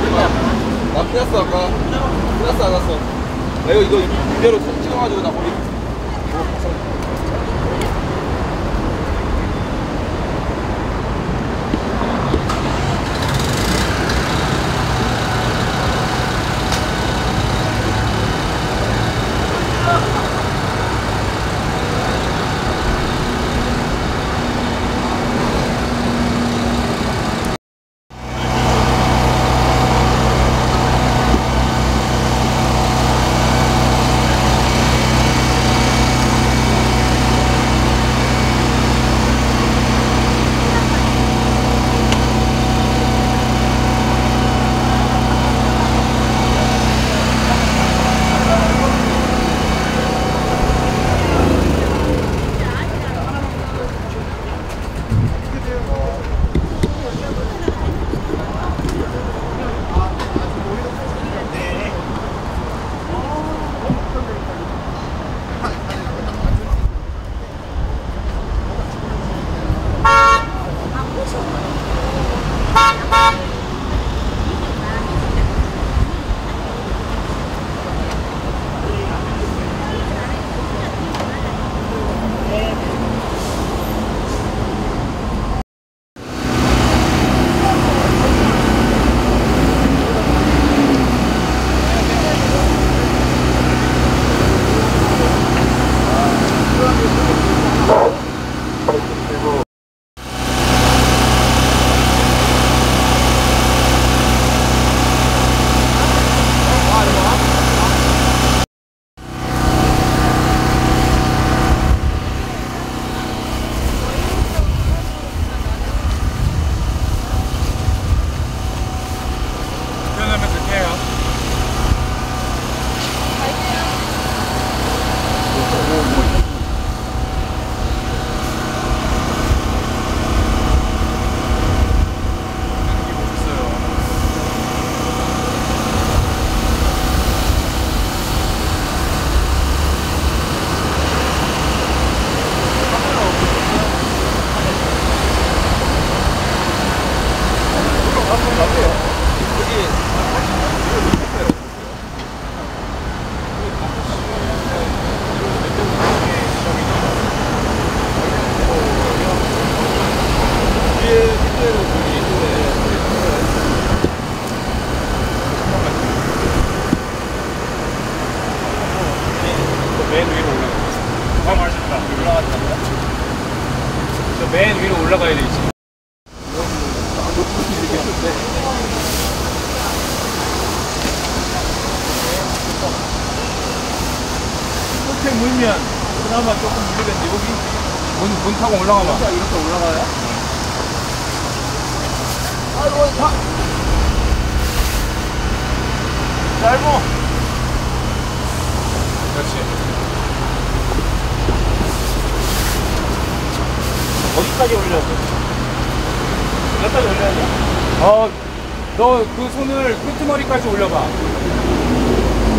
하지 마. 나 피났어 아까. 피났어 안 왔어. 내가 이거 이대로 찍어가지고 나 거기. 이거 가서. 맨 위로 올라가야 되지. 끝에 물면 그나마 조금 물리겠는데 여기 문 타고 올라가봐. 이렇게 올라가요? 아이고 다 짧어. 그렇지. 어디까지 올려야 돼? 여기까지 올려야 돼? 너 그 손을 끄트머리까지 올려봐.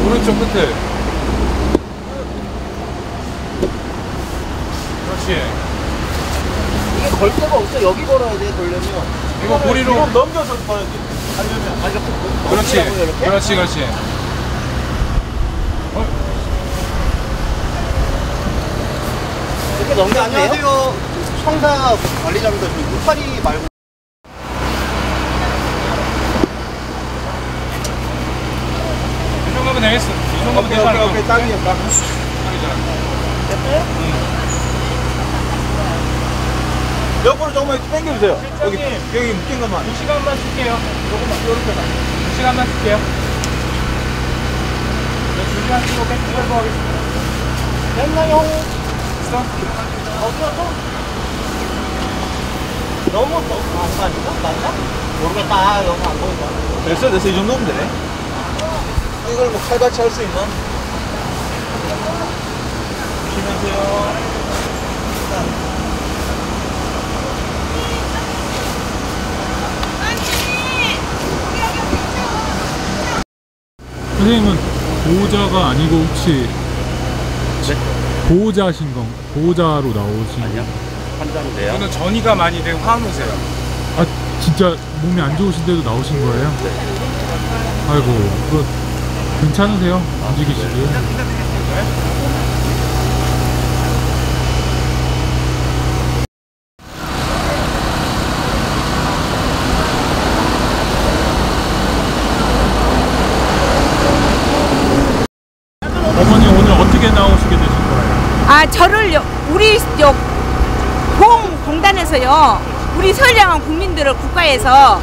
오른쪽 끝을. 그렇지. 이게 걸 데가 없어. 여기 걸어야 돼, 걸려면. 이거 고리로. 이거 넘겨서 걸어야지. 아니면, 그렇지. 그렇지, 그렇지. 이렇게 넘겨야 돼요? 안녕하세요. 청사 관리자입니다. 울파리 말고. 이 정도면 되겠어. 이 정도면 괜찮아. 오케이, 딱이야, 딱. 딱이잖아. 됐어요? 응. 옆으로 조금만 당겨주세요. 여기 묶인 것만. 2시간만 쓸게요. 조금만, 이렇게 가. 2시간만 쓸게요. 준비한 치고 백투백고 하겠습니다. 됐나요? 됐어? 어디 갔어? 너무 안거 아닌가? 맞나? 모르겠다. 너무 안 보인다. 됐어. 이 정도면 되네. 이걸 뭐 칼같이 할 수 있나? 쉬면서요. 선생님은 보호자가 아니고 혹시 네? 보호자신 건 보호자로 나오신 아니요. 환자인데요. 저는 전이가 많이 된 화학노세요. 아 진짜 몸이 안 좋으신데도 나오신 거예요? 네. 아이고, 괜찮으세요? 움직이시기? 어머니 오늘 어떻게 나오시게 되신 거예요? 아, 저를 우리 보험공단에서요, 우리 선량한 국민들을 국가에서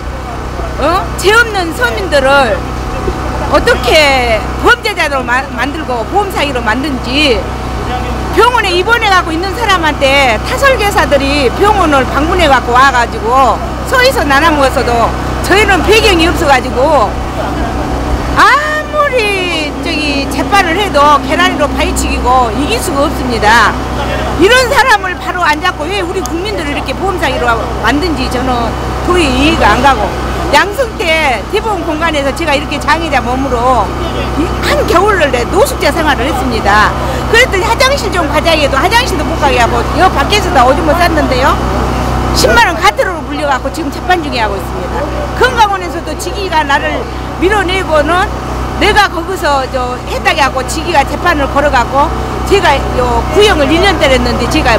죄 없는 서민들을 어떻게 범죄자로 만들고 보험사기로 만든지, 병원에 입원해갖고 있는 사람한테 타설계사들이 병원을 방문해갖고 와가지고 서있어 나눠 먹었어도 저희는 배경이 없어가지고 아무리 재판을 해도 계란으로 파헤치기고 이길 수가 없습니다. 이런 사람을 바로 안 잡고 왜 우리 국민들을 이렇게 보험사기로 만든지 저는 도저히 이해가 안 가고, 양승태 대법원 공간에서 제가 이렇게 장애자 몸으로 한 겨울을 노숙자 생활을 했습니다. 그랬더니 화장실 좀 가자 해도 화장실도 못 가게 하고, 여 밖에서 다 오줌을 쌌는데요, 10만원 가트로 물려갖고 지금 재판 중에 하고 있습니다. 건강원에서도 지기가 나를 밀어내고는 내가 거기서 했다게 하고 지기가 재판을 걸어가고, 제가 구형을 1년 때렸는데 제가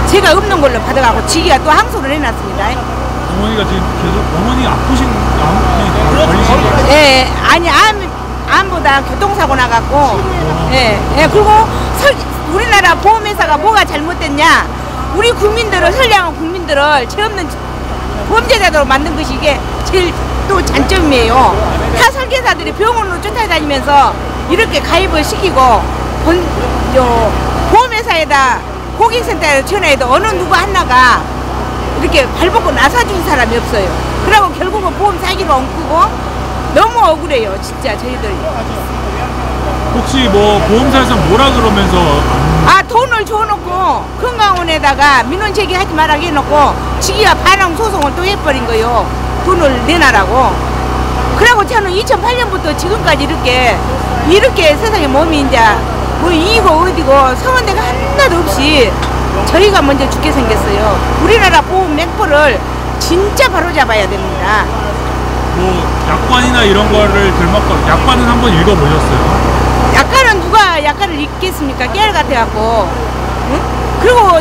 제가 없는 걸로 받아가고 지기가 또 항소를 해놨습니다. 어머니가 지금 계속 어머니 아프신 걸리신 거예요? 예, 아니 암보다 교통사고 나갖고, 예, 그리고 우리나라 보험회사가 뭐가 잘못됐냐? 우리 국민들을, 선량한 국민들을 죄 없는 범죄자들로 만든 것이 이게 제일 또 장점이에요. 타 설계사들이 병원으로 쫓아다니면서 이렇게 가입을 시키고, 보험회사에다 고객센터에 전화해도 어느 누구 하나가 이렇게 발벗고 나서준 사람이 없어요. 그러고 결국은 보험 사기로 엉키고 너무 억울해요, 진짜 저희들이. 혹시 뭐 보험사에서 뭐라 그러면서? 돈을 줘놓고 건강원에다가 민원 제기하지 말라고 해놓고 지기가 반항 소송을 또 해버린 거예요. 돈을 내놔라고. 그리고 저는 2008년부터 지금까지 이렇게 세상에 몸이 이제 뭐 이고 어디고 성원대가 하나도 없이 저희가 먼저 죽게 생겼어요. 우리나라 보험 맹포를 진짜 바로잡아야 됩니다. 뭐 약관이나 이런 거를 들먹고, 약관은 한번 읽어보셨어요? 약관은 누가 약관을 읽겠습니까? 깨알 같아갖고. 응? 그리고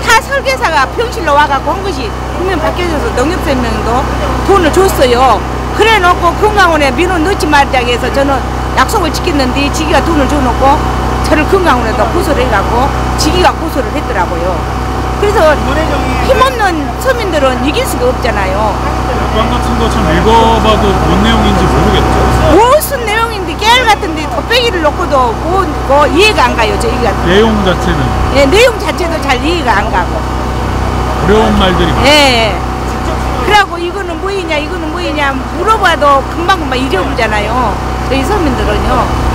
타 설계사가 병실로 와갖고 한 것이 분명 바뀌어져서 농협설명도 돈을 줬어요. 그래 놓고 건강원에 민원 넣지 말자고 해서 저는 약속을 지켰는데 지기가 돈을 줘놓고 저를 건강원에다 고소를 해갖고 지기가 고소를 했더라고요. 그래서 힘없는 서민들은 이길 수가 없잖아요. 약관 같은 거 참 읽어봐도 뭔 내용인지 모르겠죠. 무슨 내용인데 깨알 같은데 덧배기를 놓고도 뭐 이해가 안 가요, 저희가. 내용 자체는? 예, 내용 자체도 잘 이해가 안 가고. 어려운 말들이 많아요. 예. 그러고 이거는 뭐이냐 물어봐도 금방금방 잊어보잖아요, 저희 서민들은요.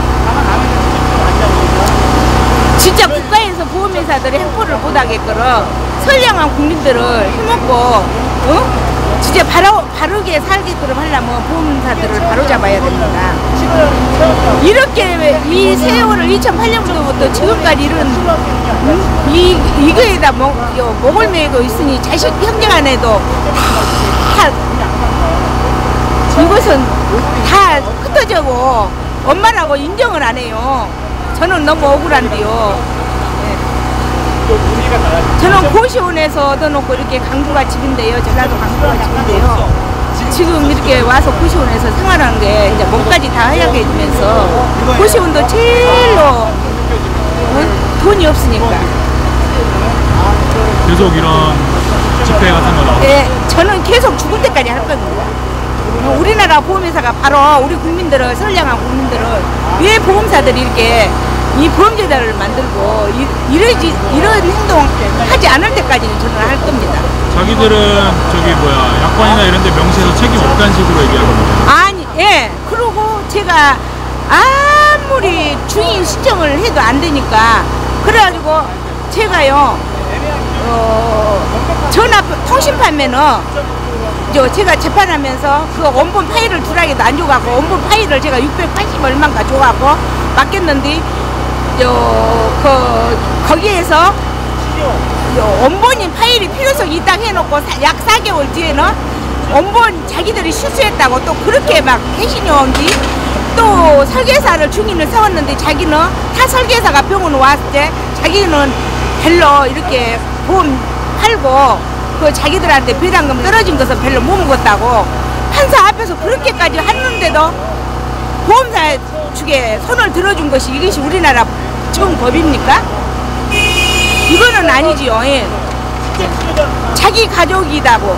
진짜 국가에서 보험회사들이 행포를 못하겠거든 선량한 국민들을 힘없고 진짜 바르게 살게끔 하려면 보험사들을 바로잡아야 됩니다. 이렇게 이 세월을 2008년부터 지금까지 이거에다 목을 메고 있으니 자식 형제간에도 다 이것은 다 흩어지고 엄마라고 인정을 안 해요. 저는 너무 억울한데요. 저는 고시원에서 얻어놓고 이렇게 강주가 집인데요. 전라도 강주가 집인데요. 지금 이렇게 와서 고시원에서 생활하는 게 이제 몸까지 다 하얗게지면서 고시원도 제일로 돈이 없으니까. 계속 이런 집회 같은 거 나오고. 네, 저는 계속 죽을 때까지 할 겁니다. 우리나라 보험회사가 바로 우리 국민들을, 선량한 국민들을 왜 보험사들이 이렇게 이 범죄자를 만들고 이런 행동 하지 않을 때까지는 저는 할 겁니다. 자기들은 약관이나 이런 데 명시해서 책임 없다는 식으로 얘기하는 거죠. 아니, 예. 그리고 제가 아무리 중인 신청을 해도 안 되니까 그래가지고 제가요 전화 통신 판매는 제가 재판하면서 그 원본 파일을 두라기도 안 줘갖고 원본 파일을 제가 680 얼마인가 줘갖고 맡겼는데 거기에서 원본인 파일이 필요성이 있다고 해놓고 약 4개월 뒤에는 원본 자기들이 실수했다고 또 그렇게 막 회신이 온지 또 설계사를 중인을 세웠는데 자기는 타 설계사가 병원 왔을 때 자기는 별로 이렇게 보험 팔고 그 자기들한테 배당금 떨어진 것은 별로 못 먹었다고 판사 앞에서 그렇게까지 했는데도 보험사 측에 손을 들어준 것이 이것이 우리나라 처음 법입니까? 이거는 아니지요. 예. 자기 가족이다고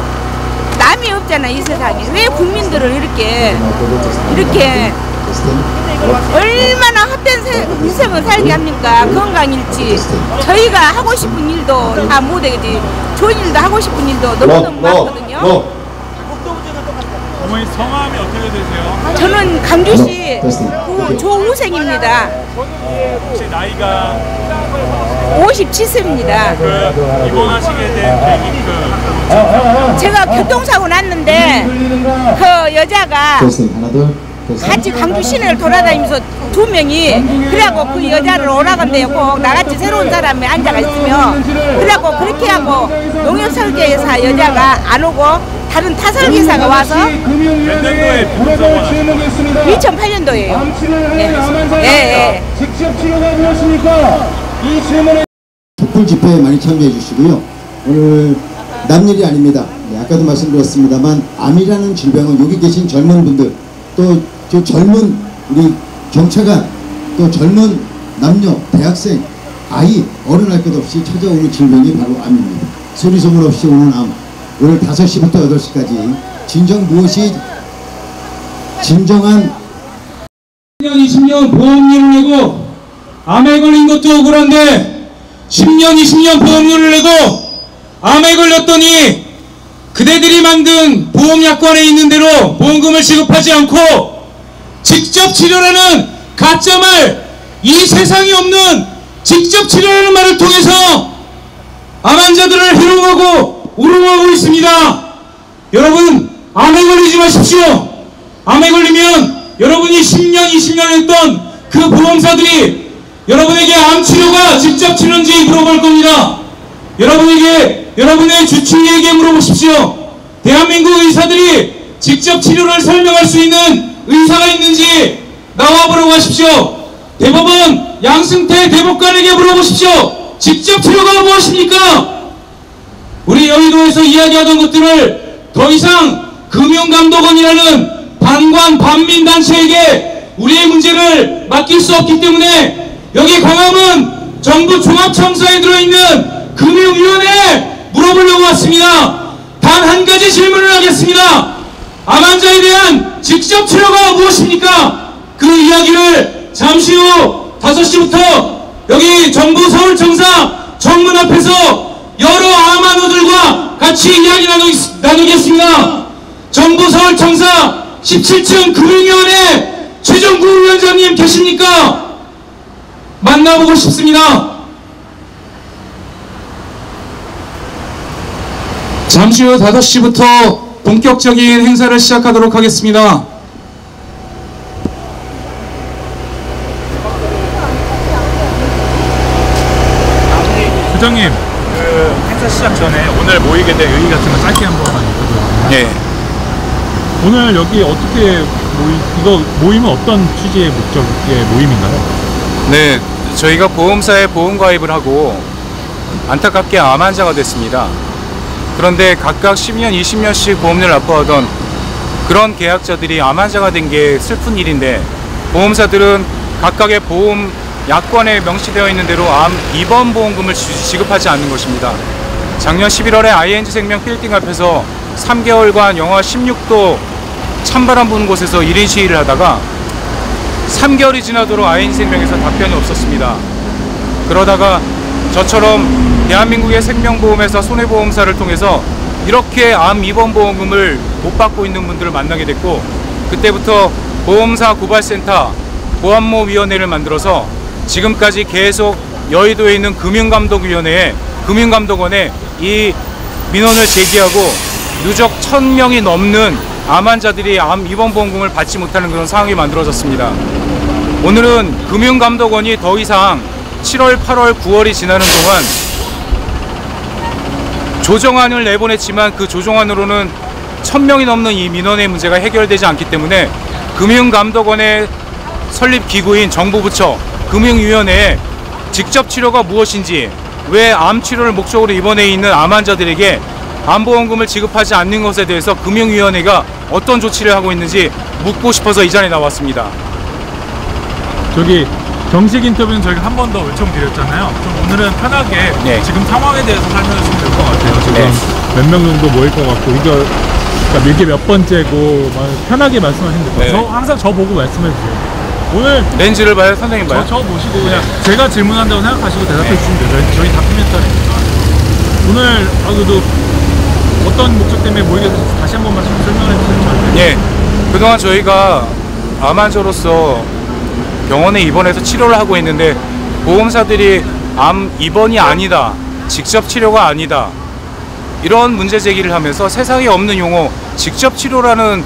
남이 없잖아 이 세상에. 왜 국민들을 이렇게 얼마나 헛된 인생을 살게 합니까? 건강일지 저희가 하고 싶은 일도 다 못하겠지. 좋은 일도 하고 싶은 일도 너무너무 많거든요. 어머니 성함이 어떻게 되세요? 저는 강주시 조우생입니다. 혹시 나이가 57세입니다. 그 입원하시게 된 계기 제가 교통사고 났는데 그 여자가 하나 둘 같이 강주 시내를 돌아다니면서 두 명이 그래갖고 그 여자를 오라간대요. 꼭 나같이 새로운 사람이 앉아가 있으면 그래갖고 그렇게 하고 농협설계사 여자가 안 오고 다른 타설계사가 와서 몇 년도에 입원하셨어요? 2008년도에요. 예. 직접 치료가 무엇입니까? 이 질문에 촛불 집회에 많이 참여해 주시고요. 오늘 남일이 아닙니다. 네, 아까도 말씀드렸습니다만 암이라는 질병은 여기 계신 젊은 분들 또 저 젊은 우리 경찰관 또 젊은 남녀 대학생 아이 어른 할 것 없이 찾아오는 질병이 바로 암입니다. 소리 소문 없이 오는 암 오늘 5시부터 8시까지 진정 무엇이 진정한 10년 20년 보험료를 내고 암에 걸린 것도 억울한데 10년 20년 보험료를 내고 암에 걸렸더니 그대들이 만든 보험약관에 있는 대로 보험금을 지급하지 않고 직접 치료라는 가짜말, 이 세상에 없는 직접 치료라는 말을 통해서 암 환자들을 희롱하고 우롱하고 있습니다. 여러분 암에 걸리지 마십시오. 암에 걸리면 여러분이 10년 20년 했던 그 보험사들이 여러분에게 암 치료가 직접 치료인지 물어볼 겁니다. 여러분에게 여러분의 주치의에게 물어보십시오. 대한민국 의사들이 직접 치료를 설명할 수 있는 의사가 있는지 나와보라고 하십시오. 대법원 양승태 대법관에게 물어보십시오. 직접 치료가 무엇입니까? 우리 여의도에서 이야기하던 것들을 더 이상 금융감독원이라는 반관 반민단체에게 우리의 문제를 맡길 수 없기 때문에 여기 광화문 정부 종합청사에 들어있는 금융위원회에 물어보려고 왔습니다. 단 한 가지 질문을 하겠습니다. 암 환자에 대한 직접 치료가 무엇입니까? 그 이야기를 잠시 후 5시부터 여기 정부 서울청사 정문 앞에서 여러 암 환우들과 같이 이야기 나누겠습니다. 정부 서울청사 17층 금융위원회 최종구 위원장님 계십니까? 만나보고 싶습니다. 잠시 후 5시부터 본격적인 행사를 시작하도록 하겠습니다. 부장님, 그 행사 시작 전에 오늘 모이게 된 의의 같은 거 짧게 한 번만 해주세요. 네. 오늘 여기 어떻게 이거 모임은 어떤 취지의 목적의 모임인가요? 네, 저희가 보험사에 보험 가입을 하고 안타깝게 암 환자가 됐습니다. 그런데 각각 10년, 20년씩 보험료를 납부하던 그런 계약자들이 암 환자가 된 게 슬픈 일인데 보험사들은 각각의 보험 약관에 명시되어 있는 대로 암 입원 보험금을 지급하지 않는 것입니다. 작년 11월에 ING생명 빌딩 앞에서 3개월간 영하 16도 찬바람 부는 곳에서 1인 시위를 하다가 3개월이 지나도록 ING생명에서 답변이 없었습니다. 그러다가 저처럼 대한민국의 생명보험회사 손해보험사를 통해서 이렇게 암 입원보험금을 못 받고 있는 분들을 만나게 됐고, 그때부터 보험사 고발센터 보안모위원회를 만들어서 지금까지 계속 여의도에 있는 금융감독원에 이 민원을 제기하고 누적 1000명이 넘는 암 환자들이 암 입원보험금을 받지 못하는 그런 상황이 만들어졌습니다. 오늘은 금융감독원이 더 이상 7월, 8월, 9월이 지나는 동안 조정안을 내보냈지만 그 조정안으로는 1000명이 넘는 이 민원의 문제가 해결되지 않기 때문에 금융감독원의 설립 기구인 정부부처 금융위원회에 직접 치료가 무엇인지, 왜 암 치료를 목적으로 입원해 있는 암 환자들에게 암보험금을 지급하지 않는 것에 대해서 금융위원회가 어떤 조치를 하고 있는지 묻고 싶어서 이 자리에 나왔습니다. 저기 정식 인터뷰는 저희가 한 번 더 요청드렸잖아요. 좀 오늘은 편하게 네. 지금 상황에 대해서 설명해 주시면 될 것 같아요. 지금 네. 몇 명 정도 모일 것 같고, 이거 그러니까 이게 몇 번째고 편하게 말씀하시면 될 것 같아요. 네. 항상 저 보고 말씀해 주세요. 오늘 렌즈를 봐요? 선생님 봐요? 저 보시고 그냥 제가 질문한다고 생각하시고 대답해 주시면 돼요. 저희 다큐멘터리니까. 오늘 그래도 어떤 목적 때문에 모이게 되셨는지 다시 한 번만 설명해 주시면. 예. 그동안 저희가 암 환자로서 병원에 입원해서 치료를 하고 있는데 보험사들이 암 입원이 아니다, 직접 치료가 아니다, 이런 문제 제기를 하면서 세상에 없는 용어 직접 치료라는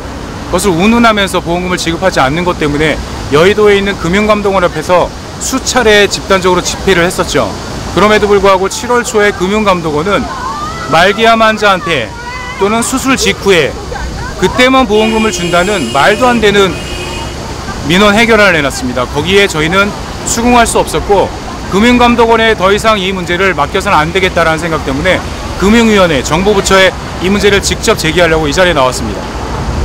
것을 운운하면서 보험금을 지급하지 않는 것 때문에 여의도에 있는 금융감독원 앞에서 수차례 집단적으로 집회를 했었죠. 그럼에도 불구하고 7월 초에 금융감독원은 말기암 환자한테 또는 수술 직후에 그때만 보험금을 준다는 말도 안 되는 민원 해결안을 내놨습니다. 거기에 저희는 수긍할 수 없었고, 금융감독원에 더 이상 이 문제를 맡겨서는 안 되겠다라는 생각 때문에 금융위원회, 정부부처에 이 문제를 직접 제기하려고 이 자리에 나왔습니다.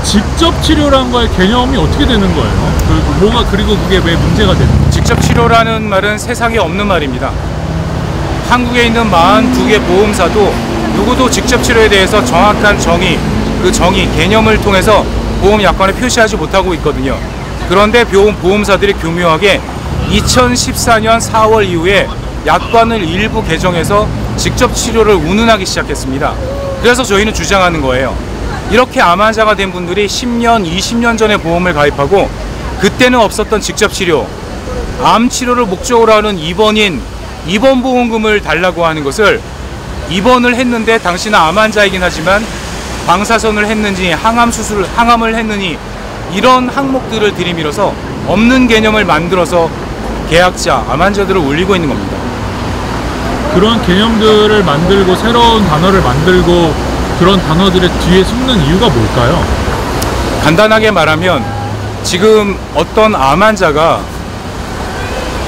직접 치료란 거의 개념이 어떻게 되는 거예요? 그리고 그게 왜 문제가 되는 거예요? 직접 치료라는 말은 세상에 없는 말입니다. 한국에 있는 42개 보험사도 누구도 직접 치료에 대해서 정확한 정의, 그 정의, 개념을 통해서 보험 약관에 표시하지 못하고 있거든요. 그런데 보험사들이 교묘하게 2014년 4월 이후에 약관을 일부 개정해서 직접 치료를 운운하기 시작했습니다. 그래서 저희는 주장하는 거예요. 이렇게 암 환자가 된 분들이 10년, 20년 전에 보험을 가입하고 그때는 없었던 직접 치료, 암 치료를 목적으로 하는 입원 보험금을 달라고 하는 것을, 입원을 했는데 당신은 암 환자이긴 하지만 방사선을 했는지 항암을 했느니, 이런 항목들을 들이밀어서 없는 개념을 만들어서 계약자, 암 환자들을 울리고 있는 겁니다. 그런 개념들을 만들고 새로운 단어를 만들고 그런 단어들의 뒤에 숨는 이유가 뭘까요? 간단하게 말하면 지금 어떤 암 환자가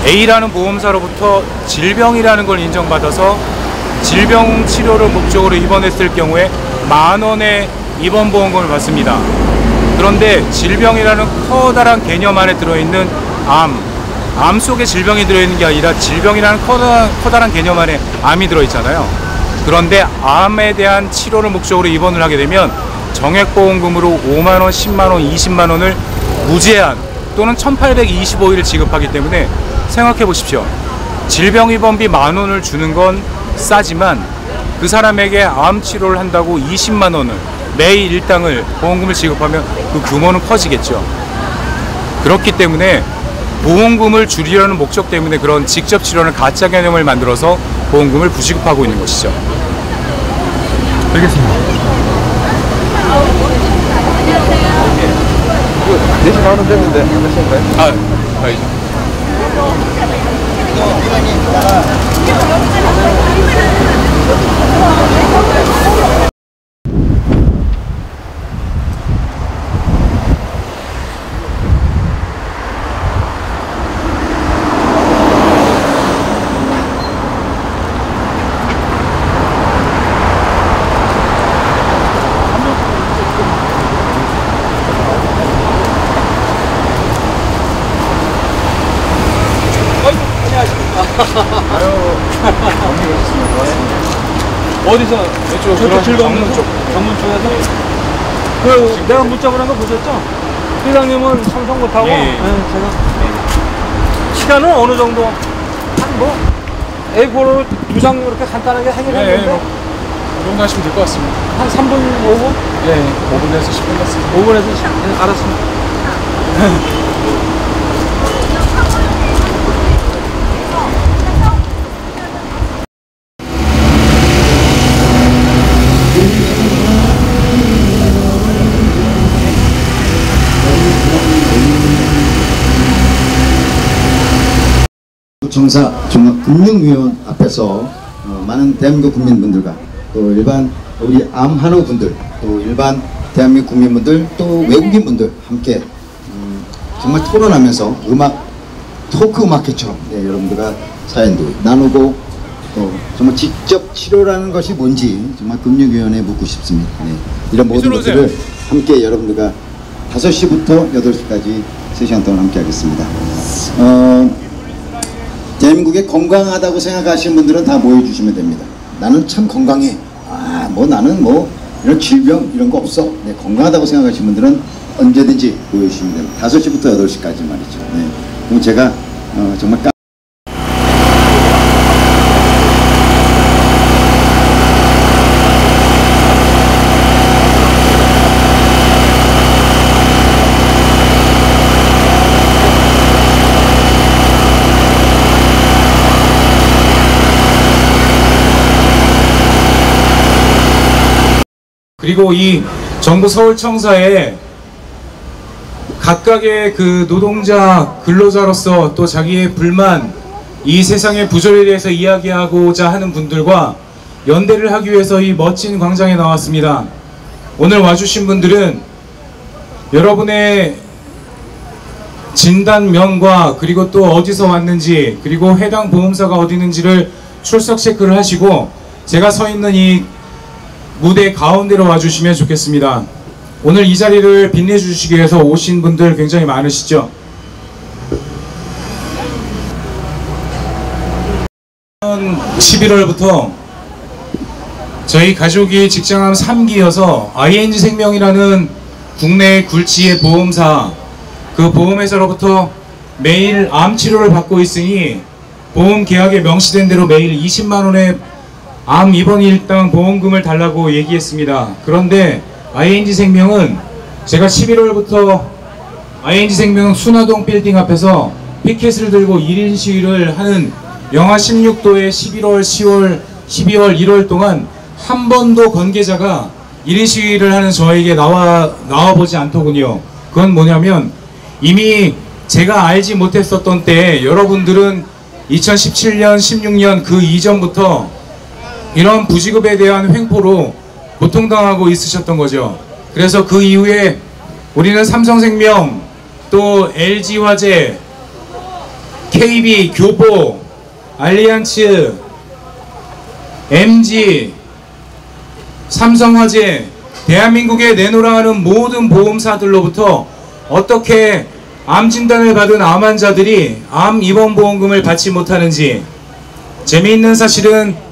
A라는 보험사로부터 질병이라는 걸 인정받아서 질병 치료를 목적으로 입원했을 경우에 10,000원의 입원 보험금을 받습니다. 그런데 질병이라는 커다란 개념 안에 들어있는 암 속에 질병이 들어있는 게 아니라 질병이라는 커다란 개념 안에 암이 들어있잖아요. 그런데 암에 대한 치료를 목적으로 입원을 하게 되면 정액보험금으로 5만원, 10만원, 20만원을 무제한 또는 1825일을 지급하기 때문에 생각해 보십시오. 질병 입원비 10,000원을 주는 건 싸지만 그 사람에게 암 치료를 한다고 20만원을 매일 일당을 보험금을 지급하면 그 규모는 커지겠죠. 그렇기 때문에 보험금을 줄이려는 목적 때문에 그런 직접 치료는 가짜 개념을 만들어서 보험금을 부지급하고 있는 것이죠. 알겠습니다. 4시 반은 됐는데 몇 시인가요? 가야죠. 어디서? 이쪽 즐거운 쪽, 정문 쪽에서. 그 내가 문자 보낸 거 보셨죠? 회장님은 참석 못하고, 예. 제가 시간은 어느 정도 한 A4를 2장 이렇게 간단하게 해결했는데 이 정도 하시면 될 것 같습니다. 한 3분, 5분? 네, 5분에서 10분 같습니다. 5분에서 10분. 알았습니다. 정사 종합금융위원 앞에서 많은 대한민국 국민분들과 또 일반 우리 암 환우분들 또 일반 대한민국 국민분들 또 외국인분들 함께 정말 토론하면서 토크 음악회처럼 여러분들과 사연도 나누고 또 정말 직접 치료라는 것이 뭔지 정말 금융위원회에 묻고 싶습니다. 이런 모든 것들을 함께 여러분들과 5시부터 8시까지 3시간 동안 함께 하겠습니다. 대한민국에 건강하다고 생각하시는 분들은 다 모여주시면 됩니다. 나는 참 건강해. 나는 이런 질병 이런 거 없어. 건강하다고 생각하시는 분들은 언제든지 모여주시면 됩니다. 5시부터 8시까지 말이죠. 그럼 제가 정말 그리고 이 정부 서울청사에 각각의 그 노동자 근로자로서 또 자기의 불만, 이 세상의 부조리에 대해서 이야기하고자 하는 분들과 연대를 하기 위해서 이 멋진 광장에 나왔습니다. 오늘 와주신 분들은 여러분의 진단명과 그리고 또 어디서 왔는지 그리고 해당 보험사가 어디 있는지를 출석 체크를 하시고 제가 서 있는 이 무대 가운데로 와주시면 좋겠습니다. 오늘 이 자리를 빛내주시기 위해서 오신 분들 굉장히 많으시죠? 작년 11월부터 저희 가족이 직장암 3기여서 ING생명이라는 국내 굴지의 보험사, 그 보험회사로부터 매일 암 치료를 받고 있으니 보험 계약에 명시된 대로 매일 20만원의 암 입원 일당 보험금을 달라고 얘기했습니다. 그런데 ING생명은 제가 11월부터 ING생명 순화동 빌딩 앞에서 피켓을 들고 1인 시위를 하는 영하 16도의 11월, 10월, 12월, 1월 동안 한 번도 관계자가 1인 시위를 하는 저에게 나와보지 않더군요. 그건 뭐냐면 이미 제가 알지 못했었던 때에 여러분들은 2017년, 16년 그 이전부터 이런 부지급에 대한 횡포로 고통당하고 있으셨던 거죠. 그래서 그 이후에 우리는 삼성생명, 또 LG화재, KB, 교보, 알리안츠, MG, 삼성화재, 대한민국에 내놓으라 하는 모든 보험사들로부터 어떻게 암 진단을 받은 암 환자들이 암 입원보험금을 받지 못하는지, 재미있는 사실은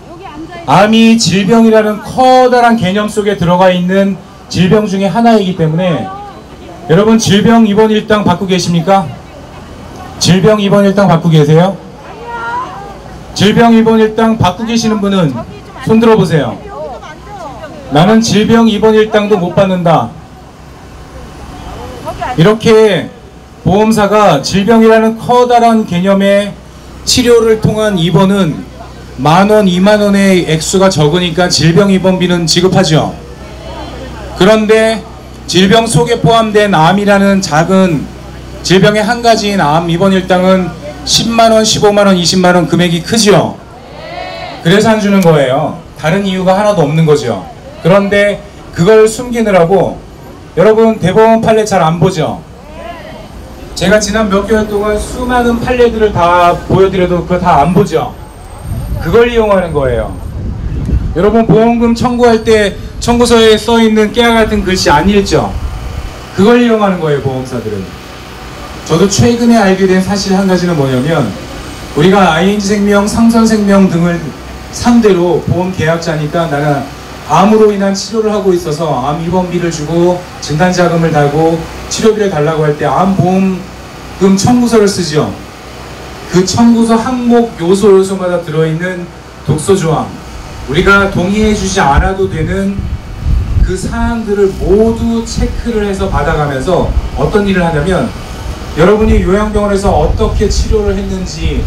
암이 질병이라는 커다란 개념 속에 들어가 있는 질병 중에 하나이기 때문에 여러분 질병 입원 일당 받고 계십니까? 질병 입원 일당 받고 계세요? 질병 입원 일당 받고 계시는 분은 손 들어보세요. 나는 질병 입원 일당도 못 받는다. 이렇게 보험사가 질병이라는 커다란 개념의 치료를 통한 입원은 10,000원, 20,000원의 액수가 적으니까 질병 입원비는 지급하죠. 그런데 질병 속에 포함된 암이라는 작은 질병의 한 가지인 암 입원 일당은 10만원, 15만원, 20만원 금액이 크죠. 그래서 안 주는 거예요. 다른 이유가 하나도 없는 거죠. 그런데 그걸 숨기느라고 여러분 대법원 판례 잘 안 보죠? 제가 지난 몇 개월 동안 수많은 판례들을 다 보여드려도 그거 다 안 보죠? 그걸 이용하는 거예요. 여러분 보험금 청구할 때 청구서에 써있는 깨알 같은 글씨 안 읽죠? 그걸 이용하는 거예요, 보험사들은. 저도 최근에 알게 된 사실 한 가지는 뭐냐면 우리가 ING생명, 삼성생명 등을 상대로 보험 계약자니까 나는 암으로 인한 치료를 하고 있어서 암 입원비를 주고 진단자금을 달고 치료비를 달라고 할 때 암보험금 청구서를 쓰죠. 그 청구서 항목 요소마다 들어있는 독소조항, 우리가 동의해주지 않아도 되는 그 사항들을 모두 체크를 해서 받아가면서 어떤 일을 하냐면 여러분이 요양병원에서 어떻게 치료를 했는지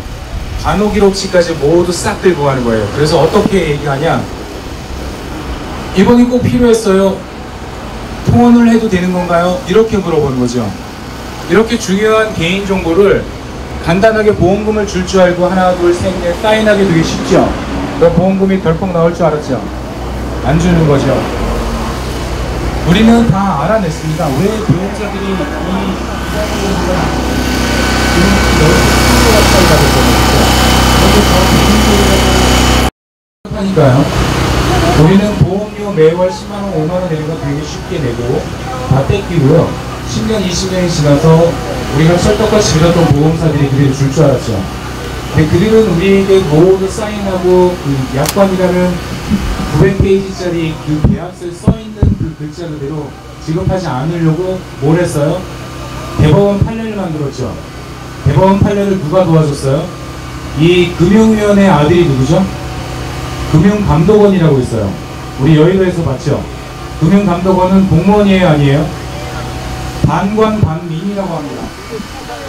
간호기록지까지 모두 싹 들고 가는 거예요. 그래서 어떻게 얘기하냐, 입원이 꼭 필요했어요? 통원을 해도 되는 건가요? 이렇게 물어보는 거죠. 이렇게 중요한 개인정보를 간단하게 보험금을 줄 줄 알고 하나 둘 셋 넷 사인하기 되게 쉽죠. 그럼 보험금이 덜컥 나올 줄 알았죠. 안 주는 거죠. 우리는 다 알아냈습니다. 왜 보험사들이 이 하니까요. 우리는 보험료 매월 10만원, 5만원 내리면 되게 쉽게 내고 다 뺏기고요. 10년, 20년이 지나서 우리가 찰떡같이 믿었던 보험사들이 그대로 줄 줄 알았죠. 근데 그들은 우리에게 모두 사인하고 그 약관이라는 900페이지짜리 그 계약서에 써있는 그 글자 그대로 지급하지 않으려고 뭘 했어요? 대법원 판례를 만들었죠. 대법원 판례를 누가 도와줬어요? 이 금융위원회 아들이 누구죠? 금융감독원이라고 있어요. 우리 여의도에서 봤죠? 금융감독원은 공무원이에요, 아니에요? 반관 반민이라고 합니다.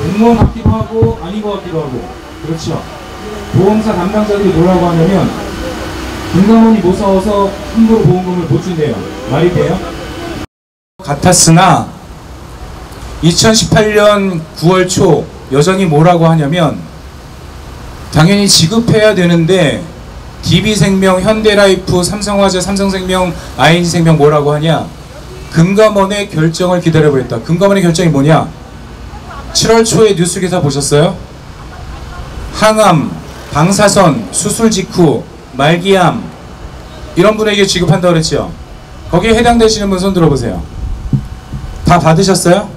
공무원 같기도 하고 아닌 것 같기도 하고. 그렇죠? 보험사 담당자들이 뭐라고 하냐면 금감원이 무서워서 함부로 보험금을 못 준대요. 말이 돼요? 같았으나 2018년 9월 초 여전히 뭐라고 하냐면 당연히 지급해야 되는데 DB생명, 현대라이프, 삼성화재, 삼성생명, ING생명 뭐라고 하냐? 금감원의 결정을 기다려보겠다. 금감원의 결정이 뭐냐? 7월 초에 뉴스 기사 보셨어요? 항암, 방사선, 수술 직후, 말기암 이런 분에게 지급한다고 그랬죠? 거기에 해당되시는 분 손 들어보세요. 다 받으셨어요?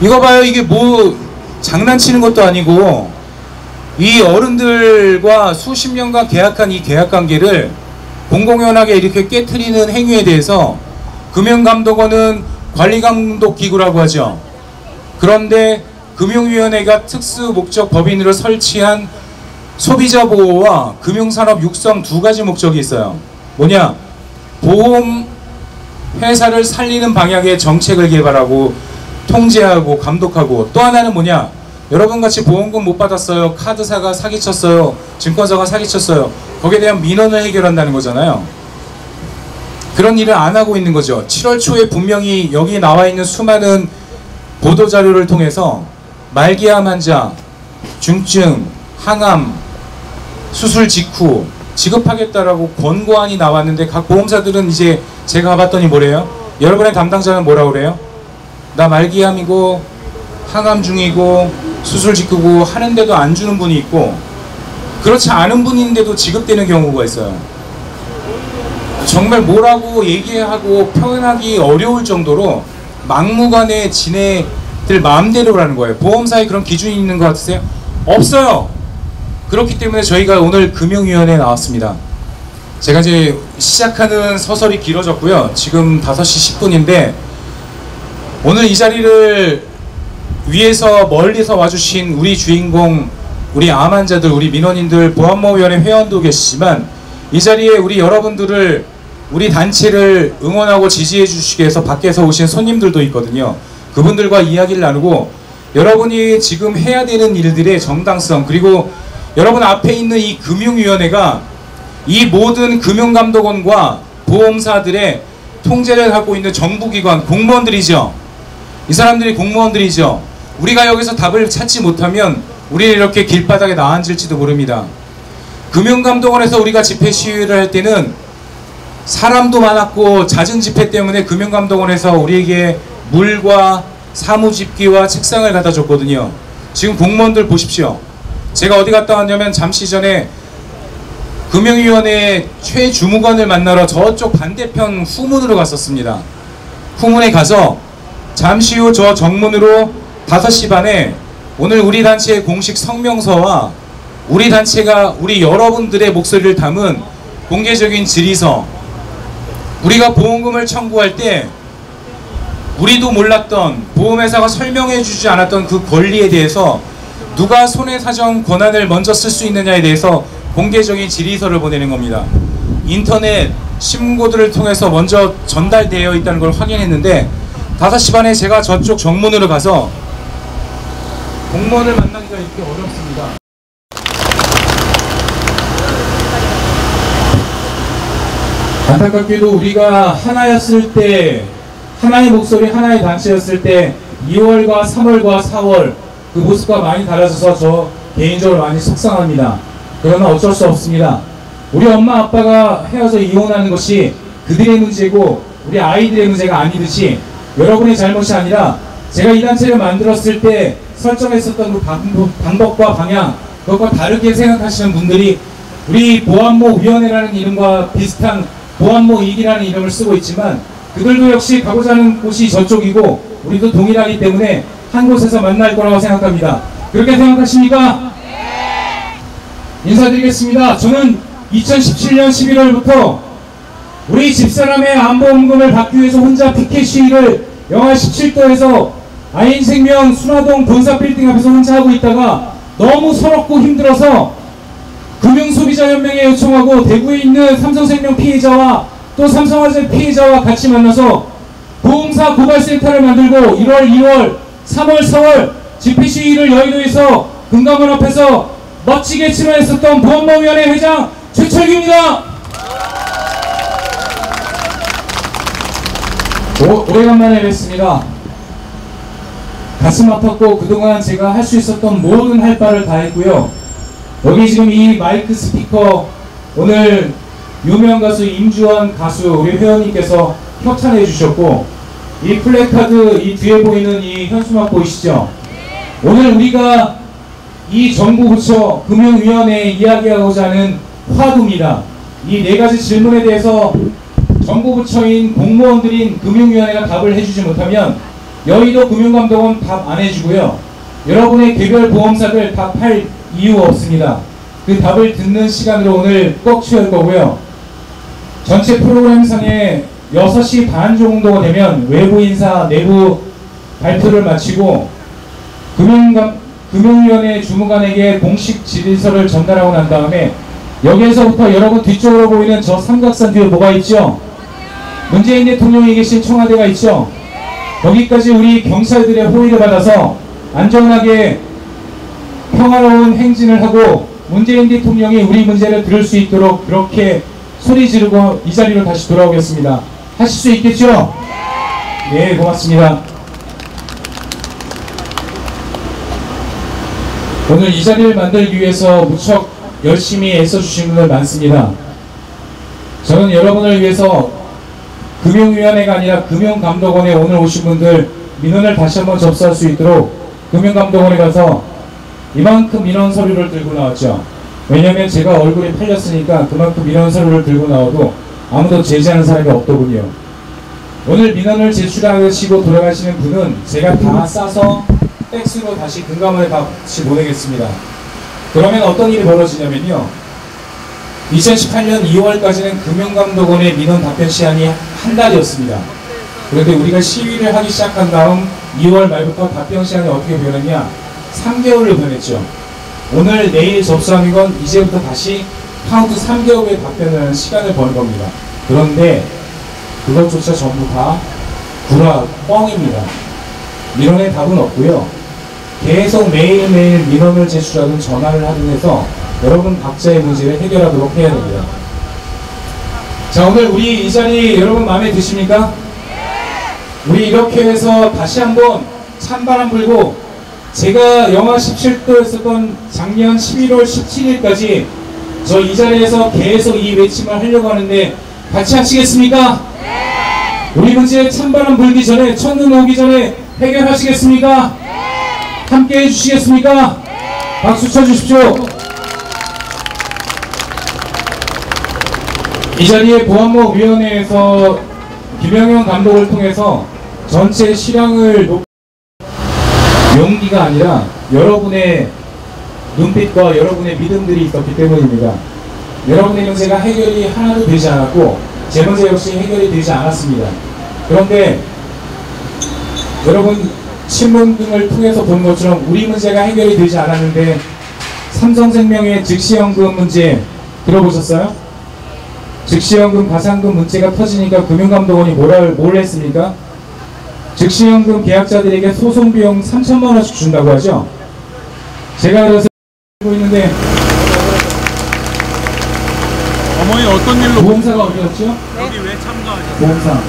이거 봐요. 이게 뭐 장난치는 것도 아니고 이 어른들과 수십 년간 계약한 이 계약관계를 공공연하게 이렇게 깨트리는 행위에 대해서 금융감독원은 관리감독기구라고 하죠. 그런데 금융위원회가 특수목적 법인으로 설치한 소비자보호와 금융산업 육성 두 가지 목적이 있어요. 뭐냐? 보험회사를 살리는 방향의 정책을 개발하고 통제하고 감독하고, 또 하나는 뭐냐? 여러분같이 보험금 못 받았어요, 카드사가 사기쳤어요, 증권사가 사기쳤어요, 거기에 대한 민원을 해결한다는 거잖아요. 그런 일을 안 하고 있는 거죠. 7월 초에 분명히 여기 나와 있는 수많은 보도자료를 통해서 말기암 환자, 중증, 항암, 수술 직후 지급하겠다라고 권고안이 나왔는데 각 보험사들은 이제 제가 가봤더니 뭐래요? 여러분의 담당자는 뭐라고 그래요? 나 말기암이고 항암 중이고 수술 직후고 하는데도 안 주는 분이 있고, 그렇지 않은 분인데도 지급되는 경우가 있어요. 정말 뭐라고 얘기하고 표현하기 어려울 정도로 막무가내 지네들 마음대로라는 거예요. 보험사에 그런 기준이 있는 것 같으세요? 없어요. 그렇기 때문에 저희가 오늘 금융위원회에 나왔습니다. 제가 이제 시작하는 서설이 길어졌고요. 지금 5시 10분인데 오늘 이 자리를 위에서 멀리서 와주신 우리 주인공, 우리 암 환자들, 우리 민원인들, 보안모위원회 회원도 계시지만 이 자리에 우리 여러분들을, 우리 단체를 응원하고 지지해 주시기 위해서 밖에서 오신 손님들도 있거든요. 그분들과 이야기를 나누고 여러분이 지금 해야 되는 일들의 정당성, 그리고 여러분 앞에 있는 이 금융위원회가 이 모든 금융감독원과 보험사들의 통제를 하고 있는 정부기관 공무원들이죠. 이 사람들이 공무원들이죠. 우리가 여기서 답을 찾지 못하면 우리는 이렇게 길바닥에 나앉을지도 모릅니다. 금융감독원에서 우리가 집회 시위를 할 때는 사람도 많았고 잦은 집회 때문에 금융감독원에서 우리에게 물과 사무집기와 책상을 갖다 줬거든요. 지금 공무원들 보십시오. 제가 어디 갔다 왔냐면 잠시 전에 금융위원회 최주무관을 만나러 저쪽 반대편 후문으로 갔었습니다. 후문에 가서 잠시 후 저 정문으로 5시 반에 오늘 우리 단체의 공식 성명서와 우리 단체가 우리 여러분들의 목소리를 담은 공개적인 질의서, 우리가 보험금을 청구할 때 우리도 몰랐던, 보험회사가 설명해 주지 않았던 그 권리에 대해서 누가 손해사정 권한을 먼저 쓸 수 있느냐에 대해서 공개적인 질의서를 보내는 겁니다. 인터넷 신문고들을 통해서 먼저 전달되어 있다는 걸 확인했는데 5시 반에 제가 저쪽 정문으로 가서 공무원을 만나기가 이렇게 어렵습니다. 안타깝게도 우리가 하나였을 때, 하나의 목소리, 하나의 단체였을 때 2월과 3월과 4월 그 모습과 많이 달라져서 저 개인적으로 많이 속상합니다. 그러나 어쩔 수 없습니다. 우리 엄마 아빠가 헤어져 이혼하는 것이 그들의 문제고 우리 아이들의 문제가 아니듯이 여러분의 잘못이 아니라 제가 이 단체를 만들었을 때 설정했었던 그 방법과 방향, 그것과 다르게 생각하시는 분들이 우리 보안모 위원회라는 이름과 비슷한 보안모 이기라는 이름을 쓰고 있지만 그들도 역시 가고자 하는 곳이 저쪽이고 우리도 동일하기 때문에 한 곳에서 만날 거라고 생각합니다. 그렇게 생각하십니까? 네. 인사드리겠습니다. 저는 2017년 11월부터 우리 집사람의 안보험금을 받기 위해서 혼자 피켓 시위를 영하 17도에서 아인생명 순화동 본사빌딩 앞에서 혼자 하고 있다가 너무 서럽고 힘들어서 금융소비자연맹에 요청하고 대구에 있는 삼성생명 피해자와 또 삼성화재 피해자와 같이 만나서 보험사 고발센터를 만들고 1월, 2월, 3월, 4월 집회시위를 여의도에서 금감원 앞에서 멋지게 치러냈었던 보험모위원회 회장 최철규입니다. 오래간만에 뵙습니다. 가슴 아팠고 그동안 제가 할 수 있었던 모든 할 바를 다 했고요. 여기 지금 이 마이크 스피커 오늘 유명 가수 임주환 가수 우리 회원님께서 협찬해 주셨고 이 플래카드 이 뒤에 보이는 이 현수막 보이시죠? 오늘 우리가 이 정부부처 금융위원회에 이야기하고자 하는 화두입니다. 이 네 가지 질문에 대해서 정부부처인 공무원들인 금융위원회가 답을 해주지 못하면 여의도 금융감독원 답 안 해주고요. 여러분의 개별 보험사들 답할 이유 없습니다. 그 답을 듣는 시간으로 오늘 꼭 채울 거고요. 전체 프로그램상에 6시 반 정도가 되면 외부 인사 내부 발표를 마치고 금융위원회 주무관에게 공식 질의서를 전달하고 난 다음에 여기에서부터 여러분 뒤쪽으로 보이는 저 삼각산 뒤에 뭐가 있죠? 문재인 대통령이 계신 청와대가 있죠? 거기까지 우리 경찰들의 호의를 받아서 안전하게 평화로운 행진을 하고 문재인 대통령이 우리 문제를 들을 수 있도록 그렇게 소리 지르고 이 자리로 다시 돌아오겠습니다. 하실 수 있겠죠? 네, 고맙습니다. 오늘 이 자리를 만들기 위해서 무척 열심히 애써주신 분들 많습니다. 저는 여러분을 위해서 금융위원회가 아니라 금융감독원에 오늘 오신 분들 민원을 다시 한번 접수할 수 있도록 금융감독원에 가서 이만큼 민원 서류를 들고 나왔죠. 왜냐면 제가 얼굴이 팔렸으니까 그만큼 민원 서류를 들고 나와도 아무도 제지하는 사람이 없더군요. 오늘 민원을 제출하시고 돌아가시는 분은 제가 다 싸서 팩스로 다시 금감원에 같이 보내겠습니다. 그러면 어떤 일이 벌어지냐면요. 2018년 2월까지는 금융감독원의 민원 답변 시한이 한 달이었습니다. 그런데 우리가 시위를 하기 시작한 다음 2월 말부터 답변 시한이 어떻게 변했냐? 3개월로 변했죠. 오늘 내일 접수하는 건 이제부터 다시 카운트 3개월의 답변을 하는 시간을 버는 겁니다. 그런데 그것조차 전부 다 뻥입니다. 민원의 답은 없고요. 계속 매일매일 민원을 제출하든 전화를 하든 해서 여러분 각자의 문제를 해결하도록 해야 됩니다. 자, 오늘 우리 이 자리 여러분 마음에 드십니까? 우리 이렇게 해서 다시 한번 찬바람 불고 제가 영하 17도였었던 작년 11월 17일까지 저 이 자리에서 계속 이 외침을 하려고 하는데 같이 하시겠습니까? 우리 문제 찬바람 불기 전에 첫눈 오기 전에 해결하시겠습니까? 함께 해주시겠습니까? 박수 쳐주십시오. 이 자리에 보안모위원회에서 김영현 감독을 통해서 전체 실황을 용기가 아니라 여러분의 눈빛과 여러분의 믿음들이 있었기 때문입니다. 여러분의 문제가 해결이 하나도 되지 않았고 제 문제 역시 해결이 되지 않았습니다. 그런데 여러분 신문 등을 통해서 본 것처럼 우리 문제가 해결이 되지 않았는데 삼성생명의 즉시연금 문제 들어보셨어요? 즉시연금 가상금 문제가 터지니까 금융감독원이 뭘 했습니까? 즉시연금 계약자들에게 소송비용 3,000만원씩 준다고 하죠. 제가 그래서 알고 있는데 어머니 어떤 일로 보험사가 어디였죠? 여기 왜 참가하셨어요? 보험사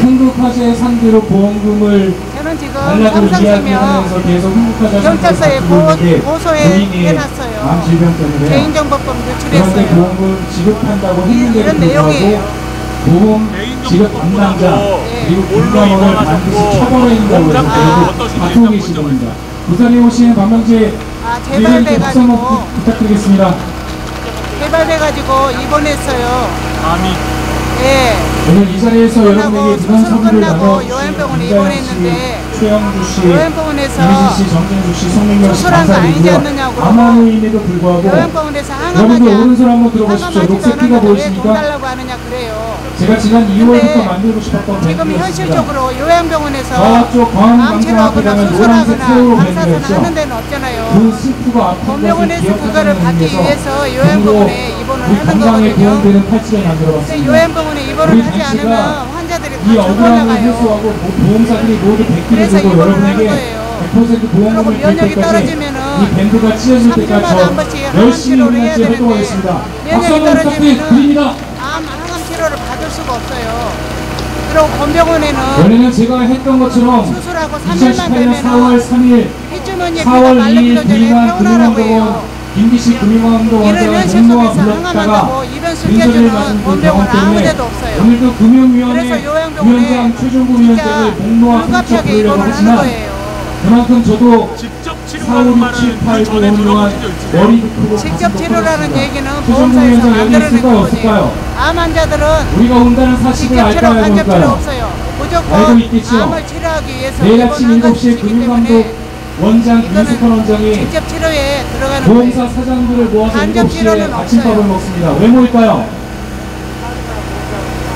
흥국화재 상대로 보험금을 저는 지금 달라고 이야기하면서 계속 흥국화재 경찰서에 고소해 해놨어요. 암 질병 때문에 개인정보법 그런데 유출했어요. 보험을 지급한다고 했는데도 이런 불구하고 내용이에요. 보험 지급 담당자 그리고 공감원을 반드시 처벌해야 된다고 해서 계속 다투고 계신 겁니다. 부산에 오신 관광지 리더님께 박수 한번 부탁드리겠습니다. 개발돼가지고 입원했어요. 예. 오늘 이 자리에서 여러분에게 부산 서울을 나눠주신 요양병원에 김자영 입원했는데 씨, 최영주 씨, 요양병원에서 이미진 씨, 정진주 씨, 송민경 씨 수술한 거 아니지 감사드리고요. 않느냐고 암암의임에도 불구하고 요양병원에서 여러분들 항암하냐 오른손 한번 들어보십시오. 항암하지도 녹색 피가 않았는데 왜 돈 보이십니까? 달라고 하느냐 그래요. 제가 지난 2월부터 근데 만들고 싶었던 지금 밴드였습니다. 현실적으로 요양병원에서 저쪽 암 광항 치료하거나 광장에 노란색 수술하거나 세월호 방사선 밴드였죠. 하는 데는 없잖아요. 그 슬프고 아픈 것을 검역원에서 그거를 받기 기억하는 위해서 의미에서 요양병원에 입원을 우리 하는 건강에 거거든요. 도움되는 팔찌를 근데 만들어봤습니다. 요양병원에 입원을 우리 하지 단체가 않으면 환자들이 이 다 억울함을 죽어나가요. 해소하고 보험사들이 모두 100기를 그래서 들고 입원을 여러분에게 하는 거예요. 100% 보험금을 그리고 면역이 줄 때까지 떨어지면은 이 밴드가 찢어질 3주마다 때까지 한 번씩 저 항암 열심히 치료를 해야 운영지 되는데 활동하겠습니다. 박수 면역이 한번 떨어지면은 부탁드립니다. 항암 치료를 받을 수가 없어요. 그리고 건병원에는 원래는 제가 했던 것처럼 수술하고 3일만 2018년 4월 되면은 3일 핏주머니에 피가 4월 2일 말르기 전에 부임한 퇴원하라고 금융감독원 해요. 김기식 금융감독원장을 이런 현실 공모와 속에서 불렀다가 항암한다고 입원 빈소리를 숨겨주는 맞은 그 건병원 경험 아무 때문에 데도 없어요. 오늘도 금융위원회 그래서 요양병원에 위원장 최종구 위원장을 진짜 공모와 훔쳐 불가피하게 부르려고 입원을 하는 하지만 거예요. 그만큼 저도 직접 4, 치료하는 5, 6, 말은 7, 8, 그 9, 전에 5년 동안 들어본 적 있으세요? 머리도 크고 직접 치료라는 얘기는 최종구 보험사에서 위원장 여기 만들어낸 있을까요 거거든요. 없을까요? 암 환자들은 우리가 온다는 사실을 직접 치료 알까요 간접 치료 모를까요? 없어요. 알고 무조건 있겠죠? 암을 치료하기 위해서 내일 아침 입원한 7시에 것이기 금융감독 때문에 원장 이거는 이수건 원장이 직접 치료에 들어가는 보험사 거예요. 사장들을 모아서 간접 7시에 치료는 아침밥을 없어요. 먹습니다. 왜 모일까요?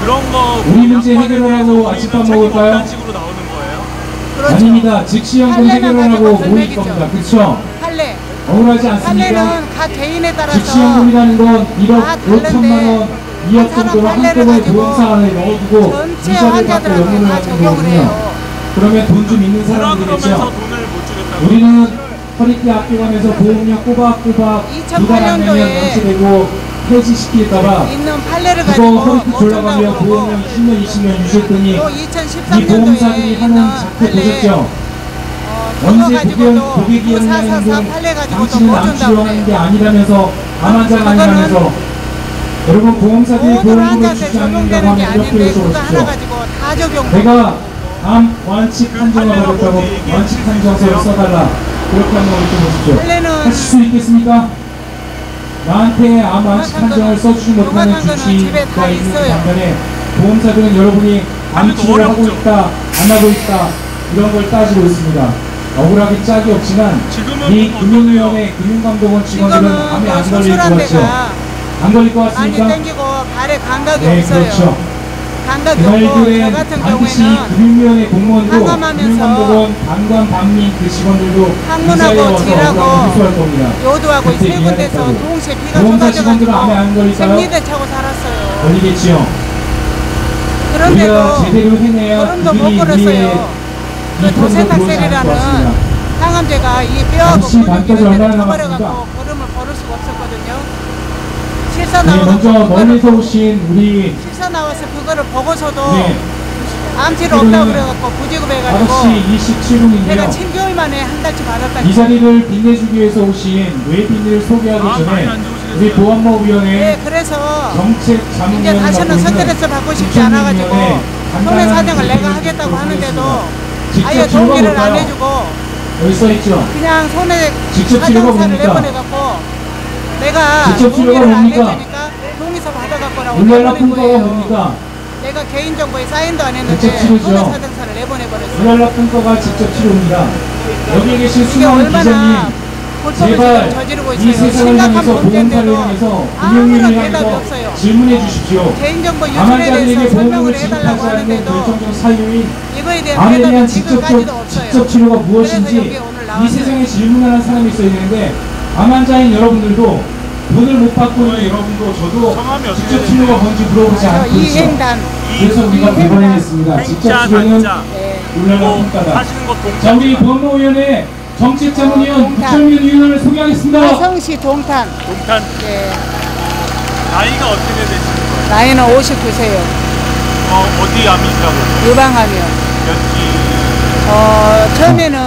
그런 거 우리 문제 약관에 해결하라고 대해서 아침밥 우리는 먹을까요? 책임 없다는 식으로 나오는 거예요? 그렇죠. 아닙니다. 즉시연금 판례만 해결하라고 가지고 모일 설명이죠. 겁니다. 그렇죠? 판례. 억울하지 않습니까? 판례는 각 개인에 따라서 즉시연금이라는 건 1억 다 5천만 다른데 원, 2억 한 사람 정도를 판례를 한꺼번에 가지고 보험사 안에 넣어두고 전체 이자를 받고 환자들한테 연금을 다 하는 적용을 거거든요. 해요. 그러면 돈 좀 있는 그러면서 사람들이겠죠. 돈을 못 주겠다고. 우리는 허리띠 아껴가면서 보험료 꼬박꼬박 2달 안 내면 2008년도에 방치되고 폐지시킬까봐 있는 판례를 그거 가지고 허리띠 못 졸라가며 준다고 그러고 보험료 20년 20년 유지했더니 또 이 보험사들이 2013년도에 하는 있는 작태 판례 보셨죠? 그거 언제 가지고도 고객이 444 연락하는 판례 가지고도 당신은 못 암 준다고 치료하는 게 그래요. 아니라면서 암 환자가 아니라면서 여러분 보험사들이 모든 보험금을 환자한테 주지 않는다고 적용되는 게 하면 이렇게 아닌데 그거 하나 해줘보십시오. 가지고 다 적용. 내가 암 완치 판정을 받았다고 완치 판정서를 써달라 그렇게 한번 읽어보십시오. 판례는 하실 수 있겠습니까? 나한테 암 완치 정확한 판정을 거는- 써주지 못하는 정확한 거는 집에 다 주치의가 있는 있어요. 반면에 보험사들은 여러분이 암 아주 치료를 하고 어렵죠. 있다 안 하고 있다 이런 걸 따지고 있습니다. 억울하기 짝이 없지만 지금은 이 뭐 금융위원회 금융감독원 직원들은 지금은 암에 그 안 걸릴 것 수술한 같죠? 데가 안 걸릴 것 많이 같습니까? 땡기고 발에 감각이 네 없어요. 그렇죠. 감각이 그 없고 저 말들은 같은 반드시 경우에는 금융위원회 공무원도 항암하면서 금융감독원 방관 방민 그 직원들도 항문하고 이 자리에 와서 질하고 억울함을 해소할 겁니다. 요도하고 그때 세 군데서 미안했다고. 동시에 피가 보험사 직원들은 암에 안 쏟아져가지고 걸릴까요? 생리대 차고 살았어요. 걸리겠지요. 우리가 그런데도 제대로 해내야 걸음도 못 그들이 우리의 걸었어요. 그 이 편도 보지 않을 것 도세탁셀이라는 같습니다. 항암제가 이 뼈하고 잠시 근육 반까지 이런 데를 얼마나 쳐버려갖고 남았습니까? 걸음을 걸을 수가 없었거든요. 실사 네, 나와서 먼저 멀리서 오신 우리 실사 나와서 그거를 보고서도 네, 암치료 없다고 그래갖고 부지급해가지고 5시 내가 27분인데요. 7개월 만에 한 달치 이 받았다니까. 자리를 빛내주기 위해서 오신 외빈들을 소개하기 많이 전에 안 좋으시겠어요. 우리 보안모위원회 네, 그래서 정책 이제 자문위원회 다시는 스트레스 받고 싶지 않아가지고 손해 사정을 내가 하겠다고 하는데도 아예 직접 동의를 안 볼까요? 해주고 여기 써있죠? 그냥 손해 직접 치료가 사정사를 뭡니까? 내보내갖고 내가 직접 치료가 동의를 안 뭡니까? 해주니까 동의서 받아갖고라고 울랄라 내보낸 평가가 거예요. 뭡니까? 내가 개인정보에 사인도 안 직접 했는데 치료죠. 손해 사정사를 내보내버렸어요. 울랄라 평가가 직접 치료입니다. 여기 계신 이게 수많은 얼마나 기자님 골법을 제발 지금 저지르고 이 있어요. 세상을 심각한 향해서 보험사를 문제인데도 향해서 아무런 금융위를 대답이 향해서 없어요. 질문해 주십시오. 개인정보 유출에 암환자들에게 대해서 보험금을 설명을 해달라고 지급하지 않는 하는데도 결정적 사유인 이거에 대한 암에 대한 대답이 지금까지도 없어요. 직접 치료가 그래서 무엇인지 여기 오늘 이 나왔어요. 세상에 질문하는 사람이 있어야 되는데 암 환자인 여러분들도 돈을 못 받고 있는 여러분도 저도 성함이 어떻게 직접 치료가 뭔지 물어보지 저 않고 있죠. 이행단. 그래서 우리가 대본했습니다. 직접 행자 치료는 단자 네. 울랄라 뭐 평가다. 하시는 거 자, 우리 동탄 보험모위원회 정책자문위원 동탄. 부천민 위원을 소개하겠습니다. 화성시 동탄. 동탄 네. 나이가 어떻게 되시는 거예요? 나이는 59세요. 어디 암이시라고? 유방암이요. 몇기 처음에는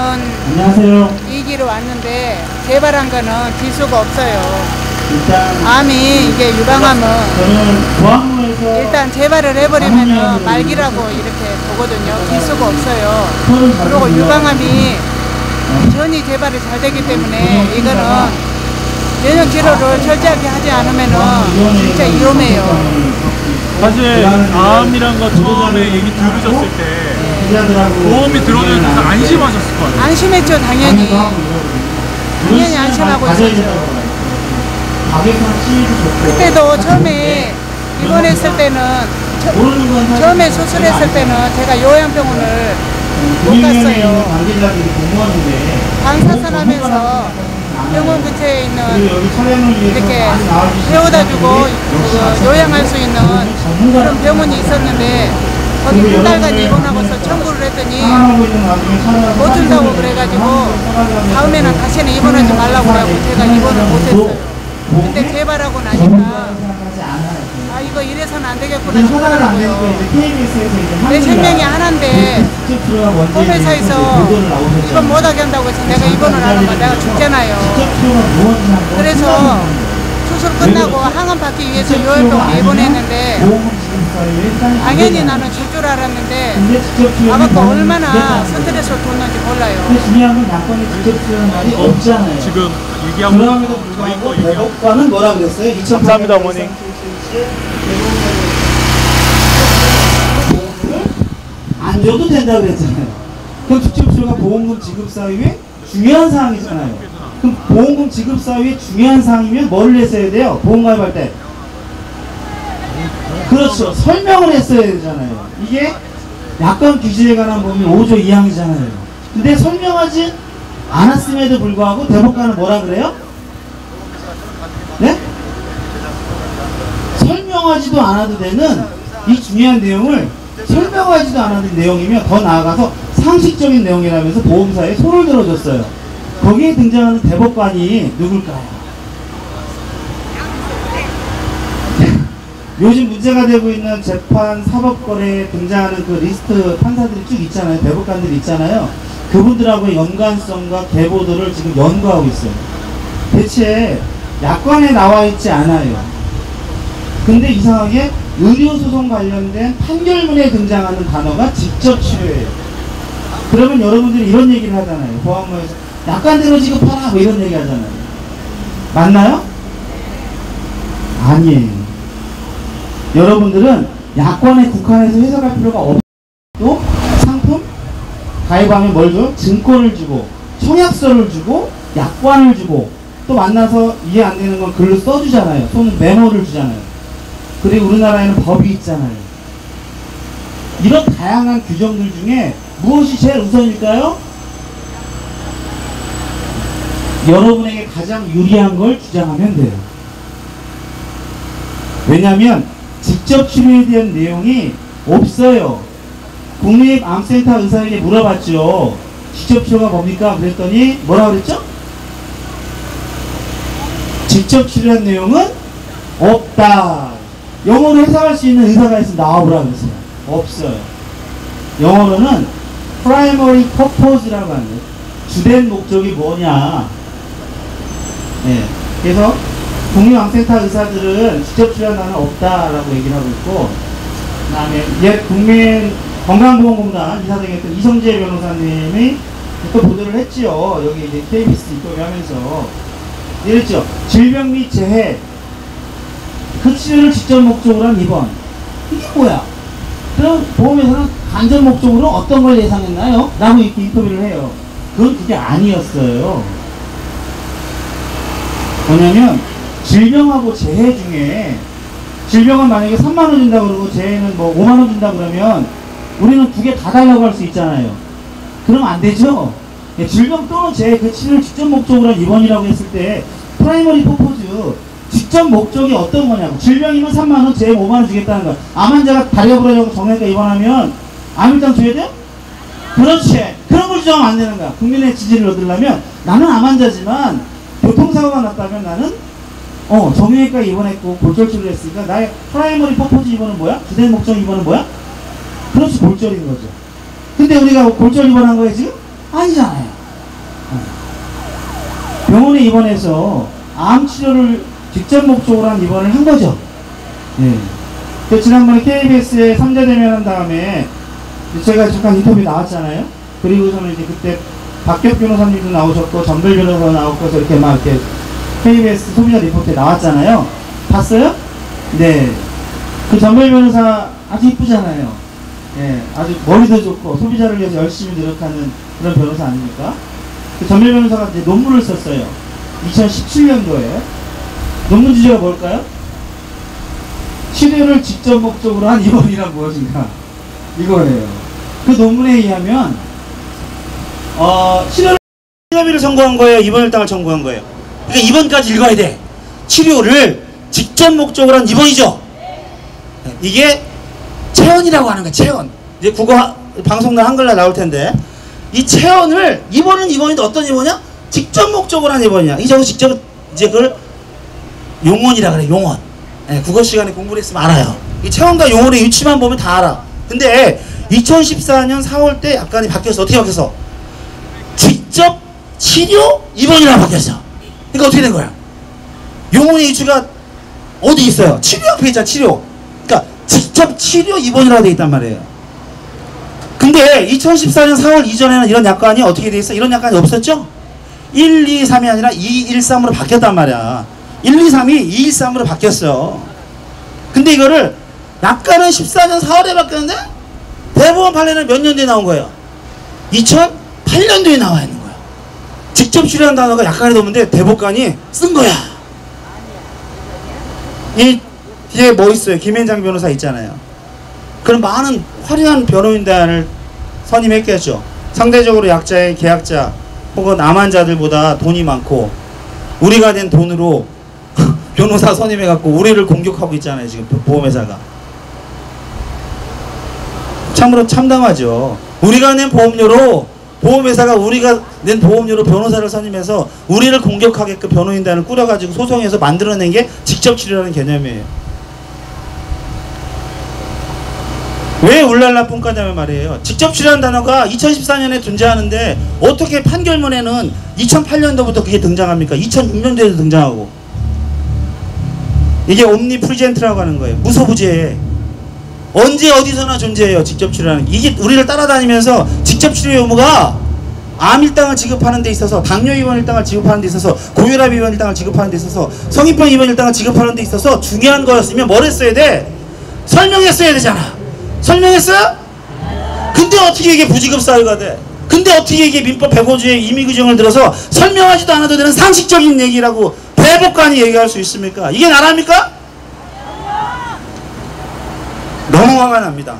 안녕하세요. 2기로 왔는데 개발한 거는 기수가 없어요. 암이 이게 유방암은 저는 보안로에서 일단 재발을 해버리면 말기라고 이렇게 보거든요. 기수가 없어요. 그리고 유방암이 전이 재발이 잘 되기 때문에 이거는 면역 치료를 철저하게 하지 않으면은 진짜 위험해요. 사실 암이란 거 처음에 얘기 들으셨을 때 보험이 들어오면서 안심하셨을 거 아니에요? 안심했죠, 당연히. 당연히 안심하고 있었죠. 그때도 처음에 입원했을 때는 처음에 수술했을 때는 제가 요양병원을 못 갔어요. 방사선하면서 병원 근처에 있는 이렇게 데워다주고 요양할 수 있는 그런 병원이 있었는데 거기 한 달간 입원하고서 청구를 했더니 못 준다고 그래가지고 다음에는 다시는 입원하지 말라고 하고 제가 입원을 못했어요. 근데 재발하고 나니까 아 이거 이래서는 안 되겠구나 싶더라고요. 내 생명이 하나인데 법회사에서 입원 못하게 한다고 해서 내가 입원을 하는 건 내가 죽잖아요. 그래서 수술 끝나고 항암 받기 위해서 요양병원에 입원했는데 당연히 나는 줄 줄 알았는데 아마도 얼마나 스트레스를 줬는지 몰라요. 중요한 건 야권이 직접 수행한 날이 없잖아요. 지금 얘기하고 그럼에도 불구하고 대법관은 뭐라 그랬어요? 감사합니다, 어머니. 안 줘도 된다고 그랬잖아요. 그럼 직접수요가 보험금 지급 사유의 중요한 사항이잖아요. 그럼 보험금 지급 사유의 중요한 사항이면 뭘 했어야 돼요? 보험 가입할 때. 그렇죠. 설명을 했어야 되잖아요. 이게 약관 규제에 관한 법이 5조 2항이잖아요. 근데 설명하지 않았음에도 불구하고 대법관은 뭐라 그래요? 네? 설명하지도 않아도 되는 이 중요한 내용을 설명하지도 않아도 내용이면 더 나아가서 상식적인 내용이라면서 보험사에 손을 들어줬어요. 거기에 등장하는 대법관이 누굴까요? 요즘 문제가 되고 있는 재판, 사법거래에 등장하는 그 리스트 판사들이 쭉 있잖아요. 대법관들이 있잖아요. 그분들하고의 연관성과 계보들을 지금 연구하고 있어요. 대체 약관에 나와 있지 않아요. 근데 이상하게 의료소송 관련된 판결문에 등장하는 단어가 직접 치료예요. 그러면 여러분들이 이런 얘기를 하잖아요. 보안부에서 약관대로 지급하라 뭐 이런 얘기 하잖아요. 맞나요? 아니에요. 여러분들은 약관에 국한해서 해석할 필요가 없고 상품 가입하면 뭘 줘요? 증권을 주고 청약서를 주고 약관을 주고 또 만나서 이해 안 되는 건 글로 써주잖아요. 또는 메모를 주잖아요. 그리고 우리나라에는 법이 있잖아요. 이런 다양한 규정들 중에 무엇이 제일 우선일까요? 여러분에게 가장 유리한 걸 주장하면 돼요. 왜냐하면 직접 치료에 대한 내용이 없어요. 국립암센터 의사에게 물어봤죠. 직접 치료가 뭡니까? 그랬더니 뭐라 그랬죠? 직접 치료한 내용은 없다. 영어로 해석할 수 있는 의사가 있으면 나와보라 그랬어요. 없어요. 영어로는 primary purpose라고 하는 거예요. 주된 목적이 뭐냐. 네. 그래서 국립암센터 의사들은 직접 치료하는 없다라고 얘기를 하고 있고, 그 다음에 옛 국민건강보험공단 이사장이었던 이성재 변호사님이 또 보도를 했지요. 여기 이제 KBS 인터뷰하면서 이랬죠. 질병 및 재해 그 치료를 직접 목적으로 한 입원. 이게 뭐야? 그럼 보험에서는 간접 목적으로 어떤 걸 예상했나요? 라고 이렇게 인터뷰를 해요. 그게 아니었어요. 뭐냐면 질병하고 재해 중에 질병은 만약에 3만원 준다 그러고 재해는 뭐 5만원 준다 그러면 우리는 두 개 다 달라고 할 수 있잖아요. 그러면 안 되죠. 질병 또는 재해 그 치료를 직접 목적으로 한 입원이라고 했을 때 프라이머리 퍼포즈 직접 목적이 어떤 거냐고. 질병이면 3만원, 재해 5만원 주겠다는 거야. 암 환자가 다리가 부러져서 정형외과 입원하면 암일당 줘야 돼? 그렇지. 그런 걸 주장하면 안 되는 거야. 국민의 지지를 얻으려면 나는 암 환자지만 교통사고가 났다면 나는 정형외과 입원했고 골절치료를 했으니까 나의 프라이머리 퍼포즈 입원은 뭐야? 주된 목적 입원은 뭐야? 그렇지, 골절인 거죠. 근데 우리가 골절 입원한 거에 지금? 아니잖아요. 병원에 입원해서 암 치료를 직접 목적으로 한 입원을 한 거죠. 네. 지난번에 KBS에 3자 대면한 다음에 제가 잠깐 인터뷰 나왔잖아요. 그리고서는 이제 그때 박격 변호사님도 나오셨고 전별 변호사 나오고 해서 이렇게 막 이렇게 KBS 소비자 리포트에 나왔잖아요. 봤어요? 네. 그 전별 변호사 아주 이쁘잖아요. 예, 아주 머리도 좋고 소비자를 위해서 열심히 노력하는 그런 변호사 아닙니까? 그 전별 변호사가 이제 논문을 썼어요. 2017년도에. 논문 주제가 뭘까요? 치료를 직접 목적으로 한 입원이란 무엇인가? 이거예요. 그 논문에 의하면 치료를 치료비를 청구한 거예요? 입원 일당을 청구한 거예요? 그러니까 입원까지 읽어야 돼. 치료를 직접 목적으로 한 입원이죠. 이게 체언이라고 하는 거야. 체언. 이제 국어 방송날 한글날 나올 텐데 이 체언을 입원은 입원인데 어떤 입원이야? 직접 목적으로 한 입원이야. 이제 직접 이제 그걸 용언이라 그래. 용언. 네, 국어 시간에 공부를 했으면 알아요. 이 체언과 용언의 위치만 보면 다 알아. 근데 2014년 4월 때 약간이 바뀌었어. 어떻게 바뀌었어? 직접 치료 입원이라고 바뀌었어. 그러니까 어떻게 된 거야? 용언의 위치가 어디 있어요? 치료 앞에 있잖아. 치료. 그러니까 직접 치료 입원이라고 돼 있단 말이에요. 근데 2014년 4월 이전에는 이런 약관이 어떻게 돼 있어? 이런 약관이 없었죠? 1, 2, 3이 아니라 2, 1, 3으로 바뀌었단 말이야. 1, 2, 3이 2, 1, 3으로 바뀌었어. 근데 이거를 약관은 14년 4월에 바뀌었는데 대법원 판례는 몇 년 뒤에 나온 거예요? 2008년도에 나와 있는 거야. 직접 치료한 단어가 약관에 없는데 대법관이 쓴 거야. 이 뒤에 뭐 있어요? 김현장 변호사 있잖아요. 그런 많은 화려한 변호인단을 선임했겠죠. 상대적으로 약자의 계약자 혹은 암환자들보다 돈이 많고 우리가 낸 돈으로 변호사 선임해갖고 우리를 공격하고 있잖아요. 지금 보험회사가. 참으로 참담하죠. 우리가 낸 보험료로 보험회사가 우리가 낸 보험료로 변호사를 선임해서 우리를 공격하게끔 변호인단을 꾸려가지고 소송해서 만들어낸 게 직접 치료라는 개념이에요. 왜 울랄라 뿜까냐면 말이에요. 직접 치료라는 단어가 2014년에 존재하는데 어떻게 판결문에는 2008년도부터 그게 등장합니까? 2006년도에도 등장하고. 이게 옴니프리젠트라고 하는 거예요. 무소부재. 언제 어디서나 존재해요. 직접 치료라는 게. 이게 우리를 따라다니면서 직접 치료 의무가 암 일당을 지급하는 데 있어서 당뇨 입원 일당을 지급하는 데 있어서 고혈압 입원 일당을 지급하는 데 있어서 성인병 입원 일당을 지급하는 데 있어서 중요한 거였으면 뭘 했어야 돼? 설명했어야 되잖아. 설명했어요? 근데 어떻게 이게 부지급 사유가 돼? 근데 어떻게 이게 민법 105조의 임의규정을 들어서 설명하지도 않아도 되는 상식적인 얘기라고 대법관이 얘기할 수 있습니까? 이게 나라입니까? 너무 화가 납니다.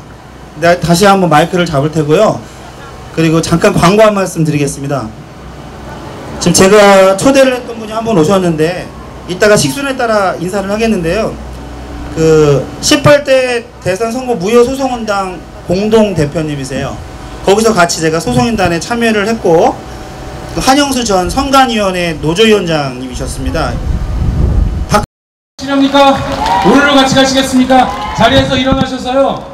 내가 다시 한번 마이크를 잡을 테고요. 그리고 잠깐 광고 한 말씀 드리겠습니다. 지금 제가 초대를 했던 분이 한 분 오셨는데 이따가 식순에 따라 인사를 하겠는데요. 그 18대 대선 선거 무효소송원당 공동대표님이세요. 거기서 같이 제가 소송인단에 참여를 했고 그 한영수 전 선관위원회 노조위원장님이셨습니다. 실합니까? 오늘로 같이 가시겠습니까? 자리에서 일어나셔서요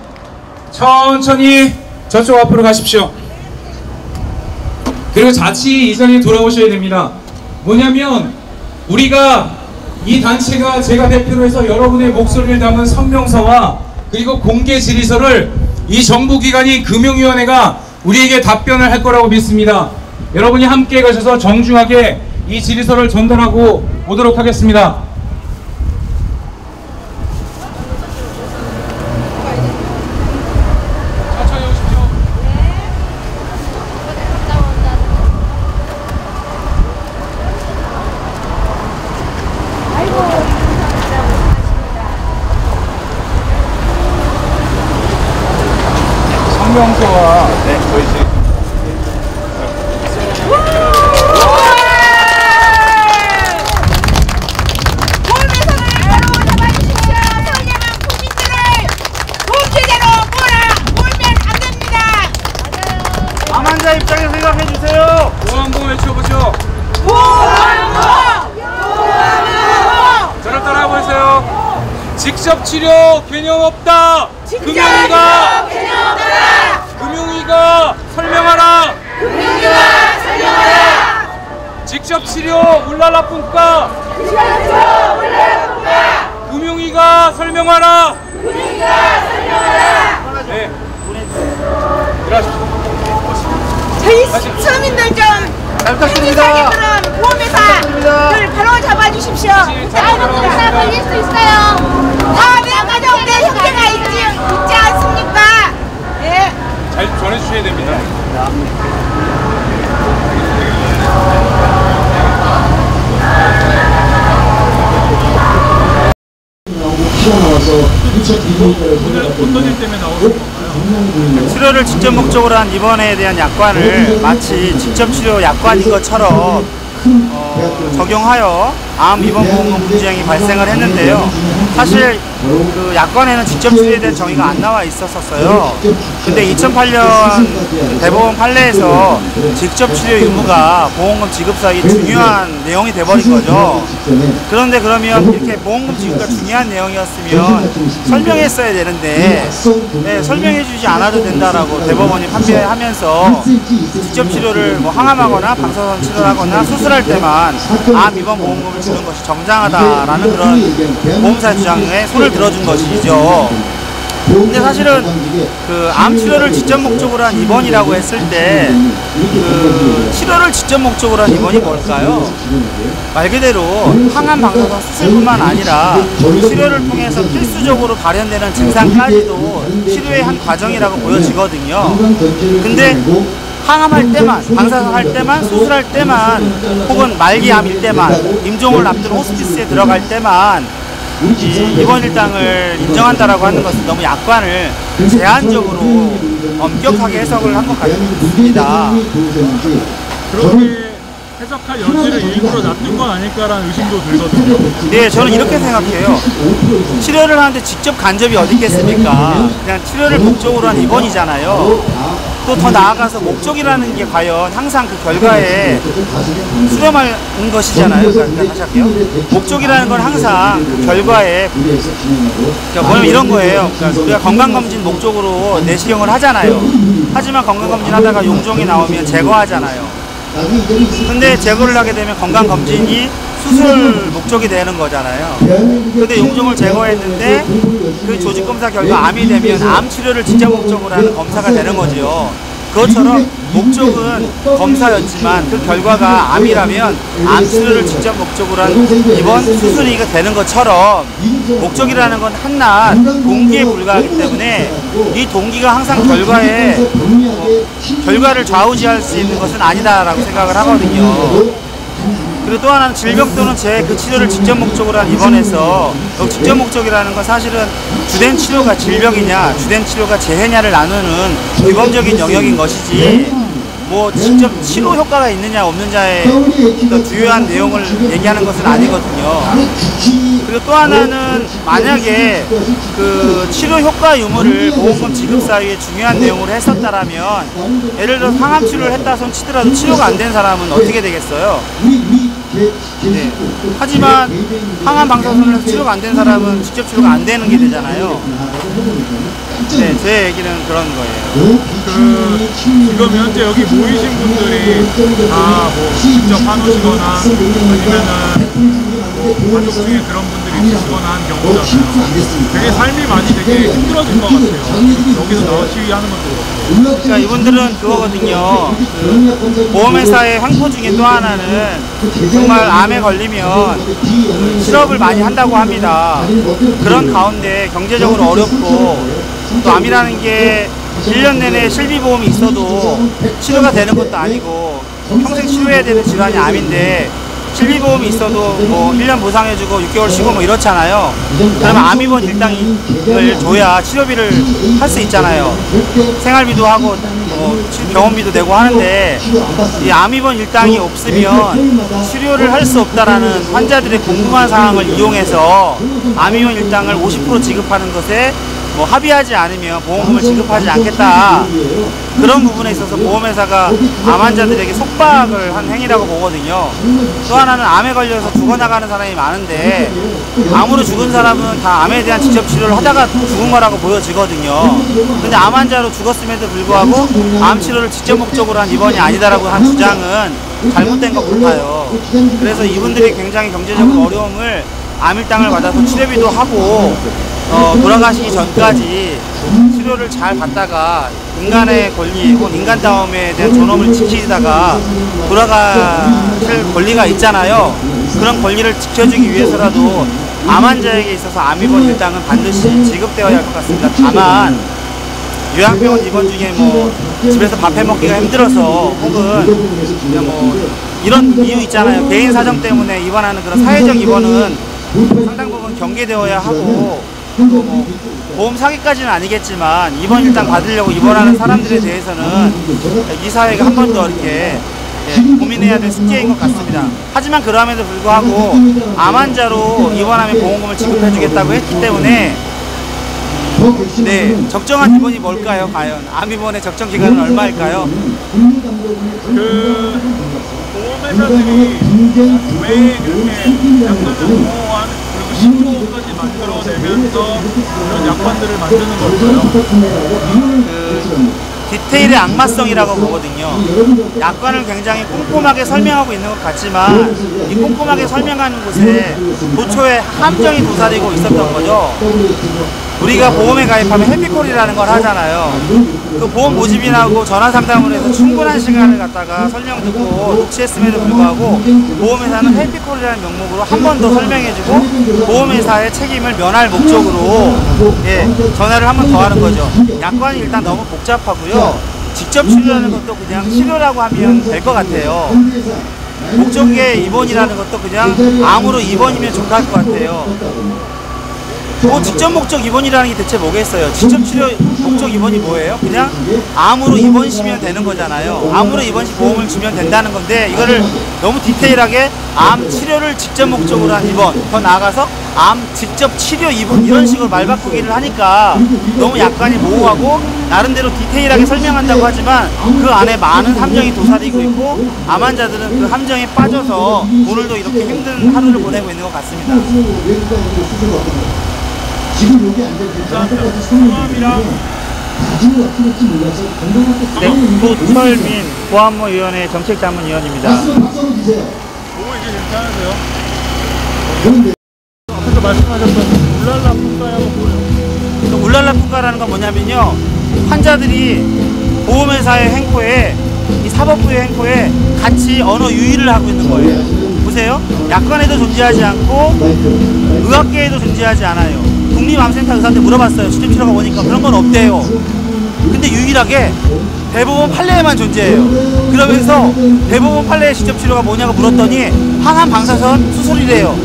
천천히 저쪽 앞으로 가십시오. 그리고 자치 이 자리에 돌아오셔야 됩니다. 뭐냐면 우리가 이 단체가 제가 대표로 해서 여러분의 목소리를 담은 성명서와 그리고 공개 질의서를 이 정부기관인 금융위원회가 우리에게 답변을 할 거라고 믿습니다. 여러분이 함께 가셔서 정중하게 이 질의서를 전달하고 오도록 하겠습니다. 성명서와 저희 지금 암환자 입장에서 생각해주세요. 보안보 외쳐보죠. 저를 따라해보세요. 직접 치료 개념 없다. 금융위가 금융위가 설명하라. 직접 치료 울랄라 뿜까. 군인과 설명하라. 네. 일어나십시오. 저희 서민들 좀 잘 부탁드립니다. 그럼 보험회사를 바로 잡아주십시오. 다 걸릴 수 있어요. 다음에 가정대 형태가 있지 않습니까? 예. 잘 전해주셔야 됩니다. 오늘 어떤 일 때문에 나오는 건가요? 치료를 직접 목적으로 한 입원에 대한 약관을 마치 직접 치료 약관인 것처럼 적용하여 암 입원 보험금 분쟁이 발생을 했는데요. 사실 그 약관에는 직접 치료에 대한 정의가 안 나와 있었어요. 근데 2008년 대법원 판례에서 직접 치료 의무가 보험금 지급 사이 중요한 내용이 돼버린 거죠. 그런데 그러면 이렇게 보험금 지급가 중요한 내용이었으면 설명했어야 되는데 설명해주지 않아도 된다라고 대법원이 판례하면서 직접 치료를 뭐 항암하거나 방사선 치료를 하거나 수술할 때만 암 입원 보험금을 주는 것이 정당하다라는 그런 보험사의 주장에 손을 들어준 것이죠. 근데 사실은 그 암 치료를 직접 목적으로 한 입원이라고 했을 때 그 치료를 직접 목적으로 한 입원이 뭘까요? 말 그대로 항암 방사선 수술뿐만 아니라 치료를 통해서 필수적으로 발현되는 증상까지도 치료의 한 과정이라고 보여지거든요. 근데 항암할 때만, 방사선 할 때만, 수술할 때만, 혹은 말기 암일 때만, 임종을 앞둔 호스피스에 들어갈 때만 이 입원 일당을 인정한다라고 하는 것은 너무 약관을 제한적으로 엄격하게 해석을 한 것 같습니다. 그렇게 해석할 여지를 일부러 놔둔 건 아닐까라는 의심도 들거든요. 네, 저는 이렇게 생각해요. 치료를 하는데 직접 간접이 어디 있겠습니까? 그냥 치료를 목적으로 한 입원이잖아요. 또 더 나아가서 목적이라는 게 과연 항상 그 결과에 수렴하는 것이잖아요. 그러니까 다시 할게요. 목적이라는 건 항상 그 결과에 그러니까 뭐냐면 이런 거예요. 그러니까 우리가 건강검진 목적으로 내시경을 하잖아요. 하지만 건강검진 하다가 용종이 나오면 제거하잖아요. 근데 제거를 하게 되면 건강검진이 수술 목적이 되는 거잖아요. 근데 용종을 제거했는데 그 조직검사 결과 암이 되면 암 치료를 직접 목적으로 하는 검사가 되는 거죠. 그것처럼 목적은 검사였지만 그 결과가 암이라면 암 치료를 직접 목적으로 한 입원 수술이 되는 것처럼 목적이라는 건 한낱 동기에 불과하기 때문에 이 동기가 항상 결과를 좌우지할 수 있는 것은 아니다라고 생각을 하거든요. 그리고 또 하나는 질병 또는 재해 그 치료를 직접 목적으로 한 입원에서 직접 목적이라는 건 사실은 주된 치료가 질병이냐 주된 치료가 재해냐를 나누는 규범적인 영역인 것이지 뭐 직접 치료 효과가 있느냐 없느냐의 주요한 내용을 얘기하는 것은 아니거든요. 그리고 또 하나는 만약에 그 치료 효과 유무를 보험금 지급 사유에 중요한 내용으로 했었다라면 예를 들어서 항암 치료를 했다 손 치더라도 치료가 안 된 사람은 어떻게 되겠어요? 네. 하지만 항암 방사선을 해서 치료가 안 된 사람은 직접 치료가 안 되는 게 되잖아요. 네, 제 얘기는 그런 거예요. 지금 현재 여기 모이신 분들이 다 뭐 직접 한오시거나 아니면은 가족 중에 그런 분들이 있으시거나 한 경우잖아요. 되게 삶이 많이 되게 힘들어질 것 같아요. 여기서 나와 시위하는 것도 그렇고. 그러니까 이분들은 그거거든요. 그 보험회사의 횡포 중에 또 하나는 정말 암에 걸리면 실업을 많이 한다고 합니다. 그런 가운데 경제적으로 어렵고 또 암이라는 게 1년 내내 실비보험이 있어도 치료가 되는 것도 아니고 평생 치료해야 되는 질환이 암인데 실비보험이 있어도 뭐 1년 보상해주고 6개월 쉬고 뭐 이렇잖아요. 그러면 암입원 일당을 줘야 치료비를 할 수 있잖아요. 생활비도 하고 병원비도 내고 하는데 이 암입원 일당이 없으면 치료를 할 수 없다라는 환자들의 궁금한 상황을 이용해서 암입원 일당을 50% 지급하는 것에 뭐 합의하지 않으면 보험금을 지급하지 않겠다. 그런 부분에 있어서 보험회사가 암 환자들에게 속박을 한 행위라고 보거든요. 또 하나는 암에 걸려서 죽어나가는 사람이 많은데 암으로 죽은 사람은 다 암에 대한 직접 치료를 하다가 죽은 거라고 보여지거든요. 근데 암 환자로 죽었음에도 불구하고 암 치료를 직접 목적으로 한 입원이 아니다라고 한 주장은 잘못된 것 같아요. 그래서 이분들이 굉장히 경제적으로 어려움을 암일당을 받아서 치료비도 하고 돌아가시기 전까지 치료를 잘 받다가 인간의 권리 혹은 인간다움에 대한 존엄을 지키다가 돌아가실 권리가 있잖아요. 그런 권리를 지켜주기 위해서라도 암 환자에게 있어서 암입원 일당은 반드시 지급되어야 할 것 같습니다. 다만 요양병원 입원 중에 뭐 집에서 밥 해먹기가 힘들어서 혹은 그냥 뭐 이런 이유 있잖아요. 개인 사정 때문에 입원하는 그런 사회적 입원은 상당 부분 경계되어야 하고 또 뭐 보험 사기까지는 아니겠지만 입원 일당 받으려고 입원하는 사람들에 대해서는 이 사회가 한 번 더 이렇게 고민해야 될 숙제인 것 같습니다. 하지만 그럼에도 불구하고 암 환자로 입원하면 보험금을 지급해주겠다고 했기 때문에 네, 적정한 입원이 뭘까요? 과연 암 입원의 적정 기간은 얼마일까요? 그 보험회사들이 왜 이렇게 약간의 보호한 그리고 신조어까지 만들어내면서 이런 약관들을 만드는 걸까요? 디테일의 악마성이라고 보거든요. 약관을 굉장히 꼼꼼하게 설명하고 있는 것 같지만 이 꼼꼼하게 설명하는 곳에 도초에 함정이 도사리고 있었던 거죠. 우리가 보험에 가입하면 해피콜이라는 걸 하잖아요. 그 보험 모집인하고 전화 상담을 해서 충분한 시간을 갖다가 설명 듣고 녹취했음에도 불구하고 보험회사는 해피콜이라는 명목으로 한 번 더 설명해주고 보험회사의 책임을 면할 목적으로 전화를 한 번 더 하는 거죠. 약관이 일단 너무 복잡하고요. 직접 치료하는 것도 그냥 치료라고 하면 될 것 같아요. 목적의 입원이라는 것도 그냥 암으로 입원이면 좋을 것 같아요. 직접 목적 입원이라는 게 대체 뭐겠어요? 직접 치료 목적 입원이 뭐예요? 그냥 암으로 입원시면 되는 거잖아요. 암으로 입원시 보험을 주면 된다는 건데 이거를 너무 디테일하게 암 치료를 직접 목적으로 한 입원, 더 나아가서 암 직접 치료 입원 이런 식으로 말 바꾸기를 하니까 너무 약간이 모호하고 나름대로 디테일하게 설명한다고 하지만 그 안에 많은 함정이 도사리고 있고 암 환자들은 그 함정에 빠져서 오늘도 이렇게 힘든 하루를 보내고 있는 것 같습니다. 지금 여기 앉아있는 성함이랑 네, 도철민 보안모위원회 정책자문위원입니다. 보고 이제 괜찮으세요? 앞에서 말씀하셨던 울랄라 풍가야가 뭐예요? 울랄라 풍가라는 건 뭐냐면요, 환자들이 보험회사의 행포에 이 사법부의 행포에 같이 언어 유희를 하고 있는 거예요. 보세요, 약관에도 존재하지 않고 의학계에도 존재하지 않아요. 국립암센터 의사한테 물어봤어요. 직접 치료가 뭐니까. 그런 건 없대요. 근데 유일하게 대법원 판례에만 존재해요. 그러면서 대법원 판례의 직접 치료가 뭐냐고 물었더니 항암 방사선 수술이래요.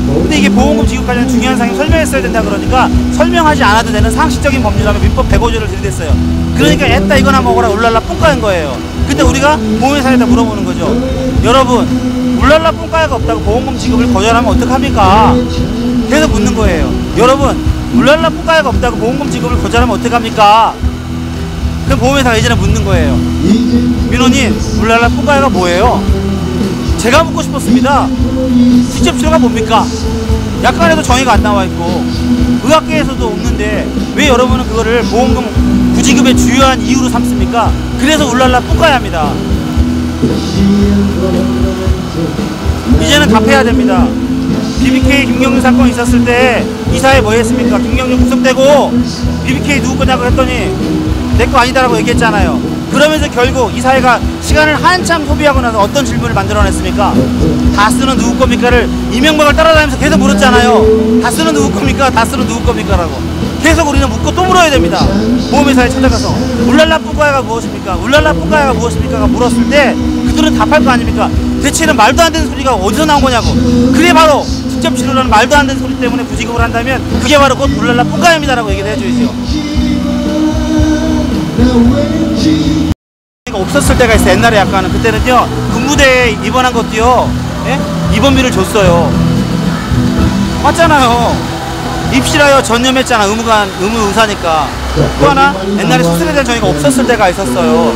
근데 이게 보험금 지급 관련 중요한 사항을 설명했어야 된다 그러니까 설명하지 않아도 되는 상식적인 법률하면 민법 105조를 들이댔어요. 그러니까 애따 이거나 먹어라 울랄라 뿡까인 거예요. 근데 우리가 보험회사에다 물어보는 거죠. 여러분, 울랄라 뿡까이가 없다고 보험금 지급을 거절하면 어떡합니까? 계속 묻는 거예요. 여러분, 울랄라 뿡까이가 없다고 보험금 지급을 거절하면 어떡합니까? 그럼 보험회사가 이제는 묻는 거예요. 민호님, 울랄라 뿡까이가 뭐예요? 제가 묻고 싶었습니다. 직접 치료가 뭡니까? 약관에도 정의가 안 나와 있고 의학계에서도 없는데 왜 여러분은 그거를 보험금 부지급의 주요한 이유로 삼습니까? 그래서 울랄라 뿡까이 합니다. 이제는 답해야 됩니다. BBK 김경준 사건 있었을 때 이사회 뭐 했습니까? 김경준 구속되고 BBK 누구 거냐고 했더니 내 거 아니다라고 얘기했잖아요. 그러면서 결국 이사회가 시간을 한참 소비하고 나서 어떤 질문을 만들어냈습니까? 다스는 누구 겁니까를 이명박을 따라다니면서 계속 물었잖아요. 다스는 누구 겁니까? 다스는 누구 겁니까? 라고 계속 우리는 묻고 또 물어야 됩니다. 보험회사에 찾아가서 울랄라 뿡까이가 무엇입니까? 울랄라 뿡까이가 무엇입니까? 물었을 때 그들은 답할 거 아닙니까? 대체는 말도 안 되는 소리가 어디서 나온 거냐고. 그게 바로 직접 치료라는 말도 안 되는 소리 때문에 부지급을 한다면 그게 바로 곧 울랄라 뿡까이입니다 라고 얘기를 해줘야죠. 없었을 때가 있어요. 옛날에 약간은. 그때는요, 군부대에 입원한 것도요, 입원비를 줬어요. 맞잖아요. 입실하여 전념했잖아. 의무의사니까. 또 하나, 옛날에 수술에 대한 정의가 없었을 때가 있었어요.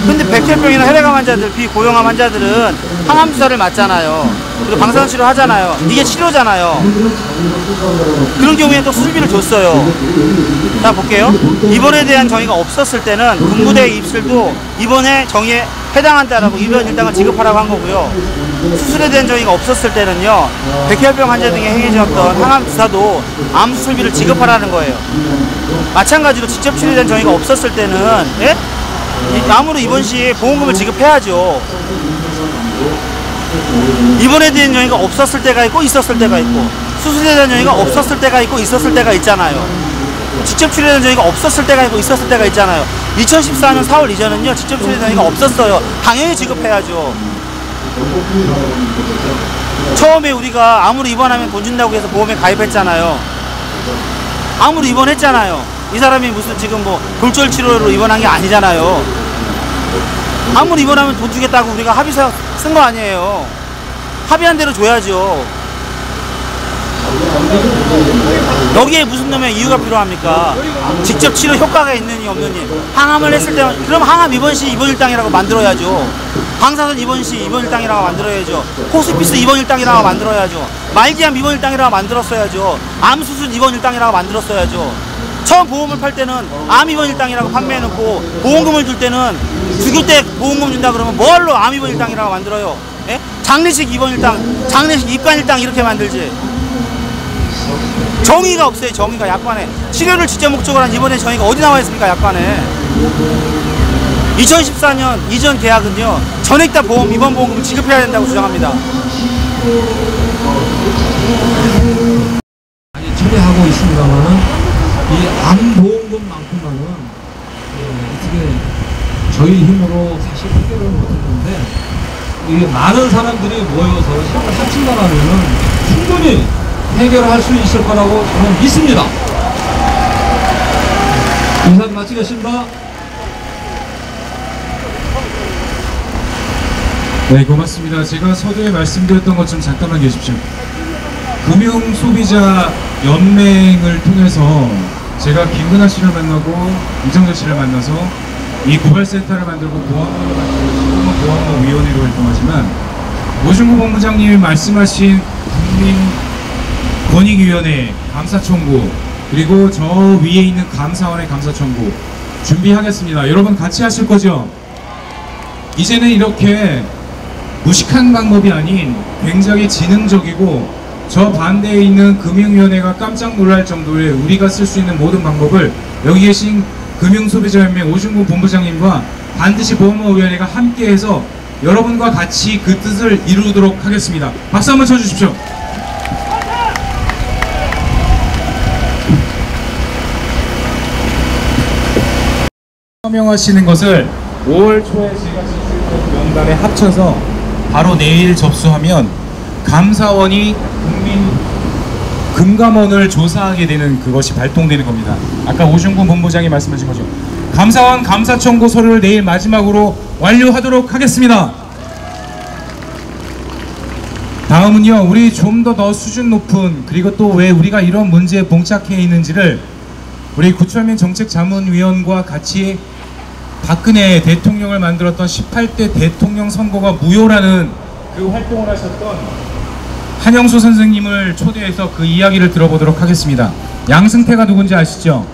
근데 백혈병이나 혈액암 환자들, 비고령암 환자들은 항암 주사를 맞잖아요. 그리고 방사선 치료 하잖아요. 이게 치료잖아요. 그런 경우에는 또 수술비를 줬어요. 자, 볼게요. 입원에 대한 정의가 없었을 때는 군부대 입실도 입원의 정의에 해당한다라고 입원 일당을 지급하라고 한 거고요. 수술에 대한 정의가 없었을 때는요, 백혈병 환자 등에 행해졌던 항암 주사도 암 수술비를 지급하라는 거예요. 마찬가지로 직접 치료에 대한 정의가 없었을 때는, 예? 암으로 입원 시에 보험금을 지급해야죠. 입원에 대한 정의가 없었을 때가 있고 있었을 때가 있고, 수술에 대한 정의가 없었을 때가 있고 있었을 때가 있잖아요. 직접 치료에 대한 정의가 없었을 때가 있고 있었을 때가 있잖아요. 2014년 4월 이전은요, 직접 치료에 대한 정의가 없었어요. 당연히 지급해야죠. 처음에 우리가 암으로 입원하면 돈 준다고 해서 보험에 가입했잖아요. 암으로 입원했잖아요. 이 사람이 무슨 지금 뭐 골절 치료로 입원한 게 아니잖아요. 암으로 입원하면 돈 주겠다고 우리가 합의서 쓴 거 아니에요. 합의한 대로 줘야죠. 여기에 무슨 놈의 이유가 필요합니까? 직접 치료 효과가 있느니 없느니. 항암을 했을 때 그럼 항암 입원 시 입원 일당이라고 만들어야죠. 방사선 입원 시 입원 일당이라고 만들어야죠. 호스피스 입원 일당이라고 만들어야죠. 말기암 입원 일당이라고 만들었어야죠. 암 수술 입원 일당이라고 만들었어야죠. 처음 보험을 팔 때는 암 입원 일당이라고 판매해놓고 보험금을 줄 때는 죽일 때 보험금 준다 그러면 뭘로 암 입원 일당이라고 만들어요? 예? 장례식 입원 일당, 장례식 입관 일당 이렇게 만들지. 정의가 없어요. 정의가 약관에. 치료를 직접 목적으로 한 입원의 정의가 어디 나와 있습니까? 약관에. 2014년 이전 계약은요, 전액 다 보험, 입원 보험금을 지급해야 된다고 주장합니다. 많이 처리하고 있습니다만은 이 암보험금만큼만은 어떻게 저희 힘으로 사실 해결을 못했는데, 이게 많은 사람들이 모여서 힘을 합친다라면은 충분히 해결할 수 있을 거라고 저는 믿습니다. 인사 마치겠습니다. 네, 고맙습니다. 제가 서두에 말씀드렸던 것 좀 잠깐만 계십시오. 금융소비자연맹을 통해서 제가 김근하 씨를 만나고 이정재 씨를 만나서 이 고발센터를 만들고 보안법을 만들고 지금은 보안법위원회로 활동하지만, 오준구 본부장님이 말씀하신 국민권익위원회 감사청구, 그리고 저 위에 있는 감사원의 감사청구 준비하겠습니다. 여러분 같이 하실 거죠? 이제는 이렇게 무식한 방법이 아닌 굉장히 지능적이고 저 반대에 있는 금융위원회가 깜짝 놀랄 정도의 우리가 쓸 수 있는 모든 방법을 여기 계신 금융소비자연맹 오준구 본부장님과 반드시 보험업위원회가 함께해서 여러분과 같이 그 뜻을 이루도록 하겠습니다. 박수 한번 쳐주십시오. 서명하시는 것을 5월 초에 제가 제출했던 명단에 합쳐서 바로 내일 접수하면 감사원이 금감원을 조사하게 되는 그것이 발동되는 겁니다. 아까 오준구 본부장이 말씀하신 거죠. 감사원 감사 청구 서류를 내일 마지막으로 완료하도록 하겠습니다. 다음은요, 우리 좀 더 수준 높은, 그리고 또 왜 우리가 이런 문제에 봉착해 있는지를 우리 구철민 정책자문위원과 같이 박근혜 대통령을 만들었던 18대 대통령 선거가 무효라는 그 활동을 하셨던 한영수 선생님을 초대해서 그 이야기를 들어보도록 하겠습니다. 양승태가 누군지 아시죠?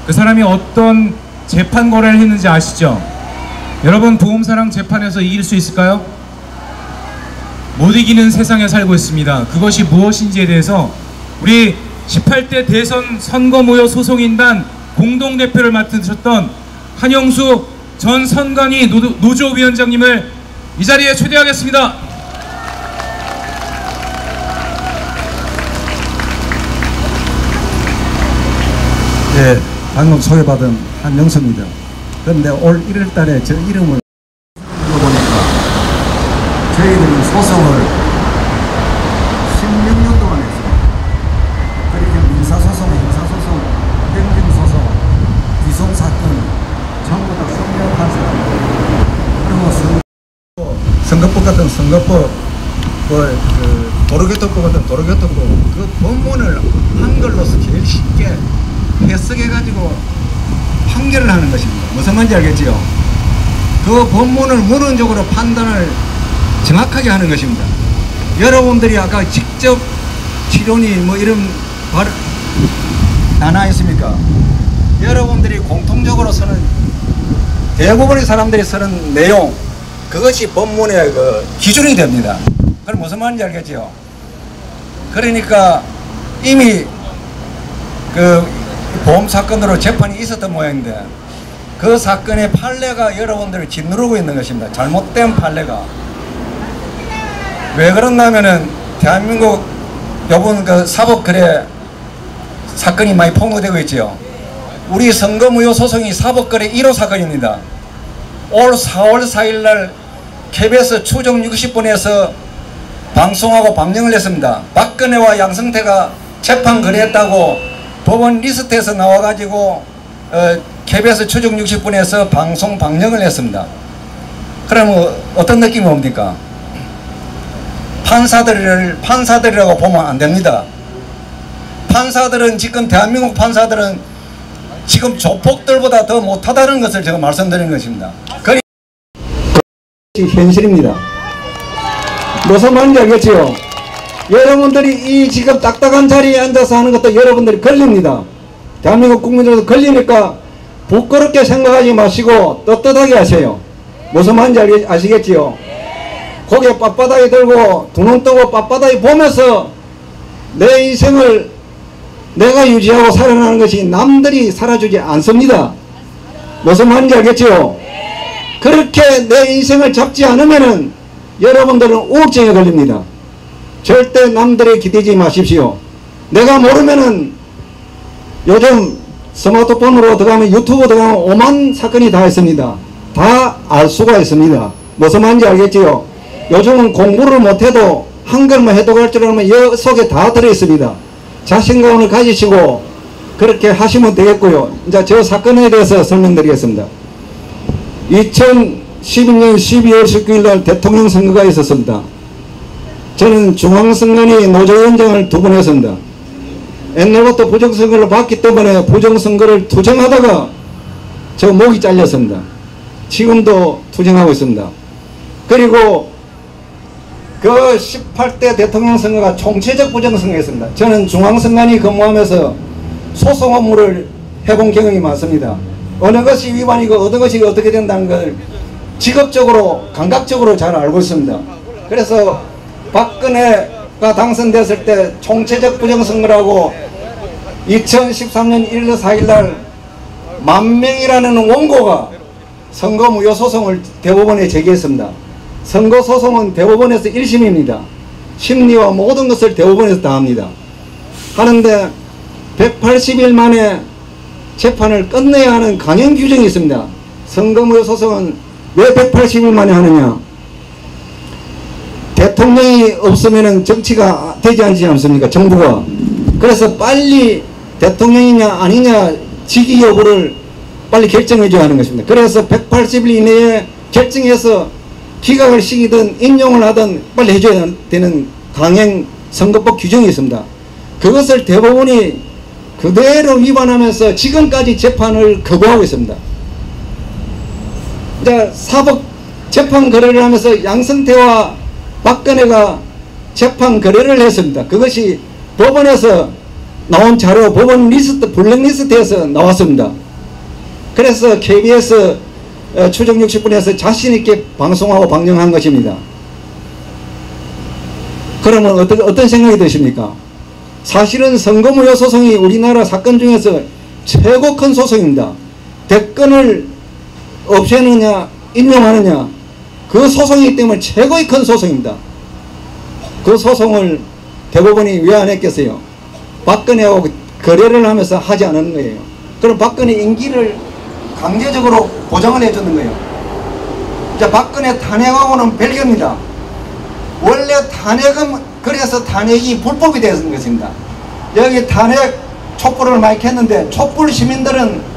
그 사람이 어떤 재판 거래를 했는지 아시죠? 여러분, 보험사랑 재판에서 이길 수 있을까요? 못 이기는 세상에 살고 있습니다. 그것이 무엇인지에 대해서 우리 18대 대선 선거무효 소송인단 공동대표를 맡으셨던 한영수 전 선관위 노조위원장님을 이 자리에 초대하겠습니다. 예, 방금 소개받은 한영수입니다. 그런데 올 1월달에 저 이름을 보니까 저희들은 소송을 16년 동안 했습니다. 그렇게 민사소송, 형사소송, 행정소송, 기소사건 전부 다 성명한 사람들, 그리고 선거법 같은 선거법, 도로교통법 같은 도로교통법, 그 본문을 한글로서 제일 쉽게 해석해가지고 판결을 하는 것입니다. 무슨 말인지 알겠지요? 그 본문을 문헌적으로 판단을 정확하게 하는 것입니다. 여러분들이 아까 직접 치료니 뭐 이런 말 안 하였습니까? 여러분들이 공통적으로 쓰는, 대부분의 사람들이 쓰는 내용, 그것이 법문의 그 기준이 됩니다. 그럼 무슨 말인지 알겠죠? 그러니까 이미 그 보험 사건으로 재판이 있었던 모양인데 그 사건의 판례가 여러분들을 짓누르고 있는 것입니다. 잘못된 판례가. 왜 그렇냐면은 대한민국 요번 그 사법거래 사건이 많이 폭로되고 있지요. 우리 선거무효 소송이 사법거래 1호 사건입니다. 올 4월 4일날 KBS 추정 60분에서 방송하고 방영을 했습니다. 박근혜와 양승태가 재판 거래했다고 법원 리스트에서 나와가지고 KBS 추정 60분에서 방송 방영을 했습니다. 그러면 어떤 느낌이 옵니까? 판사들이라고 보면 안 됩니다. 판사들은 지금 대한민국 판사들은 지금 조폭들보다 더 못하다는 것을 제가 말씀드리는 것입니다. 그것이 현실입니다. 무슨 말인지 알겠지요? 여러분들이 이 지금 딱딱한 자리에 앉아서 하는 것도 여러분들이 걸립니다. 대한민국 국민들도 걸리니까 부끄럽게 생각하지 마시고 떳떳하게 하세요. 무슨 말인지 아시겠지요? 고개 빳빳하게 들고 두 눈 뜨고 빳빳하게 보면서 내 인생을 내가 유지하고 살아가는 것이 남들이 살아주지 않습니다. 무슨 말인지 알겠지요? 그렇게 내 인생을 잡지 않으면은 여러분들은 우울증에 걸립니다. 절대 남들에 기대지 마십시오. 내가 모르면은 요즘 스마트폰으로 들어가면 유튜브 들어가면 오만 사건이 다 있습니다. 다 알 수가 있습니다. 무슨 말인지 알겠지요? 요즘은 공부를 못해도 한글만 해독할 줄 알면 여 속에 다 들어있습니다. 자신감을 가지시고 그렇게 하시면 되겠고요. 이제 저 사건에 대해서 설명드리겠습니다. 2012년 12월 19일 날 대통령 선거가 있었습니다. 저는 중앙선관위 노조위원장을 2번 했습니다. 옛날부터 부정선거를 봤기 때문에 부정선거를 투쟁하다가 저 목이 잘렸습니다. 지금도 투쟁하고 있습니다. 그리고 그 18대 대통령 선거가 총체적 부정선거였습니다. 저는 중앙선관위 근무하면서 소송 업무를 해본 경험이 많습니다. 어느 것이 위반이고 어느 것이 어떻게 된다는 걸 직업적으로 감각적으로 잘 알고 있습니다. 그래서 박근혜가 당선됐을 때 총체적 부정선거라고 2013년 1월 4일 날 10,000명이라는 원고가 선거무효 소송을 대법원에 제기했습니다. 선거소송은 대법원에서 1심입니다. 심리와 모든 것을 대법원에서 다 합니다. 하는데 180일 만에 재판을 끝내야 하는 강행 규정이 있습니다. 선거무효 소송은 왜 180일 만에 하느냐? 대통령이 없으면 정치가 되지 않지 않습니까? 정부가. 그래서 빨리 대통령이냐 아니냐 직위 여부를 빨리 결정해 줘야 하는 것입니다. 그래서 180일 이내에 결정해서 기각을 시키든 인용을 하든 빨리 해줘야 되는 강행 선거법 규정이 있습니다. 그것을 대법원이 그대로 위반하면서 지금까지 재판을 거부하고 있습니다. 이제 사법 재판 거래를 하면서 양승태와 박근혜가 재판 거래를 했습니다. 그것이 법원에서 나온 자료, 법원 리스트, 블랙리스트에서 나왔습니다. 그래서 KBS 추정 60분에서 자신있게 방송하고 방영한 것입니다. 그러면 어떤 생각이 드십니까? 사실은 선거무효 소송이 우리나라 사건 중에서 최고 큰 소송입니다. 대권을 없애느냐 인용하느냐 그 소송이기 때문에 최고의 큰 소송입니다. 그 소송을 대법원이 왜 안 했겠어요? 박근혜하고 거래를 하면서 하지 않은 거예요. 그럼 박근혜 임기를 강제적으로 보장을 해주는 거예요. 이제 박근혜 탄핵하고는 별개입니다. 원래 탄핵은 그래서 탄핵이 불법이 되는 것입니다. 여기 탄핵 촛불을 많이 켰는데 촛불 시민들은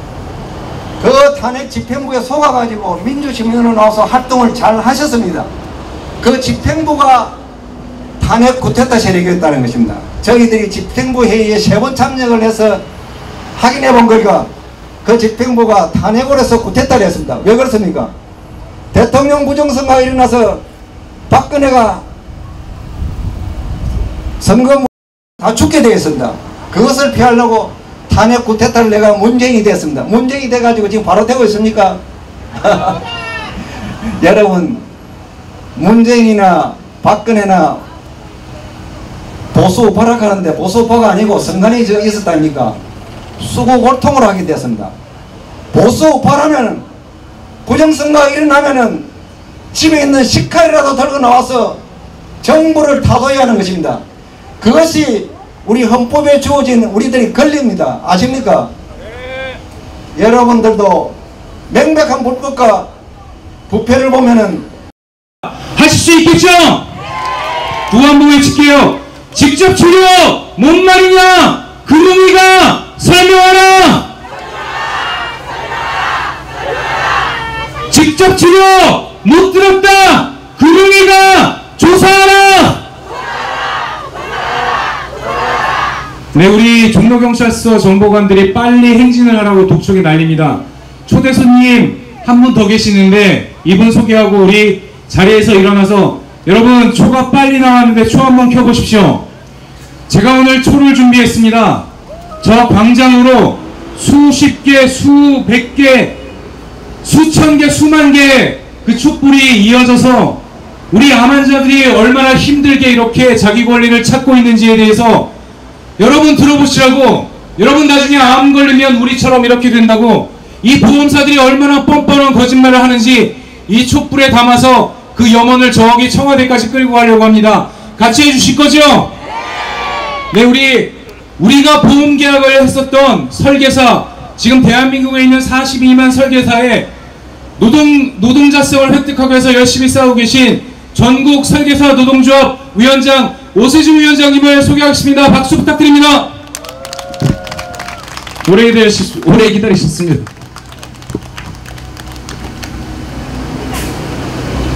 그 탄핵 집행부에 속아가지고 민주시민으로 나와서 활동을 잘 하셨습니다. 그 집행부가 탄핵 쿠데타 세력이었다는 것입니다. 저희들이 집행부 회의에 3번 참여를 해서 확인해 본 거가 그 집행부가 탄핵을 해서 쿠데타를 했습니다. 왜 그렇습니까? 대통령 부정선거가 일어나서 박근혜가 선거 다 죽게 되어 있습니다. 그것을 피하려고 탄핵 쿠데타를 내가 문재인이 됐습니다. 문재인이 돼가지고 지금 바로 되고 있습니까? 여러분 문재인이나 박근혜나 보수 발악하는데 보수파가 아니고 선관위 있었다니까 수고 골통을 하게 됐습니다. 보수 발하면 부정선거가 일어나면은 집에 있는 식칼이라도 들고 나와서 정부를 타도해야 하는 것입니다. 그것이 우리 헌법에 주어진 우리들이 권리입니다. 아십니까? 네. 여러분들도 명백한 불법과 부패를 보면은 하실 수 있겠죠? 또 한 번 외칠게요. 직접 치료 뭔 말이냐? 그rum이가 설명하라. 직접 치료 못 들었다. 그rum이가 조사하라. 네, 우리 종로경찰서 정보관들이 빨리 행진을 하라고 독촉이 날립니다. 초대 손님 한 분 더 계시는데 이분 소개하고 우리 자리에서 일어나서 여러분 초가 빨리 나왔는데 초 한번 켜보십시오. 제가 오늘 초를 준비했습니다. 저 광장으로 수십 개, 수백 개, 수천 개, 수만 개 그 촛불이 이어져서 우리 암 환자들이 얼마나 힘들게 이렇게 자기 권리를 찾고 있는지에 대해서 여러분 들어보시라고. 여러분 나중에 암 걸리면 우리처럼 이렇게 된다고 이 보험사들이 얼마나 뻔뻔한 거짓말을 하는지 이 촛불에 담아서 그 염원을 저기 청와대까지 끌고 가려고 합니다. 같이 해주실 거죠? 네, 우리가 보험 계약을 했었던 설계사, 지금 대한민국에 있는 42만 설계사의 노동자성을 획득하기 위해서 열심히 싸우고 계신 전국 설계사 노동조합 위원장 오세준 위원장님을 소개하겠습니다. 박수 부탁드립니다. 오래 기다리셨습니다.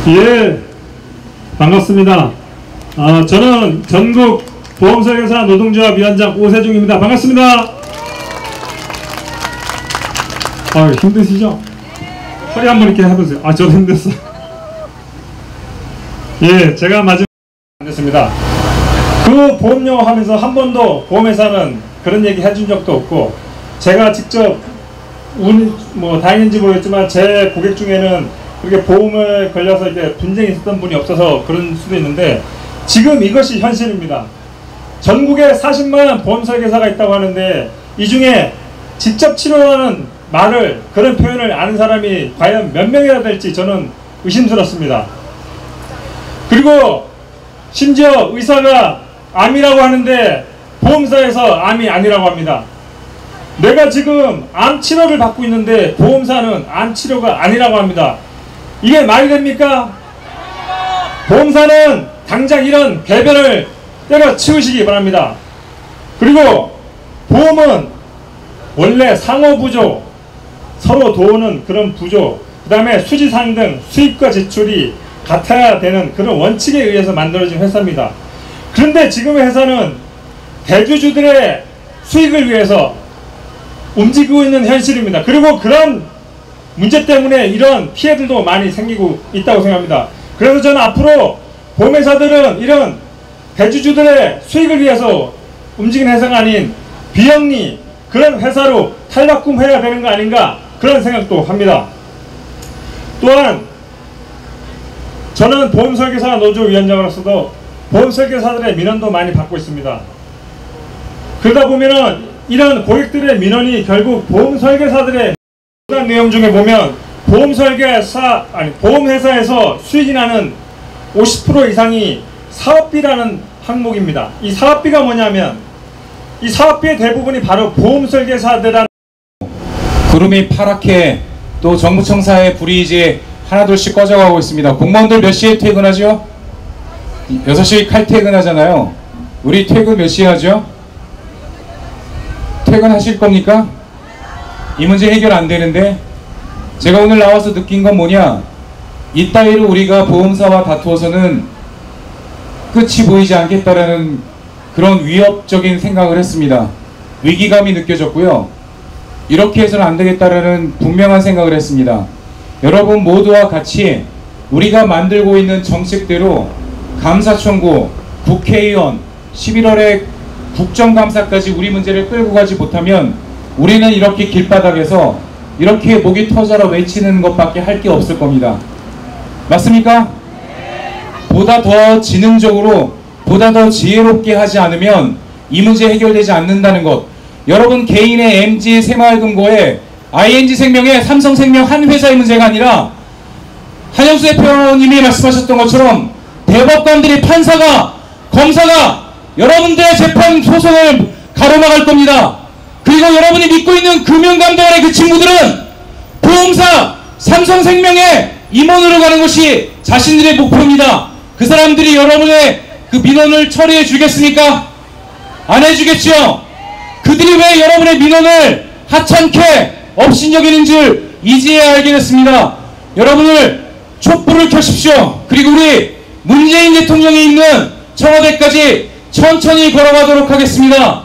예, 반갑습니다. 저는 전국 보험설계사 노동조합 위원장 오세중입니다. 반갑습니다. 힘드시죠? 허리 한번 이렇게 해보세요. 저도 힘들었어요. 예, 제가 마지막에 안 됐습니다. 그 보험료 하면서 한 번도 보험회사는 그런 얘기 해준 적도 없고, 제가 직접 다행인지 모르겠지만 제 고객 중에는 그렇게 보험에 걸려서 이렇게 분쟁이 있었던 분이 없어서 그런 수도 있는데, 지금 이것이 현실입니다. 전국에 40만 보험설계사가 있다고 하는데 이 중에 직접 치료하는 말을, 그런 표현을 아는 사람이 과연 몇 명이나 될지 저는 의심스럽습니다. 그리고 심지어 의사가 암이라고 하는데 보험사에서 암이 아니라고 합니다. 내가 지금 암 치료를 받고 있는데 보험사는 암 치료가 아니라고 합니다. 이게 말이 됩니까? 보험사는 당장 이런 배변을 때려치우시기 바랍니다. 그리고 보험은 원래 상호부조, 서로 도우는 그런 부조, 그 다음에 수지상등, 수입과 지출이 같아야 되는 그런 원칙에 의해서 만들어진 회사입니다. 그런데 지금의 회사는 대주주들의 수익을 위해서 움직이고 있는 현실입니다. 그리고 그런 문제 때문에 이런 피해들도 많이 생기고 있다고 생각합니다. 그래서 저는 앞으로 보험회사들은 이런 대주주들의 수익을 위해서 움직이는 회사가 아닌 비영리 그런 회사로 탈바꿈해야 되는 거 아닌가, 그런 생각도 합니다. 또한 저는 보험설계사 노조 위원장으로서도 보험설계사들의 민원도 많이 받고 있습니다. 그러다 보면은 이런 고객들의 민원이 결국 보험설계사들의 내용 중에 보면 보험회사에서 수익이 나는 50% 이상이 사업비라는 항목입니다. 이 사업비가 뭐냐면 이 사업비의 대부분이 바로 보험설계사들한 구름이 파랗게 또 정부 청사의 불이 이제 하나둘씩 꺼져가고 있습니다. 공무원들 몇 시에 퇴근하죠? 6시 칼퇴근하잖아요. 우리 퇴근 몇 시에 하죠? 퇴근하실 겁니까? 이 문제 해결 안 되는데, 제가 오늘 나와서 느낀 건 뭐냐, 이따위로 우리가 보험사와 다투어서는 끝이 보이지 않겠다라는 그런 위협적인 생각을 했습니다. 위기감이 느껴졌고요. 이렇게 해서는 안 되겠다라는 분명한 생각을 했습니다. 여러분 모두와 같이 우리가 만들고 있는 정책대로 감사 청구, 국회의원, 11월에 국정감사까지 우리 문제를 끌고 가지 못하면 우리는 이렇게 길바닥에서 이렇게 목이 터져라 외치는 것밖에 할 게 없을 겁니다. 맞습니까? 보다 더 지능적으로 보다 더 지혜롭게 하지 않으면 이 문제 해결되지 않는다는 것. 여러분 개인의 MG 새마을금고에 ING생명의 삼성생명 한 회사의 문제가 아니라 한영수 대표님이 말씀하셨던 것처럼 대법관들이 판사가 검사가 여러분들의 재판 소송을 가로막을 겁니다. 그리고 여러분이 믿고 있는 금융감독원의 그 친구들은 보험사 삼성생명의 임원으로 가는 것이 자신들의 목표입니다. 그 사람들이 여러분의 그 민원을 처리해 주겠습니까? 안 해주겠죠? 그들이 왜 여러분의 민원을 하찮게 업신여기는 줄 이제야 알게 됐습니다. 여러분을 촛불을 켜십시오. 그리고 우리 문재인 대통령이 있는 청와대까지 천천히 걸어가도록 하겠습니다.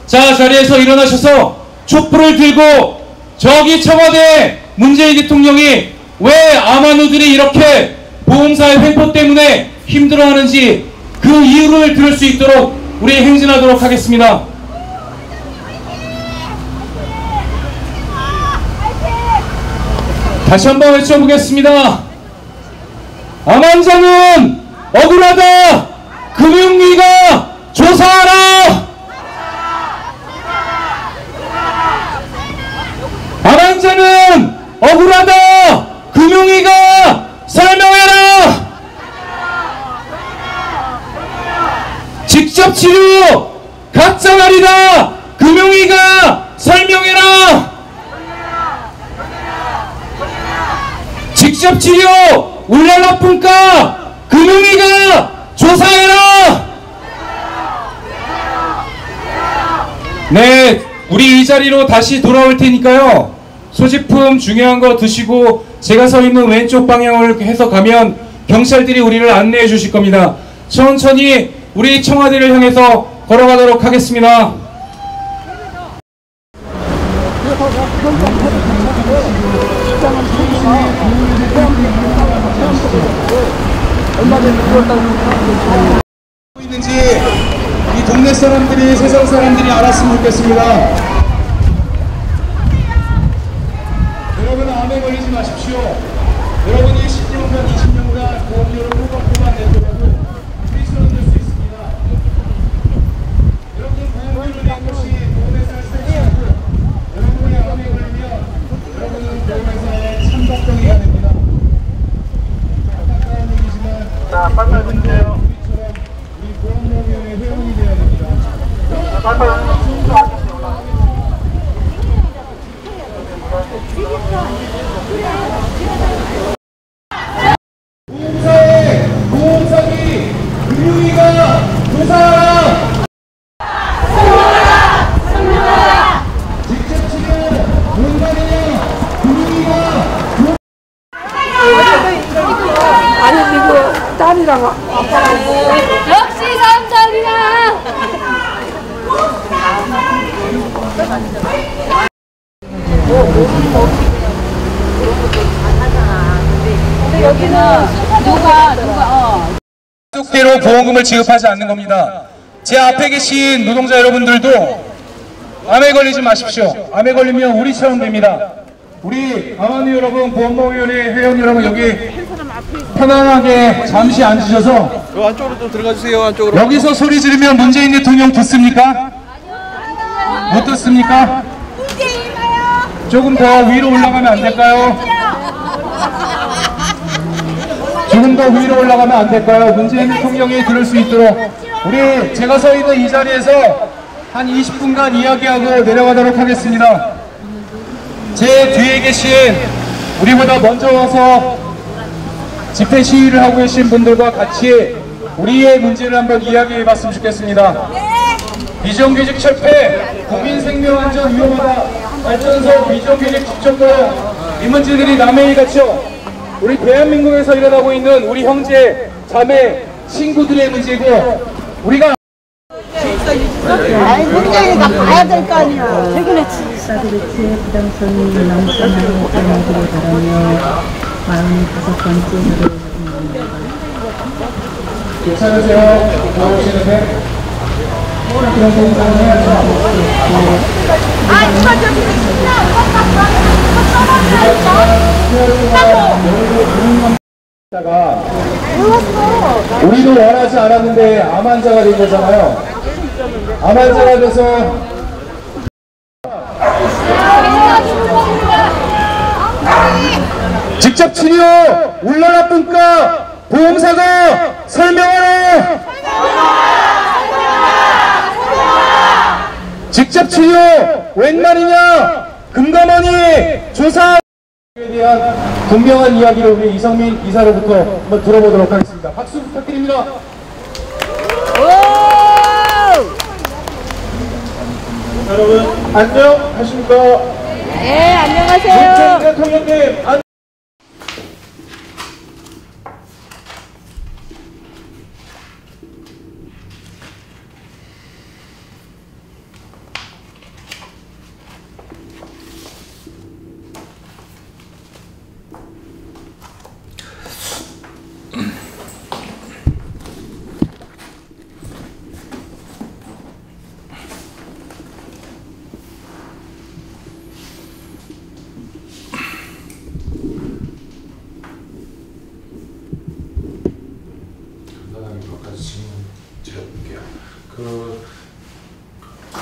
자, 자리에서 일어나셔서 촛불을 들고 저기 청와대 문재인 대통령이 왜 아마누들이 이렇게 보험사의 횡포 때문에 힘들어하는지 그 이유를 들을 수 있도록 우리 행진하도록 하겠습니다. 다시 한번 외쳐보겠습니다. 암환자는 억울하다. 금융위가 조사하라. 암환자는 억울하다. 금융위가 설명해라. 직접 치료 가짜 말이다. 금융위가 설명해라. 직접 치료 울랄라 품가 금융위가 조사해라. 네, 우리 이 자리로 다시 돌아올 테니까요. 소지품 중요한 거 드시고 제가 서 있는 왼쪽 방향을 해서 가면 경찰들이 우리를 안내해 주실 겁니다. 천천히 우리 청와대를 향해서 걸어가도록 하겠습니다. 있는지 이 동네 사람들이 세상 사람들이 알았으면 좋겠습니다. 여러분 암에 걸리지 마십시오. 여러분이 10년간 20년간 보험료를 꼬박꼬박 내더라도 프리스런 될 수 있습니다. 여러분 보험료를 낸 것이 보험회사의 스트레스고 여러분이 암에 걸리면 여러분은 보험회사의 참박병이가 됩니다. 안타까운 얘기지만 자, 빨리 주세요. 우리 보험료위원회 회원이 되어야 됩니다. 보험사에 보험사기 금융위가 조사하라. 직접 치료 뭔가냐 금융위가 아니 이거 딸이랑 아빠랑 역시 삼촌이랑 근데 여기는 누가 약속대로 보험금을 지급하지 않는 겁니다. 제 앞에 계신 노동자 여러분들도 암에 걸리지 마십시오. 암에 걸리면 우리처럼 됩니다. 우리 암환우 여러분, 보험노위원회 회원 여러분 여기 편안하게 잠시 앉으셔서 안쪽으로 좀 들어가 주세요. 안쪽으로. 여기서 소리 지르면 문재인 대통령 듣습니까? 못 듣습니까? 조금 더 위로 올라가면 안 될까요? 조금 더 위로 올라가면 안 될까요? 문재인 대통령이 들을 수 있도록 우리 제가 서 있는 이 자리에서 한 20분간 이야기하고 내려가도록 하겠습니다. 제 뒤에 계신 우리보다 먼저 와서 집회 시위를 하고 계신 분들과 같이 우리의 문제를 한번 이야기해 봤으면 좋겠습니다. 비정규직 철폐, 국민 생명 안전 위험하다, 발전소 비정규직 직접고용, 이 문제들이 남의 일 같죠? 우리 대한민국에서 일어나고 있는 우리 형제, 자매, 친구들의 문제고 우리가 아니 문재인이가 봐야 될 거 아니야. 퇴근했지. 사드리치의 부당성이 남성하고 변하기를 바라며 45번째 노래입니다. 괜찮으세요? 나오시는데? 그런 공사를 해야죠. 아 누가 저기 있냐? 우리도 원하지 않았는데 암 환자가 된 거잖아요. 암 환자가 돼서 직접 치료 울러나뿐까 보험사가 설명하라. 직접 치료 웬 말이냐. 금감원이 조사 에 대한 분명한 이야기를 우리 이성민 이사로부터 한번 들어보도록 하겠습니다. 박수 부탁드립니다. 여러분 안녕하십니까? 네, 안녕하세요. 문재인 대통령님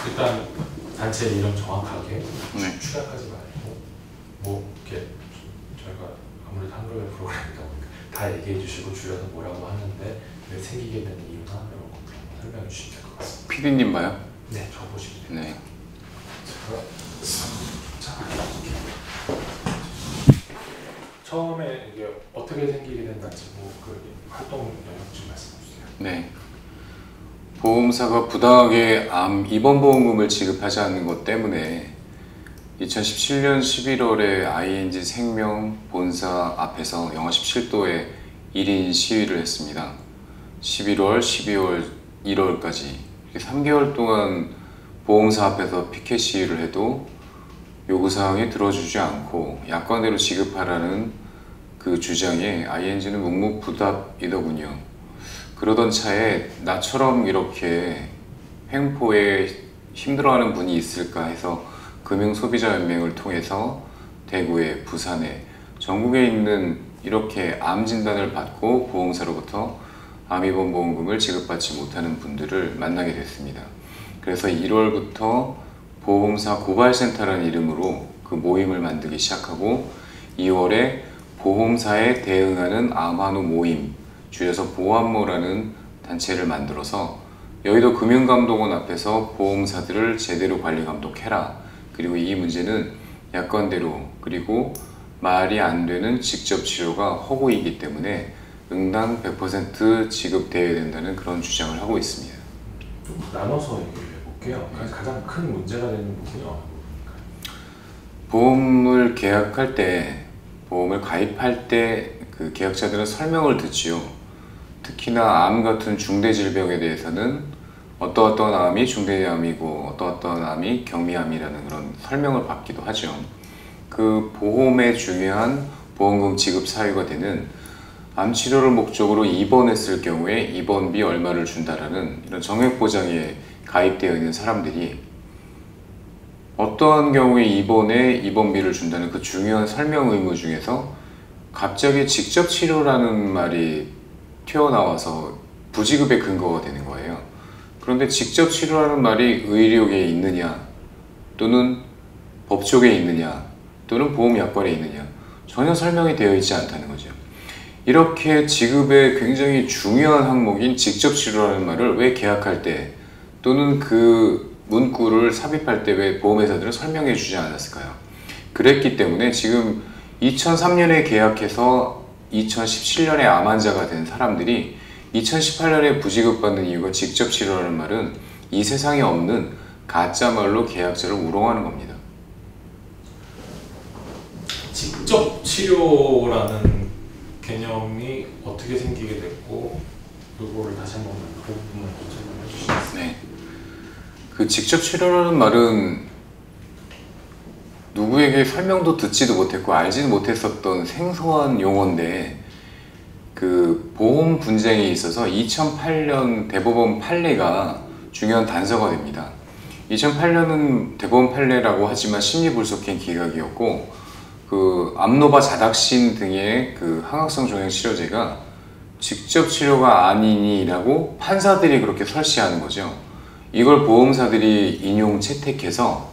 일단 단체 이름 정확하게 추락하지 말고 뭐 이렇게 저희가 아무래도 한글 프로그램이다 보니까 다 얘기해 주시고 줄여서 뭐라고 하는데 왜 생기게 된 이유나 이런 것들 설명해 주시면 될 것 같습니다. PD님 봐요? 네, 저 보시면 돼요. 네. 처음에 이게 어떻게 생기게 된다지 그 활동 영역 좀 말씀해 주세요. 네. 보험사가 부당하게 암 입원 보험금을 지급하지 않는 것 때문에 2017년 11월에 ING 생명 본사 앞에서 영하 17도에 1인 시위를 했습니다. 11월, 12월, 1월까지 3개월 동안 보험사 앞에서 피켓 시위를 해도 요구사항이 들어주지 않고 약관대로 지급하라는 그 주장에 ING는 묵묵부답이더군요. 그러던 차에 나처럼 이렇게 횡포에 힘들어하는 분이 있을까 해서 금융소비자연맹을 통해서 대구에, 부산에, 전국에 있는 이렇게 암 진단을 받고 보험사로부터 암입원 보험금을 지급받지 못하는 분들을 만나게 됐습니다. 그래서 1월부터 보험사 고발센터라는 이름으로 그 모임을 만들기 시작하고 2월에 보험사에 대응하는 암환우 모임, 줄여서 보암모라는 단체를 만들어서 여의도 금융감독원 앞에서 보험사들을 제대로 관리 감독해라. 그리고 이 문제는 약관대로 그리고 말이 안 되는 직접 치료가 허구이기 때문에 응당 100% 지급되어야 된다는 그런 주장을 하고 있습니다. 좀 나눠서 얘기해 볼게요. 가장 큰 문제가 되는 부분이요. 보험을 계약할 때, 보험을 가입할 때 그 계약자들은 설명을 듣지요. 특히나 암 같은 중대질병에 대해서는 어떠어떠한 암이 중대암이고 어떠어떠한 암이 경미암이라는 그런 설명을 받기도 하죠. 그 보험의 중요한 보험금 지급 사유가 되는 암치료를 목적으로 입원했을 경우에 입원비 얼마를 준다라는 이런 정액보장에 가입되어 있는 사람들이 어떠한 경우에 입원에 입원비를 준다는 그 중요한 설명 의무 중에서 갑자기 직접 치료라는 말이 튀어나와서 부지급의 근거가 되는 거예요. 그런데 직접 치료라는 말이 의료계에 있느냐 또는 법조계에 있느냐 또는 보험약관에 있느냐 전혀 설명이 되어 있지 않다는 거죠. 이렇게 지급의 굉장히 중요한 항목인 직접 치료라는 말을 왜 계약할 때 또는 그 문구를 삽입할 때 왜 보험회사들은 설명해 주지 않았을까요? 그랬기 때문에 지금 2003년에 계약해서 2017년에 암 환자가 된 사람들이 2018년에 부지급받는 이유가 직접 치료라는 말은 이 세상에 없는 가짜말로 계약자를 우롱하는 겁니다. 직접 치료라는 개념이 어떻게 생기게 됐고 그거를 다시 한번 그 부분을 설명해 주시겠어요? 네. 그 직접 치료라는 말은 누구에게 설명도 듣지도 못했고 알지도 못했었던 생소한 용어인데 그 보험 분쟁에 있어서 2008년 대법원 판례가 중요한 단서가 됩니다. 2008년은 대법원 판례라고 하지만 심리불속행 기각이었고 그 그 암노바 자닥신 등의 그 항악성 종양 치료제가 직접 치료가 아니니라고 판사들이 그렇게 설시하는 거죠. 이걸 보험사들이 인용 채택해서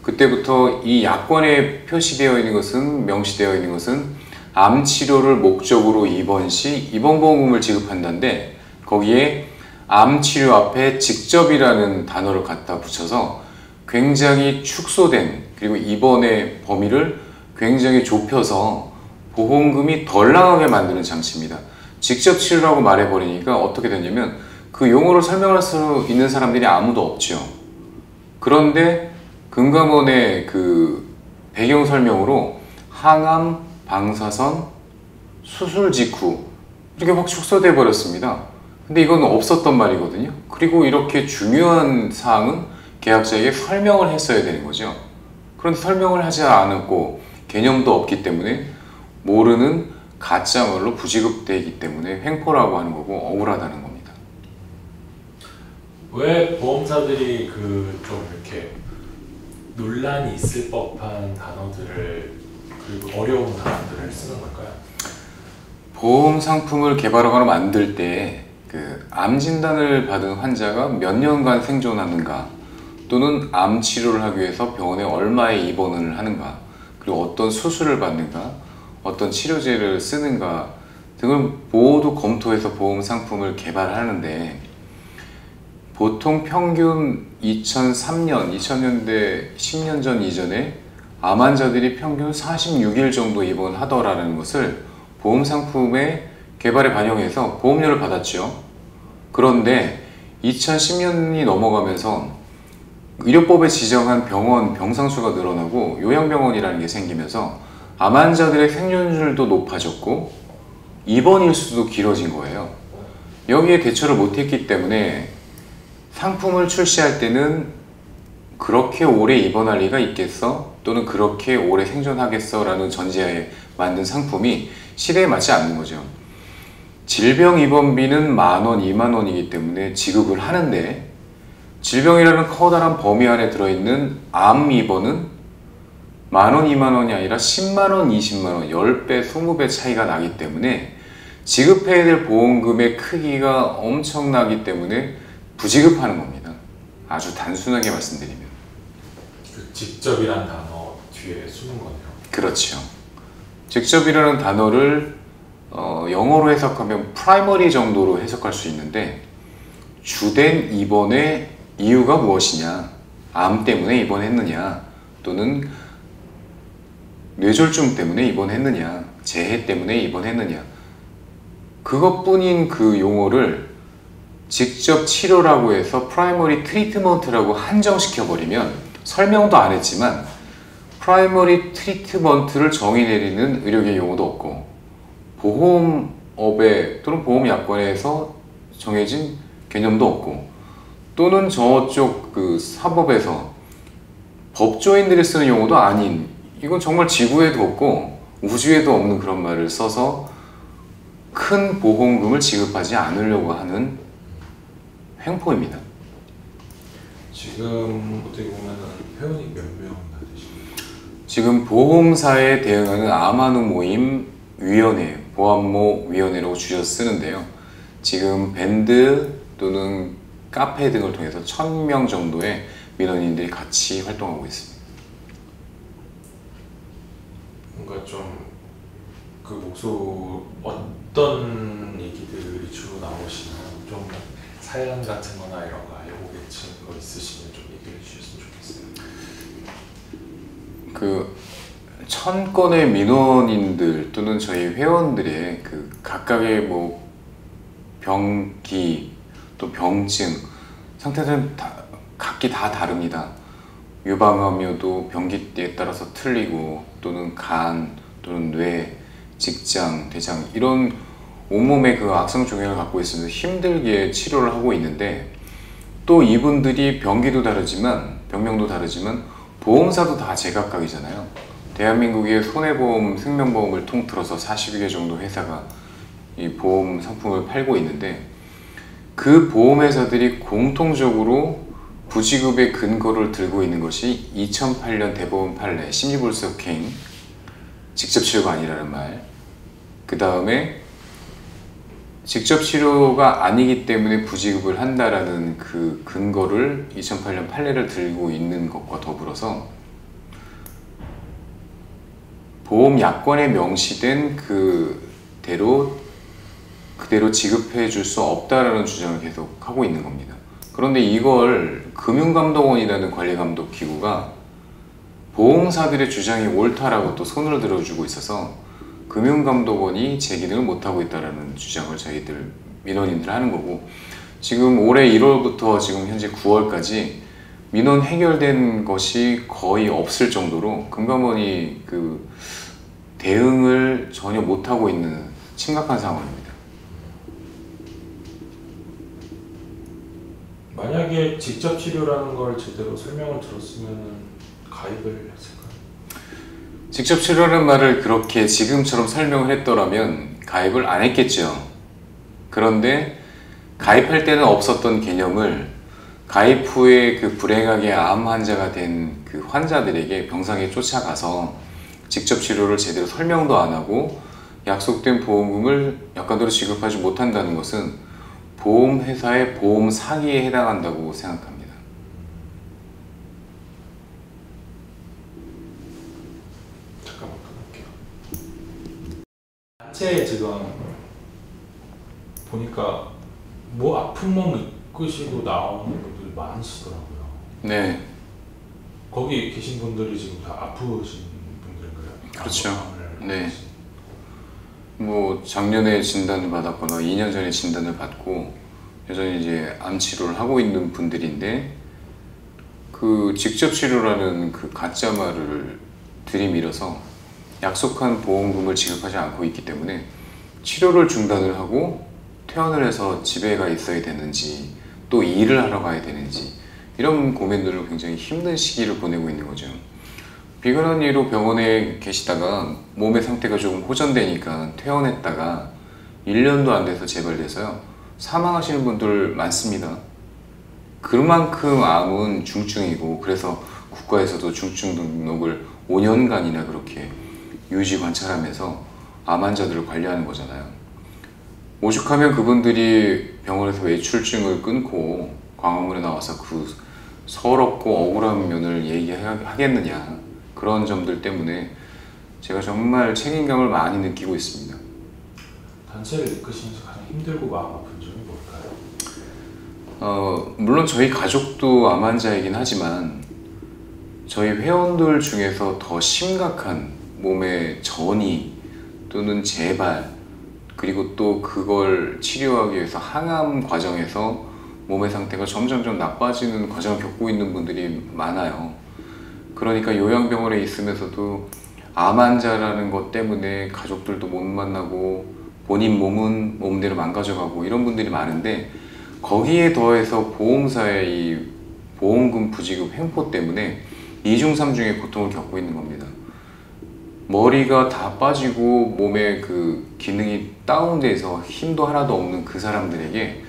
그때부터 이 약관에 표시되어 있는 것은, 명시되어 있는 것은 암 치료를 목적으로 입원 시 입원보험금을 지급한다는데, 거기에 암 치료 앞에 직접이라는 단어를 갖다 붙여서 굉장히 축소된, 그리고 입원의 범위를 굉장히 좁혀서 보험금이 덜 나가게 만드는 장치입니다. 직접 치료라고 말해버리니까 어떻게 되냐면 그 용어를 설명할 수 있는 사람들이 아무도 없죠. 그런데 금감원의 그 배경 설명으로 항암, 방사선, 수술 직후 이렇게 확 축소돼 버렸습니다. 근데 이건 없었던 말이거든요. 그리고 이렇게 중요한 사항은 계약자에게 설명을 했어야 되는 거죠. 그런데 설명을 하지 않았고 개념도 없기 때문에 모르는 가짜말로 부지급되기 때문에 횡포라고 하는 거고 억울하다는 겁니다. 왜 보험사들이 그 좀 이렇게 논란이 있을 법한 단어들을, 그리고 어려운 단어들을 쓰는 걸까요? 보험 상품을 개발하거나 만들 때 그 암 진단을 받은 환자가 몇 년간 생존하는가, 또는 암 치료를 하기 위해서 병원에 얼마의 입원을 하는가, 그리고 어떤 수술을 받는가, 어떤 치료제를 쓰는가 등을 모두 검토해서 보험 상품을 개발하는데, 보통 평균 2003년, 2000년대 10년 전 이전에 암 환자들이 평균 46일 정도 입원하더라는 것을 보험 상품의 개발에 반영해서 보험료를 받았죠. 그런데 2010년이 넘어가면서 의료법에 지정한 병원 병상수가 늘어나고 요양병원이라는 게 생기면서 암 환자들의 생존율도 높아졌고 입원 일수도 길어진 거예요. 여기에 대처를 못했기 때문에 상품을 출시할 때는 그렇게 오래 입원할 리가 있겠어? 또는 그렇게 오래 생존하겠어? 라는 전제하에 만든 상품이 시대에 맞지 않는 거죠. 질병 입원비는 10,000원, 20,000원이기 때문에 지급을 하는데, 질병이라는 커다란 범위 안에 들어있는 암 입원은 10,000원, 20,000원이 아니라 100,000원, 200,000원, 10배, 20배 차이가 나기 때문에 지급해야 될 보험금의 크기가 엄청나기 때문에 부지급하는 겁니다. 아주 단순하게 말씀드리면. 그 직접이란 단어 뒤에 숨은 거네요. 그렇죠. 직접이라는 단어를 영어로 해석하면 프라이머리 정도로 해석할 수 있는데, 주된 입원의 이유가 무엇이냐, 암 때문에 입원했느냐, 또는 뇌졸중 때문에 입원했느냐, 재해 때문에 입원했느냐, 그것뿐인 그 용어를 직접 치료라고 해서 프라이머리 트리트먼트라고 한정시켜버리면, 설명도 안 했지만 프라이머리 트리트먼트를 정의 내리는 의료계 용어도 없고, 보험업에 또는 보험약관에서 정해진 개념도 없고, 또는 저쪽 그 사법에서 법조인들이 쓰는 용어도 아닌, 이건 정말 지구에도 없고 우주에도 없는 그런 말을 써서 큰 보험금을 지급하지 않으려고 하는 횡포입니다. 지금 어떻게 보면 회원이 몇 명 되십니까? 지금 보험사에 대응하는 암환우 모임 위원회, 보안모 위원회라고 줄여 쓰는데요. 지금 밴드 또는 카페 등을 통해서 1,000명 정도의 민원인들이 같이 활동하고 있습니다. 뭔가 좀 그 목소 어떤 얘기들이 주로 나오시나, 좀 사연 같은 거나 이런 거 알고 계신 거 있으시면 좀 얘기해 주셨으면 좋겠어요. 그 1,000건의 민원인들 또는 저희 회원들의 그 각각의 뭐 병기 또 병증 상태들은 각기 다 다릅니다. 유방암여도 병기에 따라서 틀리고, 또는 간 또는 뇌, 직장, 대장 이런 온몸의 그 악성 종양을 갖고 있으면서 힘들게 치료를 하고 있는데, 또 이분들이 병기도 다르지만 병명도 다르지만 보험사도 다 제각각이잖아요. 대한민국의 손해보험, 생명보험을 통틀어서 40여 개 정도 회사가 이 보험 상품을 팔고 있는데, 그 보험회사들이 공통적으로 부지급의 근거를 들고 있는 것이 2008년 대법원 판례 심리불속행, 직접 치료가 아니라는 말, 그 다음에 직접 치료가 아니기 때문에 부지급을 한다라는 그 근거를 2008년 판례를 들고 있는 것과 더불어서 보험 약관에 명시된 그대로 지급해 줄 수 없다라는 주장을 계속 하고 있는 겁니다. 그런데 이걸 금융감독원이라는 관리감독기구가 보험사들의 주장이 옳다라고 또 손을 들어주고 있어서 금융감독원이 제 기능을 못하고 있다는 주장을 저희들 민원인들 하는 거고, 지금 올해 1월부터 지금 현재 9월까지 민원 해결된 것이 거의 없을 정도로 금감원이 그 대응을 전혀 못하고 있는 심각한 상황입니다. 만약에 직접 치료라는 걸 제대로 설명을 들었으면 가입을 했을까요? 직접 치료라는 말을 그렇게 지금처럼 설명을 했더라면 가입을 안 했겠죠. 그런데 가입할 때는 없었던 개념을 가입 후에 그 불행하게 암 환자가 된 그 환자들에게 병상에 쫓아가서 직접 치료를 제대로 설명도 안 하고 약속된 보험금을 약관대로 지급하지 못한다는 것은 보험회사의 보험 사기에 해당한다고 생각합니다. 잠깐만 끊을게요. 단체에 지금 보니까 뭐 아픈 몸 이끄시고 나오는 분들이 많으시더라고요. 네. 거기 계신 분들이 지금 다 아프신 분들인가요? 그렇죠. 네. 뭐 작년에 진단을 받았거나 2년 전에 진단을 받고 여전히 이제 암 치료를 하고 있는 분들인데, 그 직접 치료라는 그 가짜 말을 들이밀어서 약속한 보험금을 지급하지 않고 있기 때문에 치료를 중단을 하고 퇴원을 해서 집에 가 있어야 되는지 또 일을 하러 가야 되는지 이런 고민들을 굉장히 힘든 시기를 보내고 있는 거죠. 비근한 이유로 병원에 계시다가 몸의 상태가 조금 호전되니까 퇴원했다가 1년도 안 돼서 재발돼서요 사망하시는 분들 많습니다. 그만큼 암은 중증이고, 그래서 국가에서도 중증 등록을 5년간이나 그렇게 유지 관찰하면서 암 환자들을 관리하는 거잖아요. 오죽하면 그분들이 병원에서 외출증을 끊고 광화문에 나와서 그 서럽고 억울한 면을 얘기하겠느냐, 그런 점들 때문에 제가 정말 책임감을 많이 느끼고 있습니다. 단체를 이끄시면서 가장 힘들고 마음 아픈 점이 뭘까요? 물론 저희 가족도 암 환자이긴 하지만 저희 회원들 중에서 더 심각한 몸의 전이 또는 재발, 그리고 또 그걸 치료하기 위해서 항암 과정에서 몸의 상태가 점점점 나빠지는 과정을 겪고 있는 분들이 많아요. 그러니까 요양병원에 있으면서도 암 환자라는 것 때문에 가족들도 못 만나고 본인 몸은 몸대로 망가져가고 이런 분들이 많은데, 거기에 더해서 보험사의 이 보험금 부지급 횡포 때문에 2중 3중의 고통을 겪고 있는 겁니다. 머리가 다 빠지고 몸의 그 기능이 다운돼서 힘도 하나도 없는 그 사람들에게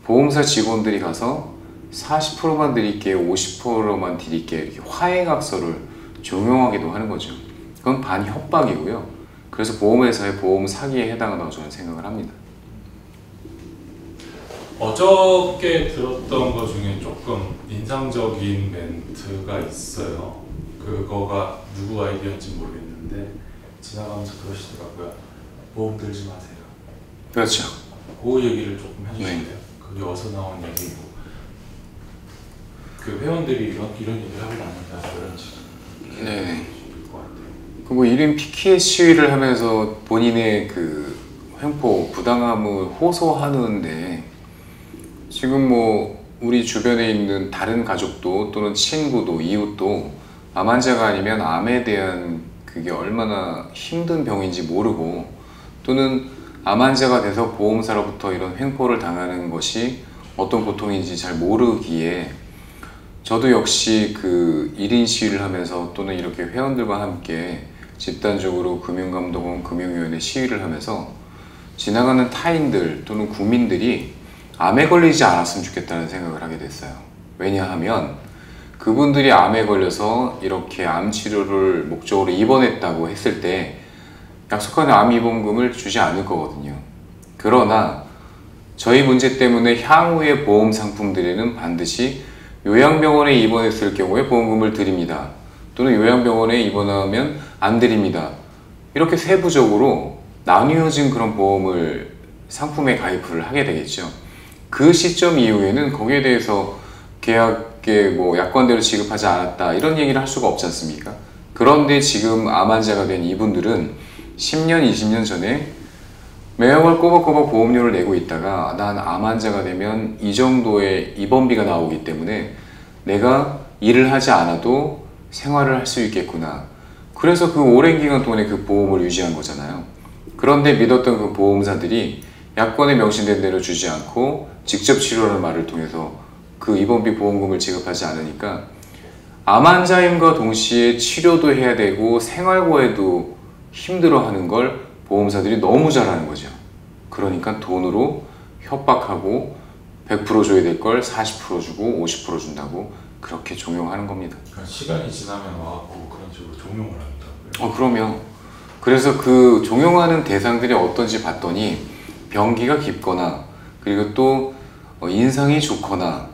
보험사 직원들이 가서 40%만 드릴게요, 50%만 드릴게요 이렇게 화해각서를 종용하기도 하는 거죠. 그건 반협박이고요. 그래서 보험회사의 보험 사기에 해당한다고 저는 생각을 합니다. 어저께 들었던 것 중에 조금 인상적인 멘트가 있어요. 그거가 누구 아이디어인지 모르겠는데 지나가면서 그러시더라고요. 보험 들지 마세요. 그렇죠. 그 얘기를 조금 해주실래요? 네. 그게 어디서 나온 얘기고, 그 회원들이 이런 얘기를 하고 나니까 그런 식으로. 네. 그 뭐 1인 피켓 시위를 하면서 본인의 그 횡포, 부당함을 호소하는데, 지금 뭐 우리 주변에 있는 다른 가족도 또는 친구도 이웃도 암 환자가 아니면 암에 대한 그게 얼마나 힘든 병인지 모르고, 또는 암 환자가 돼서 보험사로부터 이런 횡포를 당하는 것이 어떤 고통인지 잘 모르기에, 저도 역시 그 1인 시위를 하면서 또는 이렇게 회원들과 함께 집단적으로 금융감독원, 금융위원회 시위를 하면서 지나가는 타인들 또는 국민들이 암에 걸리지 않았으면 좋겠다는 생각을 하게 됐어요. 왜냐하면 그분들이 암에 걸려서 이렇게 암 치료를 목적으로 입원했다고 했을 때 약속한 암입원금을 주지 않을 거거든요. 그러나 저희 문제 때문에 향후의 보험 상품들에는 반드시 요양병원에 입원했을 경우에 보험금을 드립니다. 또는 요양병원에 입원하면 안 드립니다. 이렇게 세부적으로 나뉘어진 그런 보험을 상품에 가입을 하게 되겠죠. 그 시점 이후에는 거기에 대해서 계약에 뭐 약관대로 지급하지 않았다 이런 얘기를 할 수가 없지 않습니까? 그런데 지금 암 환자가 된 이분들은 10년, 20년 전에 매월 꼬박꼬박 보험료를 내고 있다가 난 암 환자가 되면 이 정도의 입원비가 나오기 때문에 내가 일을 하지 않아도 생활을 할 수 있겠구나. 그래서 그 오랜 기간 동안에 그 보험을 유지한 거잖아요. 그런데 믿었던 그 보험사들이 약관에 명시된 대로 주지 않고 직접 치료라는 말을 통해서 그 입원비 보험금을 지급하지 않으니까 암 환자임과 동시에 치료도 해야 되고 생활고에도 힘들어하는 걸 보험사들이 너무 잘하는 거죠. 그러니까 돈으로 협박하고 100% 줘야 될 걸 40% 주고 50% 준다고 그렇게 종용하는 겁니다. 그러니까 시간이 지나면 와갖고 그런 식으로 종용을 한다고요? 그럼요. 그래서 그 종용하는 대상들이 어떤지 봤더니 병기가 깊거나 그리고 또 인상이 좋거나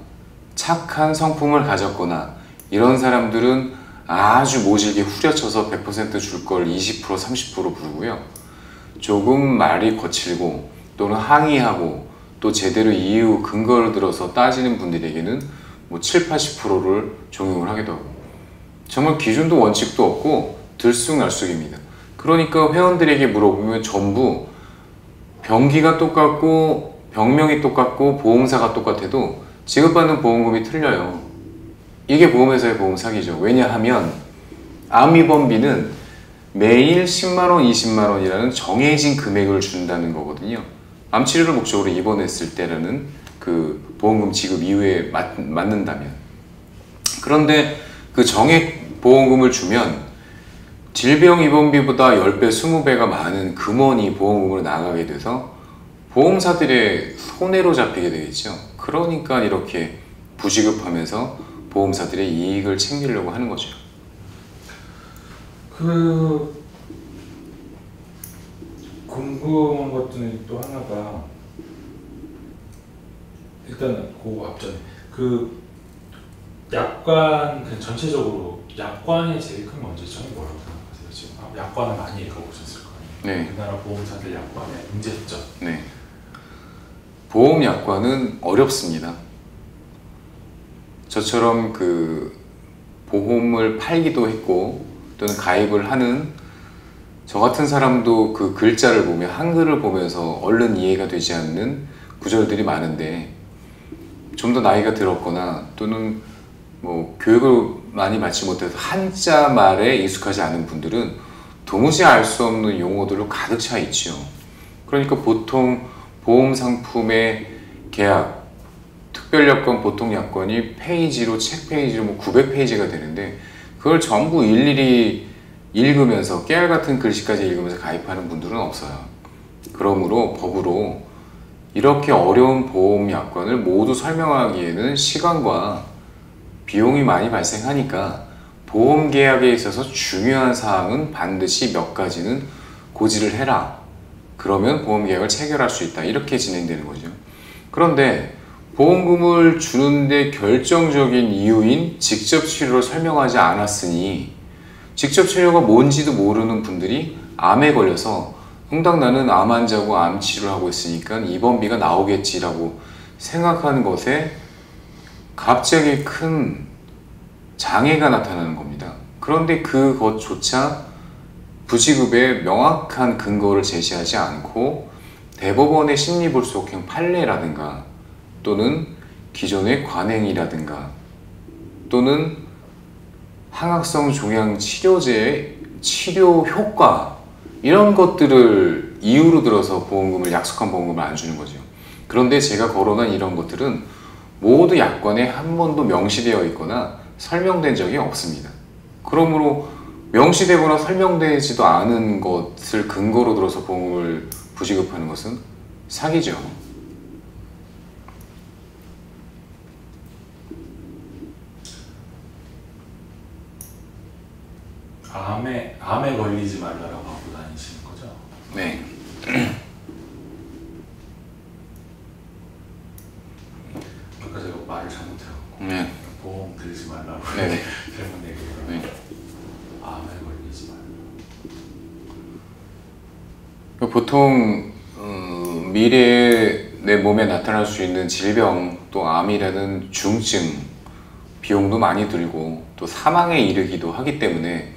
착한 성품을 가졌거나 이런 사람들은 아주 모질게 후려쳐서 100% 줄 걸 20% 30% 부르고요. 조금 말이 거칠고 또는 항의하고 또 제대로 이유 근거를 들어서 따지는 분들에게는 뭐 7, 80%를 종용을 하기도 하고 정말 기준도 원칙도 없고 들쑥날쑥입니다. 그러니까 회원들에게 물어보면 전부 병기가 똑같고 병명이 똑같고 보험사가 똑같아도 지급받는 보험금이 틀려요. 이게 보험회사의 보험 사기죠. 왜냐하면 암입원비는 매일 10만원, 20만원이라는 정해진 금액을 준다는 거거든요. 암치료를 목적으로 입원했을 때라는 그 보험금 지급 이후에 맞는다면. 그런데 그 정액 보험금을 주면 질병 입원비보다 10배, 20배가 많은 금원이 보험금으로 나가게 돼서 보험사들의 손해로 잡히게 되겠죠. 그러니까 이렇게 부지급하면서 보험사들의 이익을 챙기려고 하는 거죠. 그 궁금한 것 중에 또 하나가 일단은 그 앞전에 그 약관 그 전체적으로 약관의 제일 큰 문제점이 뭐라고 생각하세요? 지금 약관을 많이 읽어보셨을 거 아니에요? 네. 우리나라 보험사들 약관의 문제점. 네. 보험 약관은 어렵습니다. 저처럼 그 보험을 팔기도 했고 또는 가입을 하는 저 같은 사람도 그 글자를 보면 한글을 보면서 얼른 이해가 되지 않는 구절들이 많은데 좀 더 나이가 들었거나 또는 뭐 교육을 많이 받지 못해서 한자 말에 익숙하지 않은 분들은 도무지 알 수 없는 용어들로 가득 차 있죠. 그러니까 보통 보험 상품의 계약, 특별약관, 보통약관이 페이지로 책 페이지로 뭐 900페이지가 되는데 그걸 전부 일일이 읽으면서 깨알같은 글씨까지 읽으면서 가입하는 분들은 없어요. 그러므로 법으로 이렇게 어려운 보험 약관을 모두 설명하기에는 시간과 비용이 많이 발생하니까 보험 계약에 있어서 중요한 사항은 반드시 몇 가지는 고지를 해라. 그러면 보험 계약을 체결할 수 있다. 이렇게 진행되는 거죠. 그런데 보험금을 주는데 결정적인 이유인 직접 치료를 설명하지 않았으니 직접 치료가 뭔지도 모르는 분들이 암에 걸려서 응당 나는 암 환자고 암 치료를 하고 있으니까 입원비가 나오겠지라고 생각하는 것에 갑자기 큰 장애가 나타나는 겁니다. 그런데 그것조차 부지급에 명확한 근거를 제시하지 않고 대법원의 심리불속형 판례라든가 또는 기존의 관행이라든가 또는 항악성 종양 치료제의 치료 효과 이런 것들을 이유로 들어서 보험금을 약속한 보험금을 안 주는 거죠. 그런데 제가 거론한 이런 것들은 모두 약관에 한 번도 명시되어 있거나 설명된 적이 없습니다. 그러므로 명시되거나 설명되지도 않은 것을 근거로 들어서 보험을 부지급하는 것은 사기죠. 암에 걸리지 말라라고 하고 다니시는 거죠? 네. 아까 제가 말을 잘못해갖고 네. 보험 들지 말라고 네네. 잘못 얘기해요. 네. 암에 걸리지 말라고. 보통 미래에 내 몸에 나타날 수 있는 질병, 또 암이라는 중증, 비용도 많이 들고 또 사망에 이르기도 하기 때문에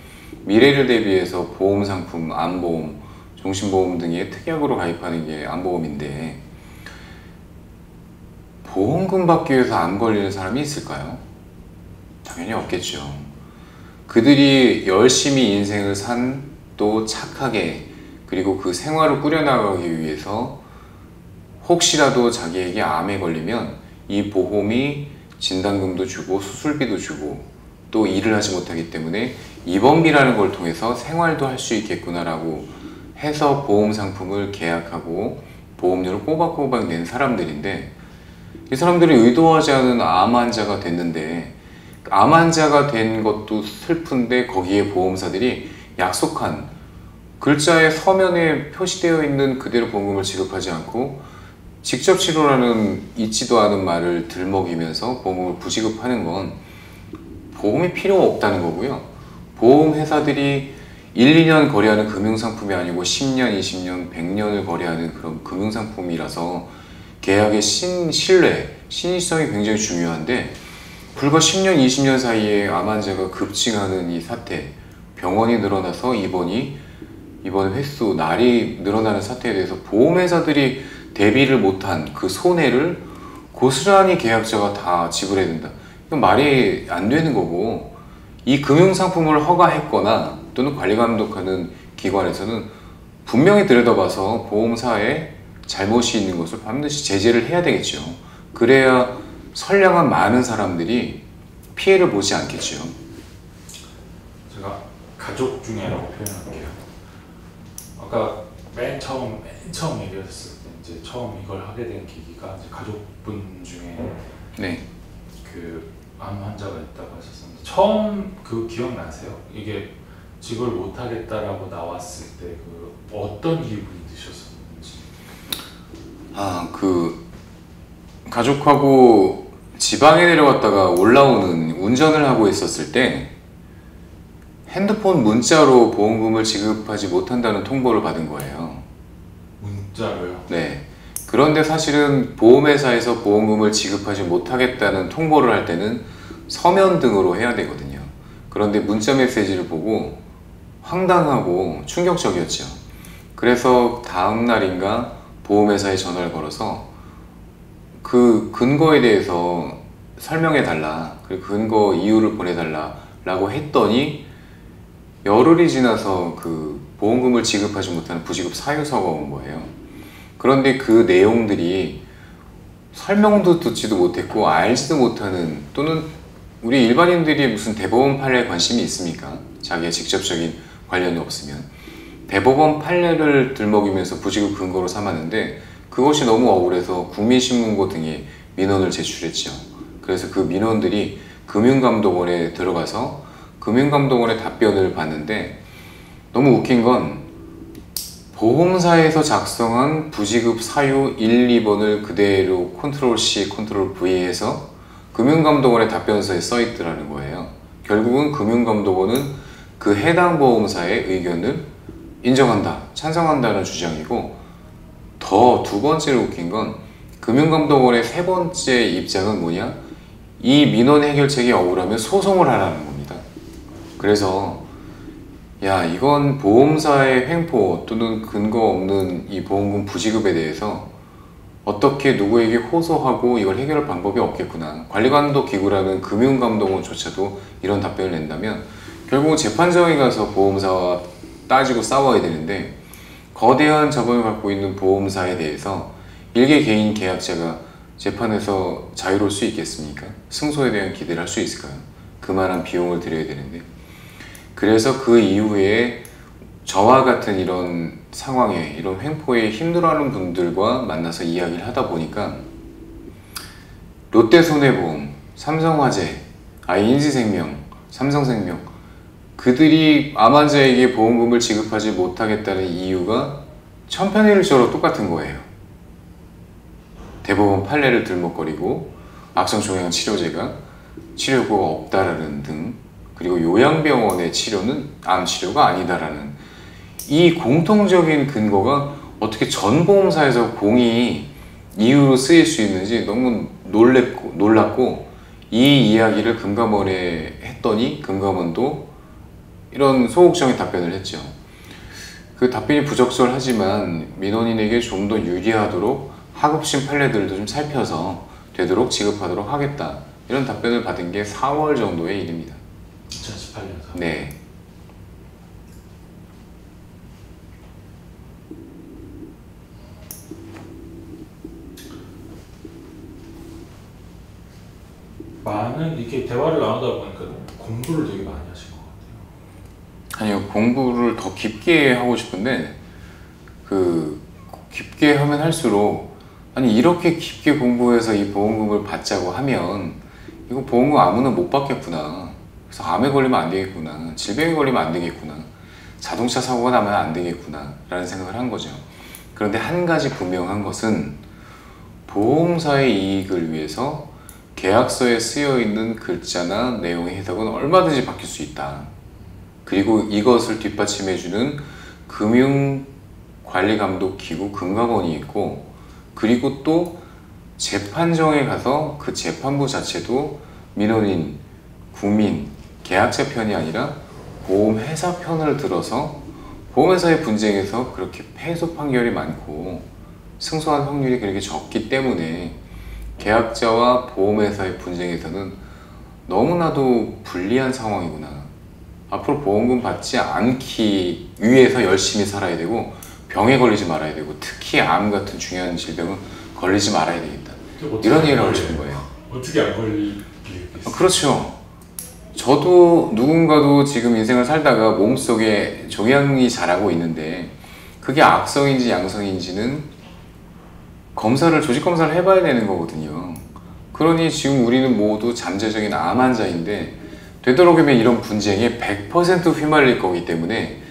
미래를 대비해서 보험상품, 암보험, 종신보험 등의 특약으로 가입하는 게 암보험인데, 보험금 받기 위해서 암 걸리는 사람이 있을까요? 당연히 없겠죠. 그들이 열심히 인생을 산, 또 착하게, 그리고 그 생활을 꾸려나가기 위해서 혹시라도 자기에게 암에 걸리면 이 보험이 진단금도 주고 수술비도 주고 또 일을 하지 못하기 때문에 입원비라는 걸 통해서 생활도 할 수 있겠구나라고 해서 보험 상품을 계약하고 보험료를 꼬박꼬박 낸 사람들인데, 이 사람들이 의도하지 않은 암 환자가 됐는데, 암 환자가 된 것도 슬픈데 거기에 보험사들이 약속한 글자의 서면에 표시되어 있는 그대로 보험금을 지급하지 않고 직접 치료라는 있지도 않은 말을 들먹이면서 보험금을 부지급하는 건 보험이 필요 없다는 거고요. 보험회사들이 1, 2년 거래하는 금융상품이 아니고 10년, 20년, 100년을 거래하는 그런 금융상품이라서 계약의 신뢰, 신의성이 굉장히 중요한데, 불과 10년, 20년 사이에 암 환자가 급증하는 이 사태, 병원이 늘어나서 입원 횟수, 날이 늘어나는 사태에 대해서 보험회사들이 대비를 못한 그 손해를 고스란히 계약자가 다 지불해야 된다. 이건 말이 안 되는 거고, 이 금융상품을 허가했거나 또는 관리감독하는 기관에서는 분명히 들여다봐서 보험사에 잘못이 있는 것을 반드시 제재를 해야 되겠죠. 그래야 선량한 많은 사람들이 피해를 보지 않겠죠. 제가 가족 중에라고 표현할게요. 아까 맨 처음 얘기했을 때 이제 처음 이걸 하게 된 계기가 이제 가족분 중에 네. 그 암 환자가 있다고 하셨었는데, 처음 그 기억나세요? 이게 직을 못 하겠다라고 나왔을 때 그 어떤 기분이 드셨었는지. 그 가족하고 지방에 내려갔다가 올라오는 운전을 하고 있었을 때 핸드폰 문자로 보험금을 지급하지 못한다는 통보를 받은 거예요. 문자로요? 네. 그런데 사실은 보험회사에서 보험금을 지급하지 못하겠다는 통보를 할 때는 서면 등으로 해야 되거든요. 그런데 문자 메시지를 보고 황당하고 충격적이었죠. 그래서 다음 날인가 보험회사에 전화를 걸어서 그 근거에 대해서 설명해달라, 그리고 근거 이유를 보내달라 라고 했더니 열흘이 지나서 그 보험금을 지급하지 못하는 부지급 사유서가 온 거예요. 그런데 그 내용들이 설명도 듣지도 못했고 알지도 못하는, 또는 우리 일반인들이 무슨 대법원 판례에 관심이 있습니까? 자기의 직접적인 관련이 없으면. 대법원 판례를 들먹이면서 부지급 근거로 삼았는데 그것이 너무 억울해서 국민신문고 등에 민원을 제출했죠. 그래서 그 민원들이 금융감독원에 들어가서 금융감독원의 답변을 봤는데, 너무 웃긴 건 보험사에서 작성한 부지급 사유 1, 2번을 그대로 컨트롤 C, 컨트롤 V 해서 금융감독원의 답변서에 써 있더라는 거예요. 결국은 금융감독원은 그 해당 보험사의 의견을 인정한다, 찬성한다는 주장이고, 더 두 번째로 웃긴 건 금융감독원의 세 번째 입장은 뭐냐? 이 민원 해결책이 억울하면 소송을 하라는 겁니다. 그래서 야, 이건 보험사의 횡포 또는 근거 없는 이 보험금 부지급에 대해서 어떻게 누구에게 호소하고 이걸 해결할 방법이 없겠구나. 관리감독 기구라는 금융감독원조차도 이런 답변을 낸다면 결국은 재판정에 가서 보험사와 따지고 싸워야 되는데, 거대한 자본을 갖고 있는 보험사에 대해서 일개 개인 계약자가 재판에서 자유로울 수 있겠습니까? 승소에 대한 기대를 할 수 있을까요? 그만한 비용을 들여야 되는데. 그래서 그 이후에 저와 같은 이런 상황에, 이런 횡포에 힘들어하는 분들과 만나서 이야기를 하다 보니까 롯데손해보험, 삼성화재, ING생명, 삼성생명, 그들이 암 환자에게 보험금을 지급하지 못하겠다는 이유가 천편일률적으로 똑같은 거예요. 대법원 판례를 들먹거리고 악성종양 치료제가 치료효과가 없다라는 등, 그리고 요양병원의 치료는 암 치료가 아니다라는 이 공통적인 근거가 어떻게 전 보험사에서 공이 이유로 쓰일 수 있는지 너무 놀랐고 이 이야기를 금감원에 했더니 금감원도 이런 소극적인 답변을 했죠. 그 답변이 부적절하지만 민원인에게 좀 더 유리하도록 하급심 판례들도 좀 살펴서 되도록 지급하도록 하겠다, 이런 답변을 받은 게 4월 정도의 일입니다. 2018년 4월. 네. 많은 이렇게 대화를 나누다 보니까 공부를 되게 많이 하신 것 같아요. 아니요, 공부를 더 깊게 하고 싶은데 그 깊게 하면 할수록, 아니 이렇게 깊게 공부해서 이 보험금을 받자고 하면 이거 보험금 아무나 못 받겠구나, 그래서 암에 걸리면 안 되겠구나, 질병에 걸리면 안 되겠구나, 자동차 사고가 나면 안 되겠구나 라는 생각을 한 거죠. 그런데 한 가지 분명한 것은 보험사의 이익을 위해서 계약서에 쓰여있는 글자나 내용의 해석은 얼마든지 바뀔 수 있다. 그리고 이것을 뒷받침해주는 금융관리감독기구 금감원이 있고, 그리고 또 재판정에 가서 그 재판부 자체도 민원인, 국민, 계약자 편이 아니라 보험회사 편을 들어서 보험회사의 분쟁에서 그렇게 패소 판결이 많고 승소한 확률이 그렇게 적기 때문에 계약자와 보험회사의 분쟁에서는 너무나도 불리한 상황이구나. 앞으로 보험금 받지 않기 위해서 열심히 살아야 되고, 병에 걸리지 말아야 되고, 특히 암 같은 중요한 질병은 걸리지 말아야 되겠다, 이런 얘기를 하고 싶은 거예요. 어떻게 안 걸리겠어요? 그렇죠. 저도 누군가도 지금 인생을 살다가 몸속에 종양이 자라고 있는데 그게 악성인지 양성인지는 조직 검사를 해봐야 되는 거거든요. 그러니 지금 우리는 모두 잠재적인 암 환자인데 되도록이면 이런 분쟁에 100% 휘말릴 거기 때문에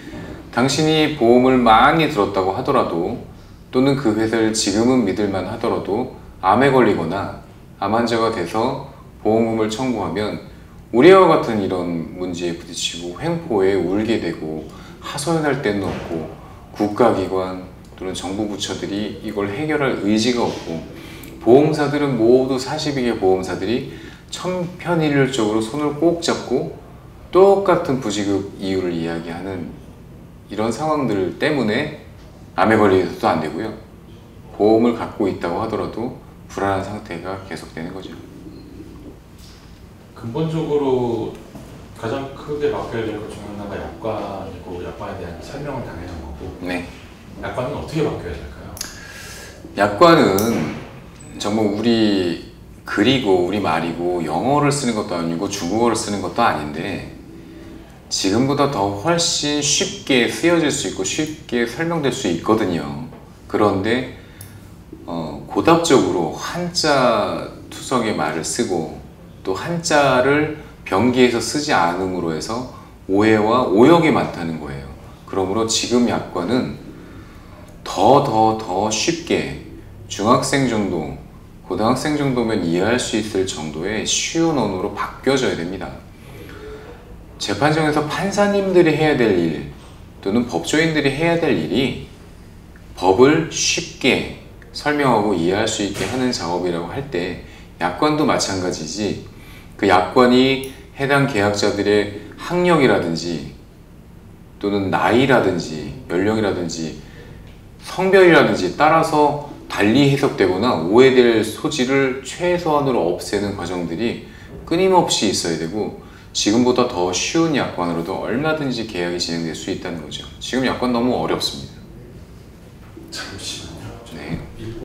당신이 보험을 많이 들었다고 하더라도, 또는 그 회사를 지금은 믿을만 하더라도 암에 걸리거나 암 환자가 돼서 보험금을 청구하면 우리와 같은 이런 문제에 부딪히고 횡포에 울게 되고 하소연할 데는 없고, 국가기관 또는 정부 부처들이 이걸 해결할 의지가 없고, 보험사들은 모두 42개 보험사들이 천편일률적으로 손을 꼭 잡고 똑같은 부지급 이유를 이야기하는 이런 상황들 때문에 암에 걸려서도 안 되고요, 보험을 갖고 있다고 하더라도 불안한 상태가 계속되는 거죠. 근본적으로 가장 크게 바뀌어야 될 것 중 하나가 약관이고, 약관에 대한 설명을 당연한 거고. 네. 약관은 어떻게 바뀌어야 될까요? 약관은 정말 우리 글이고 우리 말이고 영어를 쓰는 것도 아니고 중국어를 쓰는 것도 아닌데 지금보다 더 훨씬 쉽게 쓰여질 수 있고 쉽게 설명될 수 있거든요. 그런데 고답적으로 한자 투성의 말을 쓰고 또 한자를 병기해서 쓰지 않음으로 해서 오해와 오역이 많다는 거예요. 그러므로 지금 약관은 더 쉽게 중학생 정도, 고등학생 정도면 이해할 수 있을 정도의 쉬운 언어로 바뀌어져야 됩니다. 재판정에서 판사님들이 해야 될 일 또는 법조인들이 해야 될 일이 법을 쉽게 설명하고 이해할 수 있게 하는 작업이라고 할 때 약관도 마찬가지지, 그 약관이 해당 계약자들의 학력이라든지 또는 나이라든지 연령이라든지 성별이라든지 따라서 달리 해석되거나 오해될 소지를 최소한으로 없애는 과정들이 끊임없이 있어야 되고, 지금보다 더 쉬운 약관으로도 얼마든지 계약이 진행될 수 있다는 거죠. 지금 약관 너무 어렵습니다. 잠시만요.